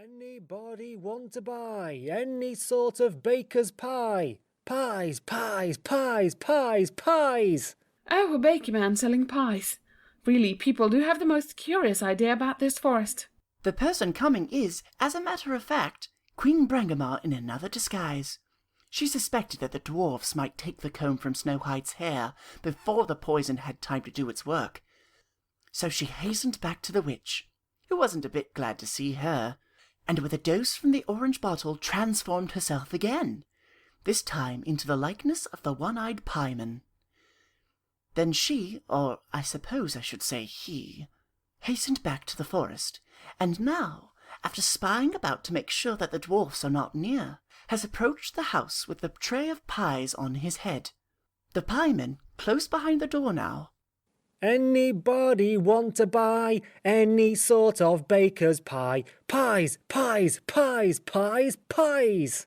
Anybody want to buy any sort of baker's pie? Pies, pies, pies, pies, pies! Oh, a baker man selling pies. Really, people do have the most curious idea about this forest. The person coming is, as a matter of fact, Queen Brangamar in another disguise. She suspected that the dwarfs might take the comb from Snow White's hair before the poison had time to do its work. So she hastened back to the witch, who wasn't a bit glad to see her, and with a dose from the orange bottle transformed herself again, this time into the likeness of the one-eyed pieman. Then she, or I suppose I should say he, hastened back to the forest, and now, after spying about to make sure that the dwarfs are not near, has approached the house with the tray of pies on his head. The pieman, close behind the door now. Anybody want to buy any sort of baker's pie? Pies, pies, pies, pies, pies!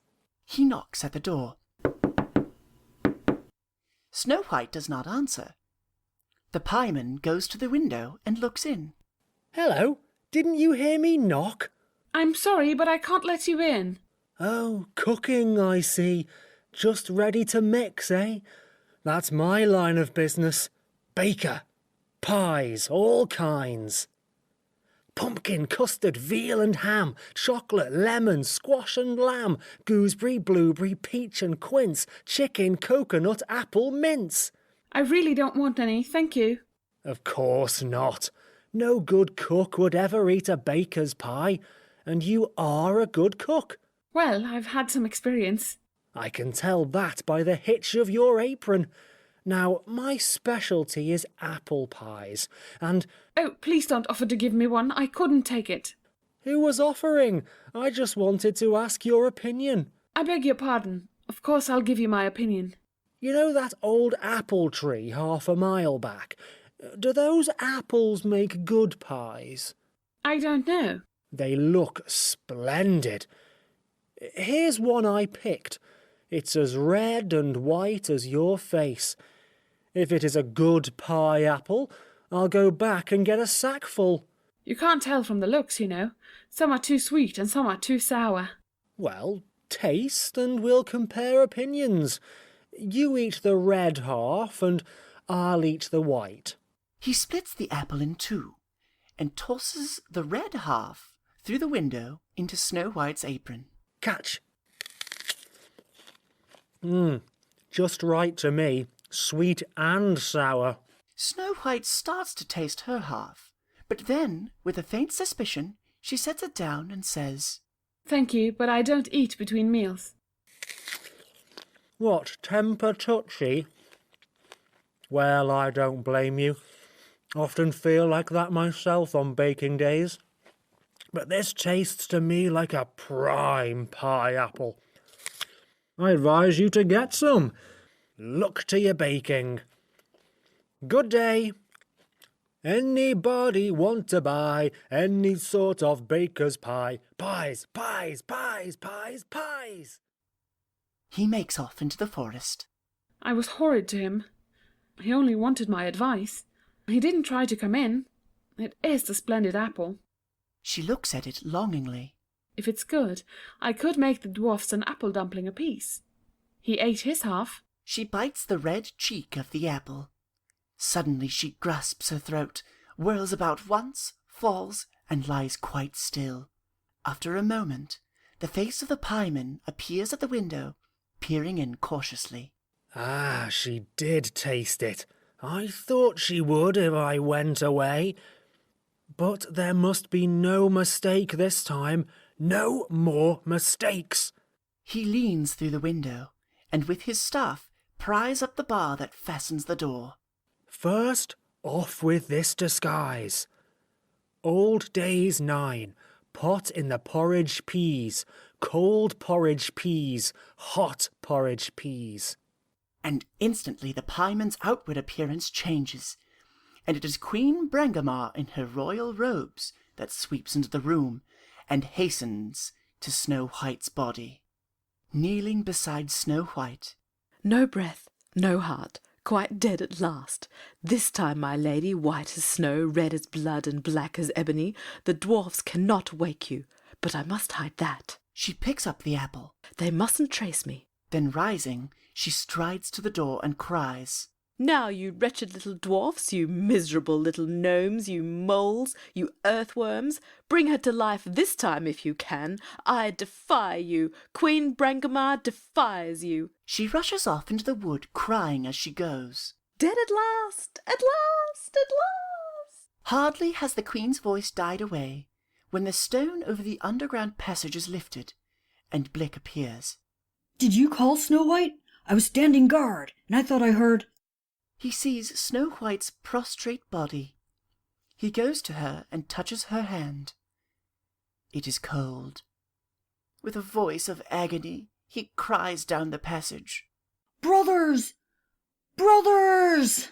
He knocks at the door. Snow White does not answer. The pieman goes to the window and looks in. Hello, didn't you hear me knock? I'm sorry, but I can't let you in. Oh, cooking, I see. Just ready to mix, eh? That's my line of business. Baker. Pies, all kinds. Pumpkin, custard, veal and ham, chocolate, lemon, squash and lamb, gooseberry, blueberry, peach and quince, chicken, coconut, apple, mince. I really don't want any, thank you. Of course not. No good cook would ever eat a baker's pie, and you are a good cook. Well, I've had some experience. I can tell that by the hitch of your apron. Now, my specialty is apple pies, and... Oh, please don't offer to give me one. I couldn't take it. Who was offering? I just wanted to ask your opinion. I beg your pardon. Of course I'll give you my opinion. You know that old apple tree half a mile back? Do those apples make good pies? I don't know. They look splendid. Here's one I picked. It's as red and white as your face. If it is a good pie apple, I'll go back and get a sackful. You can't tell from the looks, you know. Some are too sweet and some are too sour. Well, taste and we'll compare opinions. You eat the red half and I'll eat the white. He splits the apple in two and tosses the red half through the window into Snow White's apron. Catch! Just right to me. Sweet and sour. Snow White starts to taste her half, but then, with a faint suspicion, she sets it down and says, Thank you, but I don't eat between meals. What, temper touchy? Well, I don't blame you. Often feel like that myself on baking days. But this tastes to me like a prime pie apple. I advise you to get some. Look to your baking. Good day. Anybody want to buy any sort of baker's pie? Pies, pies, pies, pies, pies. He makes off into the forest. I was horrid to him. He only wanted my advice. He didn't try to come in. It is a splendid apple. She looks at it longingly. If it's good, I could make the dwarfs an apple dumpling apiece. He ate his half. She bites the red cheek of the apple. Suddenly she grasps her throat, whirls about once, falls, and lies quite still. After a moment, the face of the pieman appears at the window, peering in cautiously. Ah, she did taste it. I thought she would if I went away. But there must be no mistake this time. No more mistakes. He leans through the window, and with his staff pries up the bar that fastens the door. First, off with this disguise. Old days 9. Pot in the porridge peas. Cold porridge peas. Hot porridge peas. And instantly the pieman's outward appearance changes, and it is Queen Brangamar in her royal robes that sweeps into the room and hastens to Snow White's body. Kneeling beside Snow White. No breath, no heart, quite dead at last. This time, my lady, white as snow, red as blood, and black as ebony, the dwarfs cannot wake you. But I must hide that. She picks up the apple. They mustn't trace me. Then rising, she strides to the door and cries, Now, you wretched little dwarfs, you miserable little gnomes, you moles, you earthworms, bring her to life this time if you can. I defy you. Queen Brangamar defies you. She rushes off into the wood, crying as she goes. Dead at last! At last! At last! Hardly has the queen's voice died away, when the stone over the underground passage is lifted, and Blick appears. Did you call, Snow White? I was standing guard, and I thought I heard... He sees Snow White's prostrate body. He goes to her and touches her hand. It is cold. With a voice of agony, he cries down the passage, Brothers! Brothers!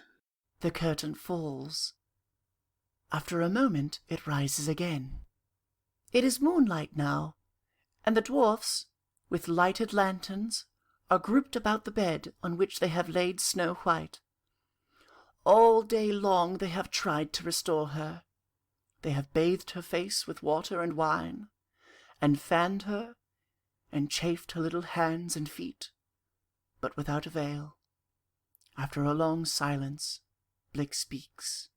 The curtain falls. After a moment, it rises again. It is moonlight now, and the dwarfs, with lighted lanterns, are grouped about the bed on which they have laid Snow White. All day long they have tried to restore her. They have bathed her face with water and wine, and fanned her, and chafed her little hands and feet, but without avail. After a long silence, Blick speaks.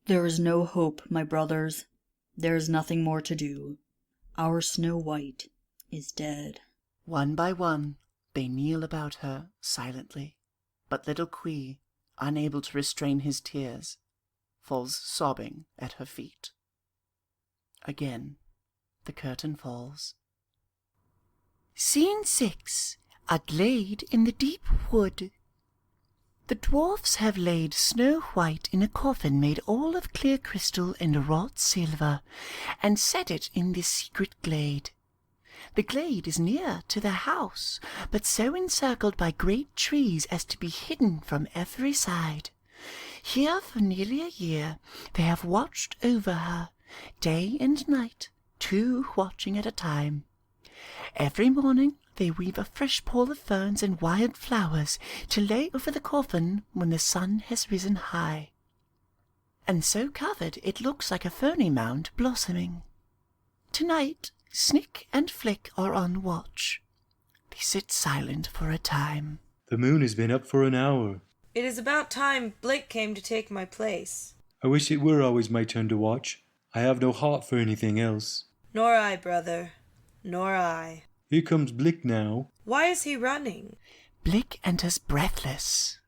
There is no hope, my brothers. There is nothing more to do. Our Snow White is dead. One by one, they kneel about her silently, but little Quee, unable to restrain his tears, falls sobbing at her feet. Again, the curtain falls. Scene 6. A glade in the deep wood. The dwarfs have laid Snow White in a coffin made all of clear crystal and wrought silver, and set it in this secret glade. The glade is near to the house, but so encircled by great trees as to be hidden from every side. Here for nearly a year they have watched over her, day and night, 2 watching at a time. Every morning they weave a fresh pall of ferns and wild flowers to lay over the coffin when the sun has risen high, and so covered it looks like a ferny mound blossoming. Tonight Snick and Flick are on watch. They sit silent for a time. The moon has been up for an hour. It is about time Blick came to take my place. I wish it were always my turn to watch. I have no heart for anything else. Nor I, brother. Nor I. Here comes Blick now. Why is he running? Blick enters breathless.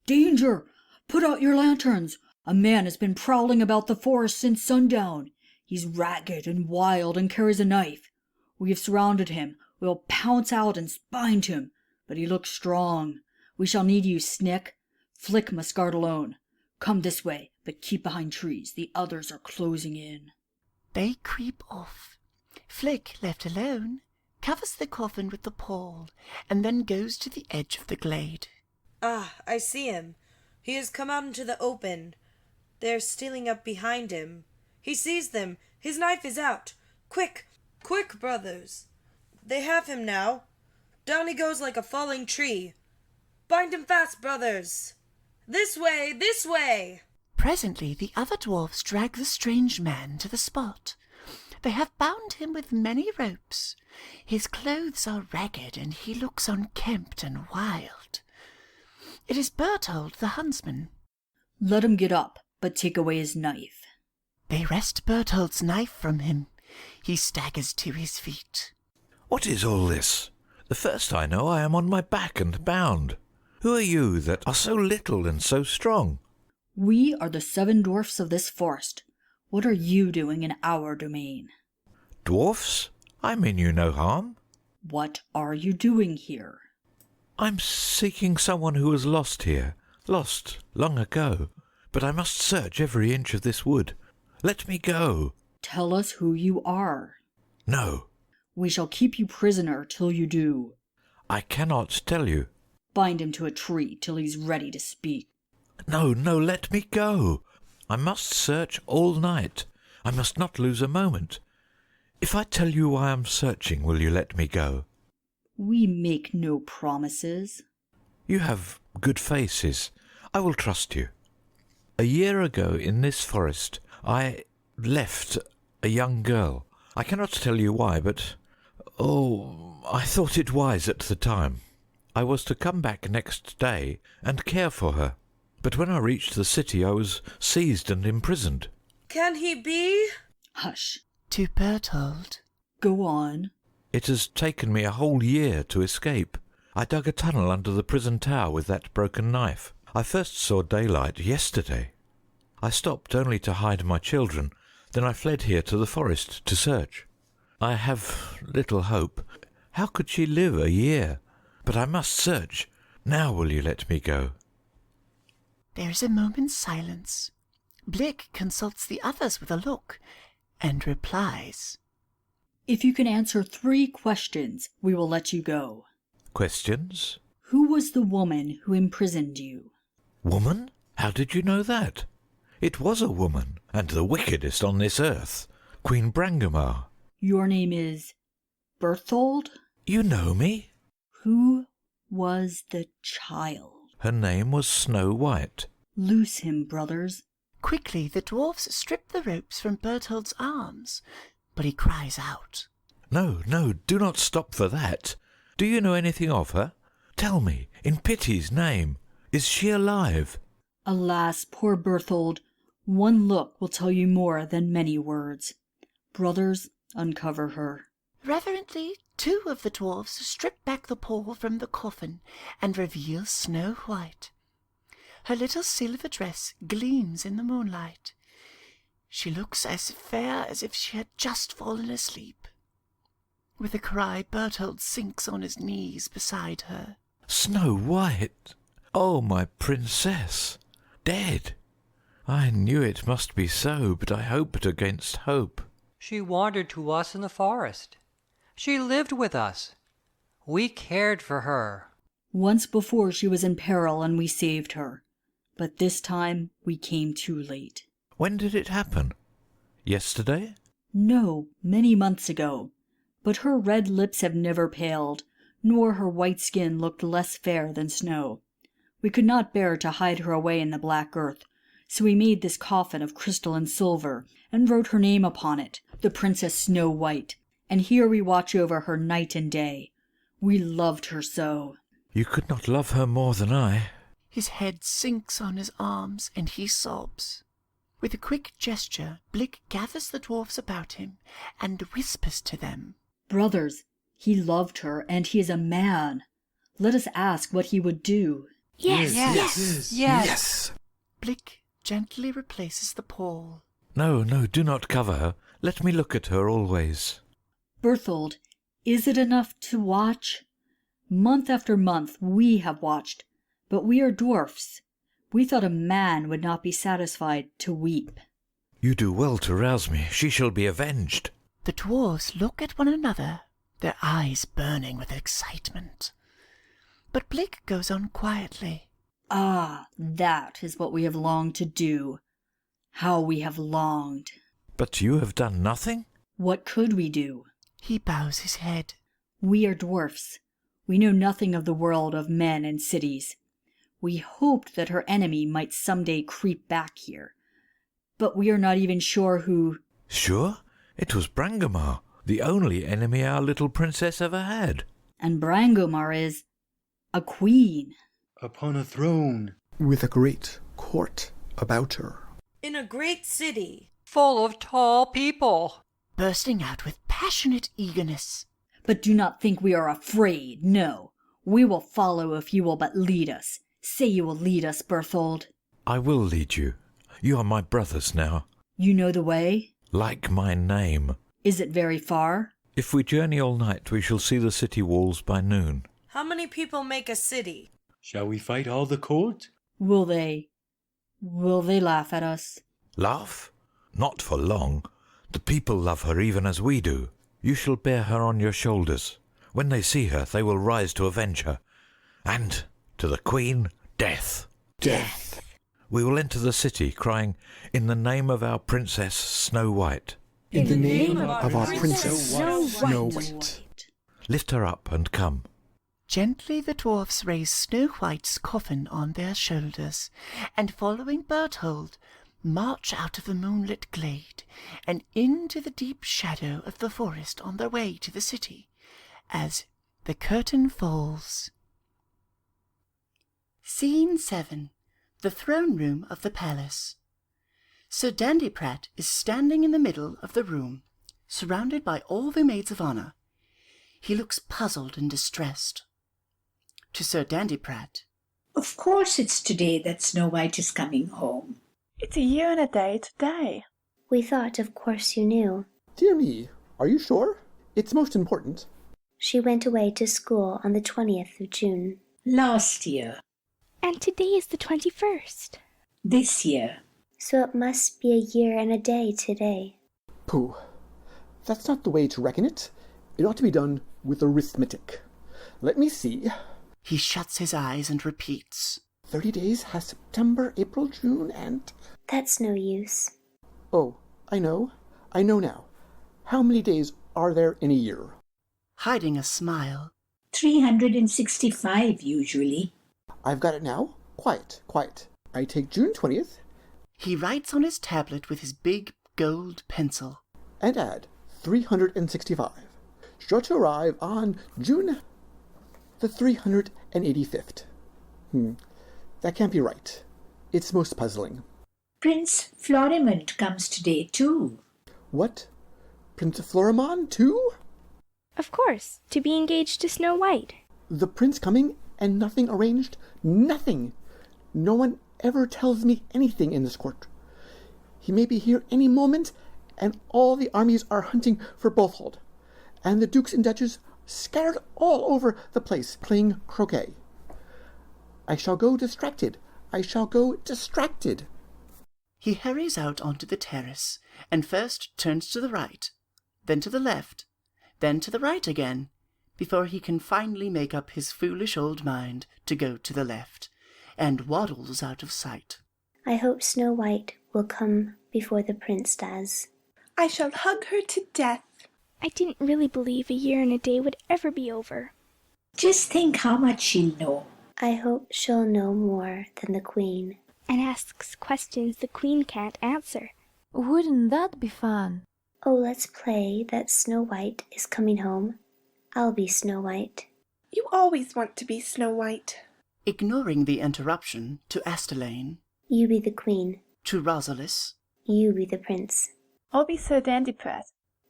Danger! Put out your lanterns! A man has been prowling about the forest since sundown. He's ragged and wild and carries a knife. We have surrounded him. We'll pounce out and bind him, but he looks strong. We shall need you, Snick. Flick must guard alone. Come this way, but keep behind trees. The others are closing in. They creep off. Flick, left alone, covers the coffin with the pall, and then goes to the edge of the glade. Ah, I see him. He has come out into the open. They are stealing up behind him. He sees them. His knife is out. Quick, quick, brothers. They have him now. Down he goes like a falling tree. Bind him fast, brothers. This way, this way. Presently the other dwarfs drag the strange man to the spot. They have bound him with many ropes. His clothes are ragged, and he looks unkempt and wild. It is Berthold the huntsman. Let him get up, but take away his knife. They wrest Berthold's knife from him. He staggers to his feet. What is all this? The first I know I am on my back and bound. Who are you that are so little and so strong? We are the 7 dwarfs of this forest. What are you doing in our domain? Dwarfs? I mean you no harm. What are you doing here? I'm seeking someone who was lost here. Lost long ago. But I must search every inch of this wood. Let me go. Tell us who you are. No. We shall keep you prisoner till you do. I cannot tell you. Bind him to a tree till he's ready to speak. No, no, let me go. I must search all night. I must not lose a moment. If I tell you why I'm searching, will you let me go? We make no promises. You have good faces. I will trust you. A year ago in this forest, I left a young girl. I cannot tell you why, but, I thought it wise at the time. I was to come back next day and care for her. But when I reached the city, I was seized and imprisoned. Can he be? Hush. To Berthold. Go on. It has taken me a whole year to escape. I dug a tunnel under the prison tower with that broken knife. I first saw daylight yesterday. I stopped only to hide my children. Then I fled here to the forest to search. I have little hope. How could she live a year? But I must search. Now will you let me go? There is a moment's silence. Blick consults the others with a look, and replies. If you can answer 3 questions, we will let you go. Questions? Who was the woman who imprisoned you? Woman? How did you know that? It was a woman, and the wickedest on this earth. Queen Brangomar. Your name is Berthold? You know me? Who was the child? Her name was Snow White. Loose him, brothers. Quickly the dwarfs strip the ropes from Berthold's arms, but he cries out. No, no, do not stop for that. Do you know anything of her? Tell me, in pity's name, is she alive? Alas, poor Berthold, one look will tell you more than many words. Brothers, uncover her. Reverently, 2 of the dwarfs strip back the pall from the coffin and reveal Snow White. Her little silver dress gleams in the moonlight. She looks as fair as if she had just fallen asleep. With a cry, Berthold sinks on his knees beside her. Snow White! Oh, my princess! Dead! I knew it must be so, but I hoped against hope. She wandered to us in the forest. She lived with us. We cared for her. Once before she was in peril and we saved her. But this time we came too late. When did it happen? Yesterday? No, many months ago. But her red lips have never paled, nor her white skin looked less fair than snow. We could not bear to hide her away in the black earth, so we made this coffin of crystal and silver, and wrote her name upon it, the Princess Snow White, and here we watch over her night and day. We loved her so. You could not love her more than I. His head sinks on his arms, and he sobs. With a quick gesture, Blick gathers the dwarfs about him and whispers to them. Brothers, he loved her, and he is a man. Let us ask what he would do. Yes. Blick gently replaces the pall. No, no, do not cover her. Let me look at her always. Berthold, is it enough to watch? Month after month we have watched, but we are dwarfs. We thought a man would not be satisfied to weep. You do well to rouse me. She shall be avenged. The dwarfs look at one another, their eyes burning with excitement. But Blick goes on quietly. Ah, that is what we have longed to do. How we have longed. But you have done nothing? What could we do? He bows his head. We are dwarfs. We know nothing of the world of men and cities. We hoped that her enemy might someday creep back here. But we are not even sure who... Sure? It was Brangomar, the only enemy our little princess ever had. And Brangomar is... a queen. Upon a throne. With a great court about her. In a great city. Full of tall people. Bursting out with passionate eagerness. But do not think we are afraid, no. We will follow if you will but lead us. Say you will lead us, Berthold. I will lead you. You are my brothers now. You know the way? Like my name. Is it very far? If we journey all night, we shall see the city walls by noon. How many people make a city? Shall we fight all the court? Will they laugh at us? Laugh? Not for long. The people love her even as we do. You shall bear her on your shoulders. When they see her, they will rise to avenge her. And to the Queen, death. Death. We will enter the city, crying, "In the name of our Princess Snow White." In the name of our Princess Snow White. Lift her up and come. Gently the dwarfs raise Snow White's coffin on their shoulders, and following Berthold, march out of the moonlit glade and into the deep shadow of the forest on their way to the city, as the curtain falls. Scene 7. The throne room of the palace. Sir Dandyprat is standing in the middle of the room, surrounded by all the maids of honour. He looks puzzled and distressed. To Sir Dandyprat. Of course it's today that Snow White is coming home. It's a year and a day today. We thought of course you knew. Dear me, are you sure? It's most important. She went away to school on the 20th of June. Last year. And today is the 21st. This year. So it must be a year and a day today. Pooh. That's not the way to reckon it. It ought to be done with arithmetic. Let me see. He shuts his eyes and repeats. 30 days has September, April, June, and... That's no use. Oh, I know. I know now. How many days are there in a year? hiding a smile. 365 usually. I've got it now. Quiet, quiet. I take June 20th. He writes on his tablet with his big gold pencil. And add 365. Sure to arrive on June the 385th. That can't be right. It's most puzzling. Prince Florimond comes today too. What? Prince Florimond too? Of course, to be engaged to Snow White. The prince coming and nothing arranged? Nothing! No one ever tells me anything in this court. He may be here any moment, and all the armies are hunting for Bolthold, and the dukes and duchesses scattered all over the place playing croquet. I shall go distracted. I shall go distracted. He hurries out onto the terrace, and first turns to the right, then to the left, then to the right again, before he can finally make up his foolish old mind to go to the left, and waddles out of sight. I hope Snow White will come before the prince does. I shall hug her to death. I didn't really believe a year and a day would ever be over. Just think how much she'll know. I hope she'll know more than the Queen. And asks questions the Queen can't answer. Wouldn't that be fun? Oh, let's play that Snow White is coming home. I'll be Snow White. You always want to be Snow White. Ignoring the interruption, to Astelaine. You be the Queen. To Rosalis. You be the Prince. I'll be Sir Dandyprat.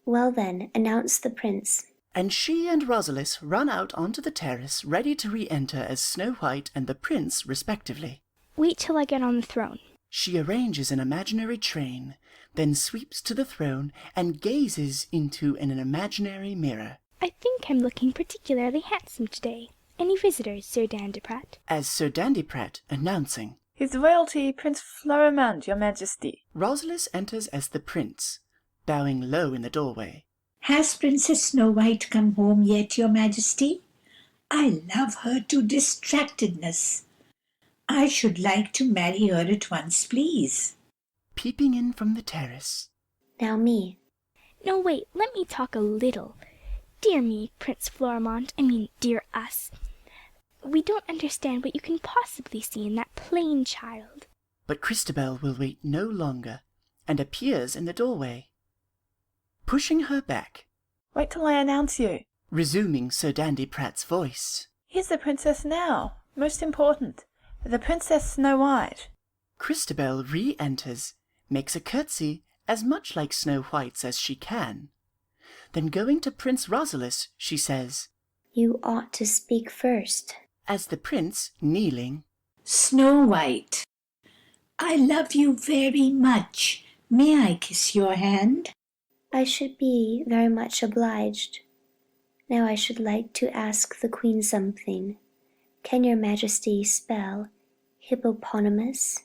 Well then, announce the Prince. And she and Rosalis run out onto the terrace, ready to re-enter as Snow White and the Prince, respectively. Wait till I get on the throne. She arranges an imaginary train, then sweeps to the throne and gazes into an imaginary mirror. I think I'm looking particularly handsome today. Any visitors, Sir Dandyprat? As Sir Dandyprat announcing. His Royalty Prince Florimond, Your Majesty. Rosalis enters as the Prince, bowing low in the doorway. Has Princess Snow White come home yet, Your Majesty? I love her to distractedness. I should like to marry her at once, please. Peeping in from the terrace. Now me. No, wait, let me talk a little. Dear me, Prince Florimond, dear us. We don't understand what you can possibly see in that plain child. But Christabel will wait no longer, and appears in the doorway. Pushing her back. Wait till I announce you. Resuming Sir Dandyprat's voice. Here's the princess now. Most important. The Princess Snow White. Christabel re-enters, makes a curtsy as much like Snow White's as she can. Then going to Prince Rosalis, she says, You ought to speak first. As the prince, kneeling, Snow White, I love you very much. May I kiss your hand? I should be very much obliged. Now I should like to ask the Queen something. Can your Majesty spell hippopotamus?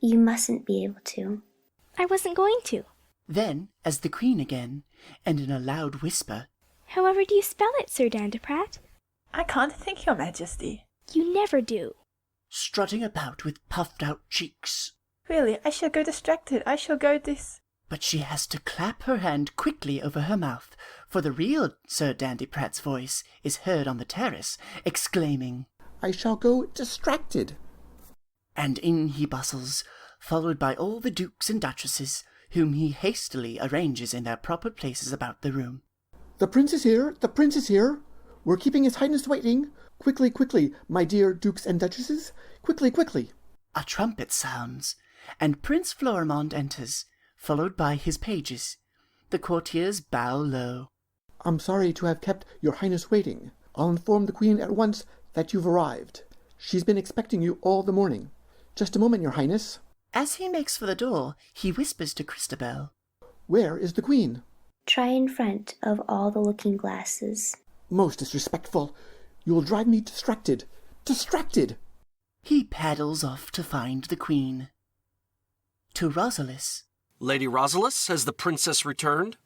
You mustn't be able to. I wasn't going to. Then, as the Queen again, and in a loud whisper, However do you spell it, Sir Dandyprat? I can't think, Your Majesty. You never do. Strutting about with puffed out cheeks. Really, I shall go distracted. I shall go But she has to clap her hand quickly over her mouth, for the real Sir Dandyprat's voice is heard on the terrace, exclaiming, I shall go distracted. And in he bustles, followed by all the dukes and duchesses, whom he hastily arranges in their proper places about the room. The prince is here, the prince is here. We're keeping his highness waiting. Quickly, quickly, my dear dukes and duchesses. Quickly, quickly. A trumpet sounds, and Prince Florimond enters, followed by his pages. The courtiers bow low. I'm sorry to have kept your highness waiting. I'll inform the queen at once that you've arrived. She's been expecting you all the morning. Just a moment, your highness. As he makes for the door, he whispers to Christabel. Where is the queen? Try in front of all the looking glasses. Most disrespectful. You'll drive me distracted. Distracted! He paddles off to find the queen. To Rosalis. Lady Rosalis, has the princess returned?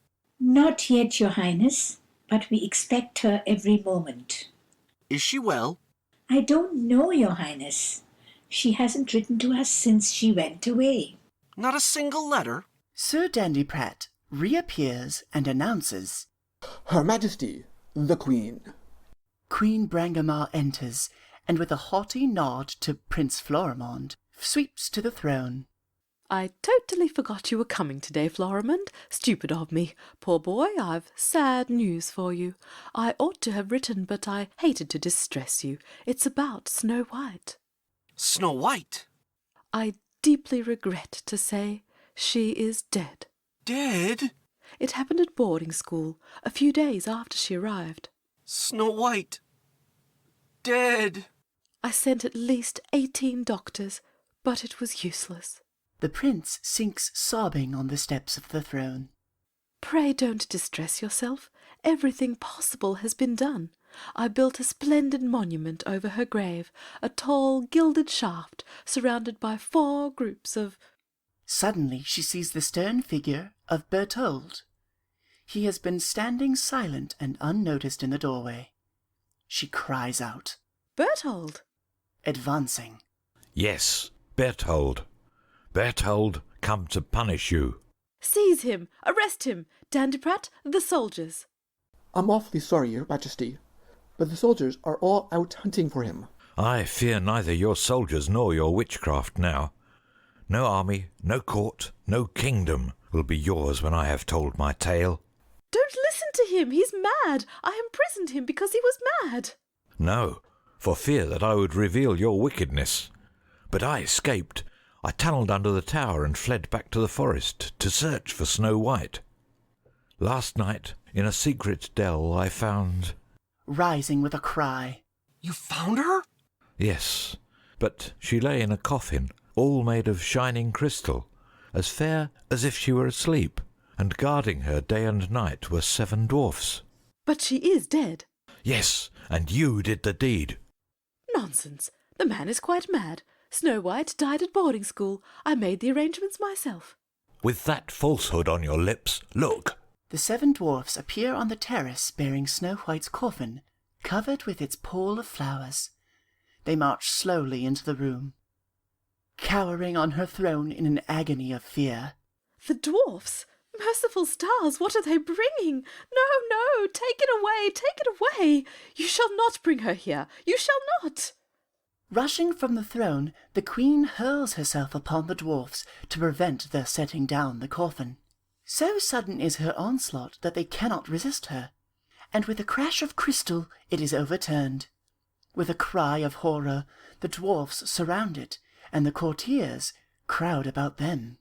Not yet, Your Highness, but we expect her every moment. Is she well? I don't know, Your Highness. She hasn't written to us since she went away. Not a single letter? Sir Dandyprat reappears and announces, Her Majesty, the Queen. Queen Brangamar enters, and with a haughty nod to Prince Florimond, sweeps to the throne. I totally forgot you were coming today, Florimond. Stupid of me. Poor boy, I've sad news for you. I ought to have written, but I hated to distress you. It's about Snow White. Snow White? I deeply regret to say she is dead. Dead? It happened at boarding school, a few days after she arrived. Snow White. Dead. I sent at least 18 doctors, but it was useless. The prince sinks sobbing on the steps of the throne. Pray don't distress yourself. Everything possible has been done. I built a splendid monument over her grave, a tall gilded shaft surrounded by 4 groups of... Suddenly she sees the stern figure of Berthold. He has been standing silent and unnoticed in the doorway. She cries out. Berthold! Advancing. Yes, Berthold. Berthold, come to punish you. Seize him! Arrest him! Dandiprat, the soldiers! I'm awfully sorry, Your Majesty, but the soldiers are all out hunting for him. I fear neither your soldiers nor your witchcraft now. No army, no court, no kingdom will be yours when I have told my tale. Don't listen to him! He's mad! I imprisoned him because he was mad! No, for fear that I would reveal your wickedness. But I escaped. I tunnelled under the tower and fled back to the forest to search for Snow White. Last night, in a secret dell, I found... Rising with a cry. You found her? Yes, but she lay in a coffin, all made of shining crystal, as fair as if she were asleep, and guarding her day and night were 7 dwarfs. But she is dead. Yes, and you did the deed. Nonsense. The man is quite mad. Snow White died at boarding school. I made the arrangements myself. With that falsehood on your lips, look. The 7 dwarfs appear on the terrace bearing Snow White's coffin, covered with its pall of flowers. They march slowly into the room, cowering on her throne in an agony of fear. The dwarfs? Merciful stars, what are they bringing? No, no, take it away, take it away. You shall not bring her here. You shall not. Rushing from the throne, the queen hurls herself upon the dwarfs to prevent their setting down the coffin. So sudden is her onslaught that they cannot resist her, and with a crash of crystal it is overturned. With a cry of horror, the dwarfs surround it, and the courtiers crowd about them.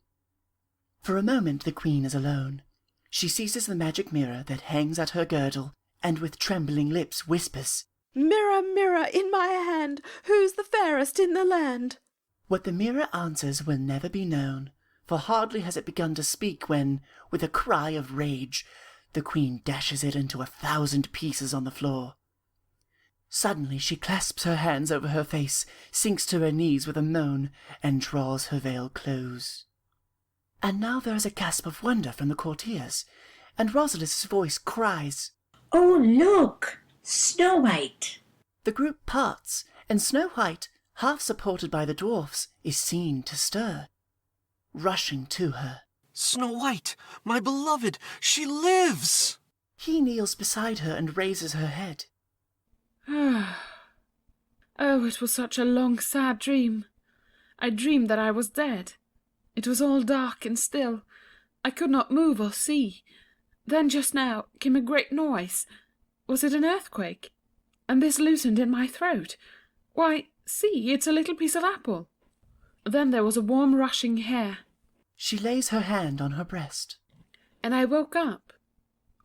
For a moment the queen is alone. She seizes the magic mirror that hangs at her girdle, and with trembling lips whispers, "Mirror, mirror in my hand, who's the fairest in the land?" What the mirror answers will never be known, for hardly has it begun to speak when, with a cry of rage, the queen dashes it into 1,000 pieces on the floor. Suddenly she clasps her hands over her face, sinks to her knees with a moan, and draws her veil close. And now there is a gasp of wonder from the courtiers, and Rosalyst's voice cries, "Oh, look! Snow White!" The group parts, and Snow White, half supported by the dwarfs, is seen to stir. Rushing to her. Snow White, my beloved, she lives! He kneels beside her and raises her head. Oh, it was such a long, sad dream. I dreamed that I was dead. It was all dark and still. I could not move or see. Then just now came a great noise. Was it an earthquake? And this loosened in my throat. Why, see, it's a little piece of apple. Then there was a warm rushing hair. She lays her hand on her breast. And I woke up.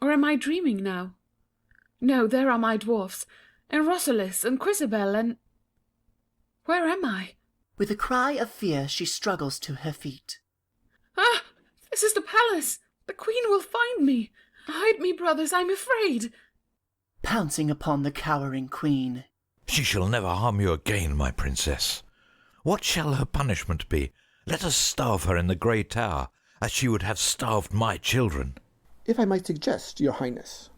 Or am I dreaming now? No, there are my dwarfs, and Rosalys and Chrysabel, and... Where am I? With a cry of fear she struggles to her feet. Ah! This is the palace! The queen will find me! Hide me, brothers, I'm afraid! Pouncing upon the cowering queen. She shall never harm you again, my princess. What shall her punishment be? Let us starve her in the grey tower, as she would have starved my children. If I might suggest, Your Highness.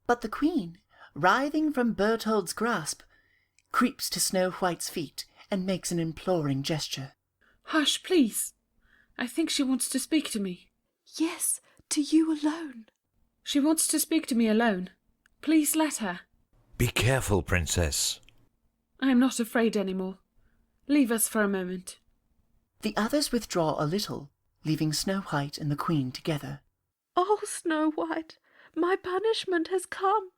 But the queen, writhing from Berthold's grasp, creeps to Snow White's feet and makes an imploring gesture. Hush, please. I think she wants to speak to me. Yes, to you alone. She wants to speak to me alone. Please let her. Be careful, Princess. I am not afraid any more. Leave us for a moment. The others withdraw a little, leaving Snow White and the Queen together. Oh, Snow White, my punishment has come.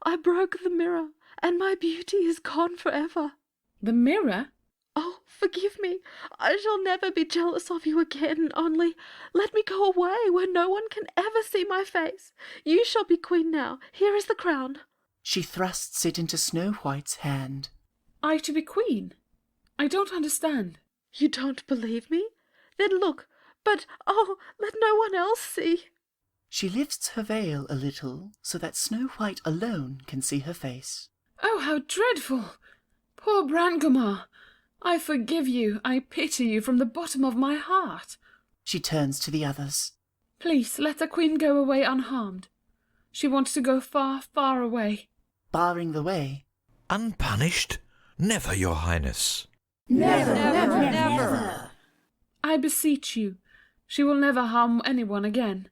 I broke the mirror, and my beauty is gone forever. The mirror? Oh, forgive me. I shall never be jealous of you again, only let me go away where no one can ever see my face. You shall be queen now. Here is the crown. She thrusts it into Snow White's hand. I to be queen? I don't understand. You don't believe me? Then look, but oh, let no one else see. She lifts her veil a little so that Snow White alone can see her face. Oh, how dreadful! Poor Brangomar! I forgive you, I pity you from the bottom of my heart. She turns to the others. Please, let the Queen go away unharmed. She wants to go far, far away. Barring the way. Unpunished? Never, your highness. Never, never, never. I beseech you, she will never harm anyone again.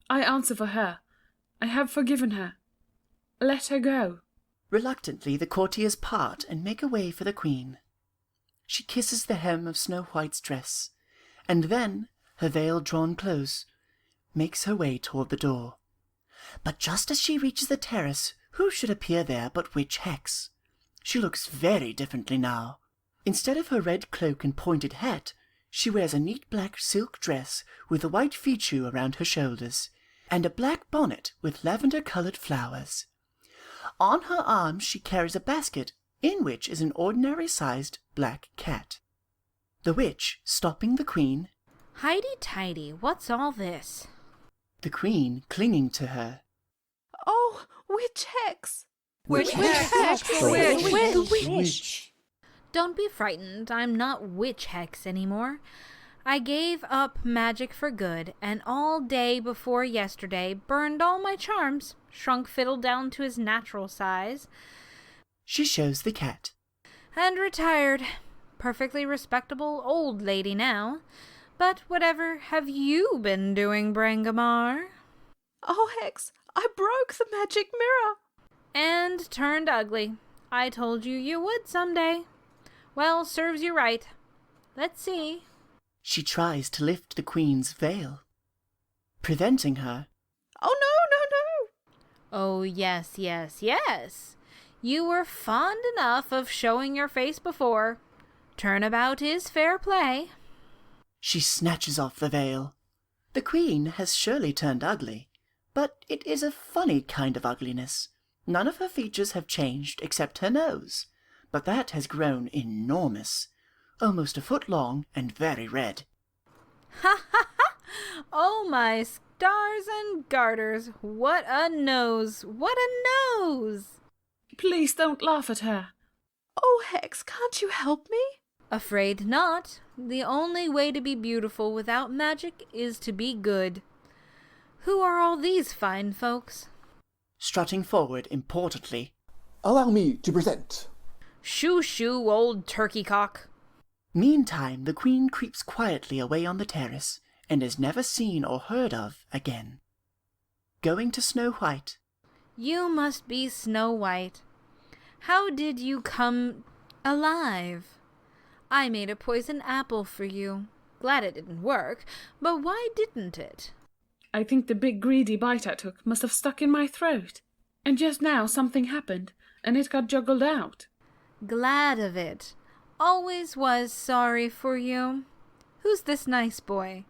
I answer for her. I have forgiven her. Let her go. Reluctantly, the courtiers part and make a way for the Queen. She kisses the hem of Snow White's dress, and then, her veil drawn close, makes her way toward the door. But just as she reaches the terrace, who should appear there but Witch Hex? She looks very differently now. Instead of her red cloak and pointed hat, she wears a neat black silk dress with a white fichu around her shoulders, and a black bonnet with lavender-coloured flowers. On her arm she carries a basket, in which is an ordinary-sized black cat. The witch, stopping the Queen. Highty-tighty, what's all this? The Queen, clinging to her. Oh, Witch Hex! Witch Hex! Witch! Don't be frightened, I'm not Witch Hex anymore. I gave up magic for good, and all day before yesterday burned all my charms, shrunk Fiddle down to his natural size. She shows the cat. And retired. Perfectly respectable old lady now. But whatever have you been doing, Brangomar? Oh, Hex, I broke the magic mirror. And turned ugly. I told you you would someday. Well, serves you right. Let's see. She tries to lift the Queen's veil, preventing her. Oh, no, no, no. Oh, yes, yes, yes. You were fond enough of showing your face before. Turnabout is fair play. She snatches off the veil. The Queen has surely turned ugly, but it is a funny kind of ugliness. None of her features have changed except her nose, but that has grown enormous, almost a foot long and very red. Ha ha ha! Oh, my stars and garters, what a nose! What a nose! Please don't laugh at her. Oh, Hex, can't you help me? Afraid not. The only way to be beautiful without magic is to be good. Who are all these fine folks? Strutting forward importantly. Allow me to present. Shoo shoo, old turkey cock. Meantime, the Queen creeps quietly away on the terrace, and is never seen or heard of again. Going to Snow White. You must be Snow White. How did you come alive? I made a poison apple for you. Glad it didn't work, but why didn't it? I think the big greedy bite I took must have stuck in my throat. And just now something happened, and it got juggled out. Glad of it. Always was sorry for you. Who's this nice boy?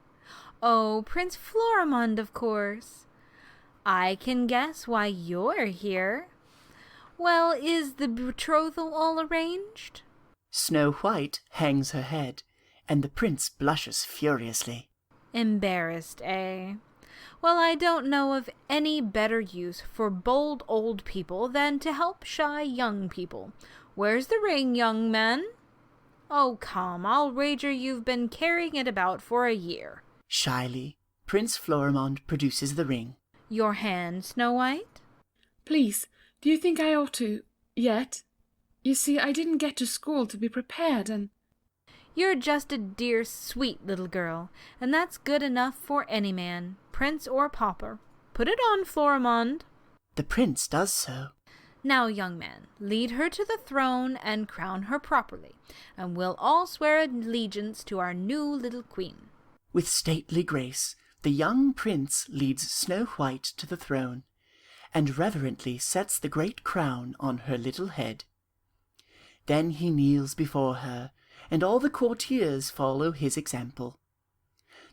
Oh, Prince Florimond, of course. I can guess why you're here. Well, is the betrothal all arranged? Snow White hangs her head, and the prince blushes furiously. Embarrassed, eh? Well, I don't know of any better use for bold old people than to help shy young people. Where's the ring, young man? Oh, come, I'll wager you've been carrying it about for a year. Shyly, Prince Florimond produces the ring. Your hand, Snow White? Please, do you think I ought to, yet? You see, I didn't get to school to be prepared, and... You're just a dear, sweet little girl, and that's good enough for any man, prince or pauper. Put it on, Florimond. The prince does so. Now, young man, lead her to the throne and crown her properly, and we'll all swear allegiance to our new little queen. With stately grace, the young prince leads Snow White to the throne, and reverently sets the great crown on her little head. Then he kneels before her, and all the courtiers follow his example.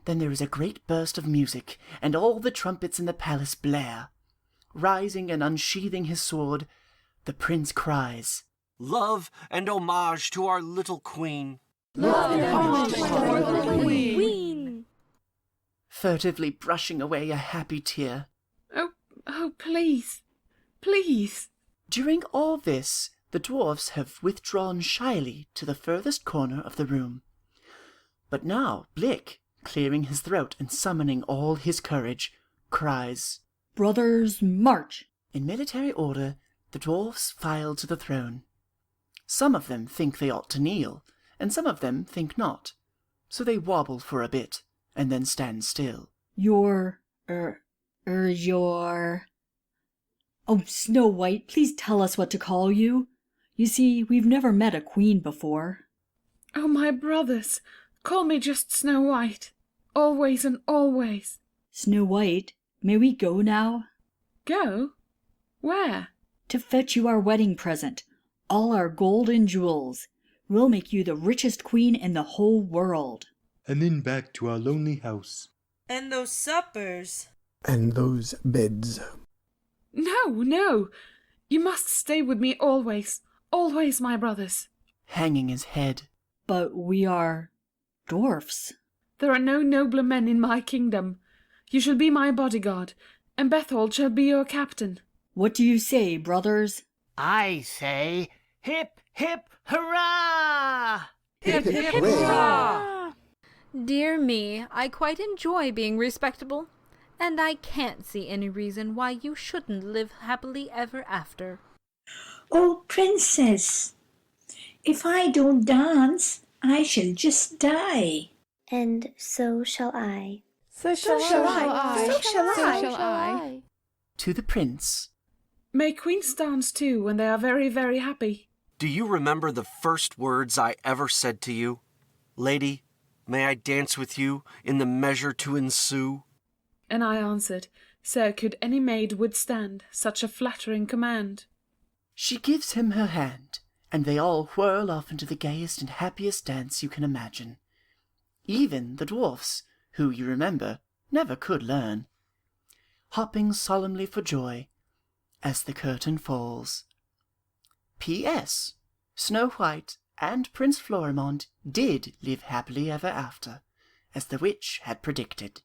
Then there is a great burst of music, and all the trumpets in the palace blare. Rising and unsheathing his sword, the prince cries, "Love and homage to our little queen." Love and homage to our little queen. Furtively brushing away a happy tear. Oh, please, please. During all this, the dwarfs have withdrawn shyly to the furthest corner of the room. But now Blick, clearing his throat and summoning all his courage, cries, "Brothers, march!" In military order, the dwarfs file to the throne. Some of them think they ought to kneel, and some of them think not. So they wobble for a bit, and then stand still. Your... Oh, Snow White, please tell us what to call you. You see, we've never met a queen before. Oh, my brothers, call me just Snow White, always and always. Snow White, may we go now? Go? Where? To fetch you our wedding present, all our gold and jewels. We'll make you the richest queen in the whole world. And then back to our lonely house. And those suppers. And those beds. No. You must stay with me always, always, my brothers. Hanging his head. But we are dwarfs. There are no nobler men in my kingdom. You shall be my bodyguard, and Bethold shall be your captain. What do you say, brothers? I say, hip, hip, hurrah! Hip, hip, hurrah! Dear me, I quite enjoy being respectable, and I can't see any reason why you shouldn't live happily ever after. Oh, princess, if I don't dance, I shall just die. And so shall I. So shall I. So shall I. To the prince. May queens dance too when they are very, very happy. Do you remember the first words I ever said to you? Lady, may I dance with you in the measure to ensue? And I answered, Sir, could any maid withstand such a flattering command? She gives him her hand, and they all whirl off into the gayest and happiest dance you can imagine. Even the dwarfs, who, you remember, never could learn. Hopping solemnly for joy, as the curtain falls. P.S. Snow White and Prince Florimond did live happily ever after, as the witch had predicted.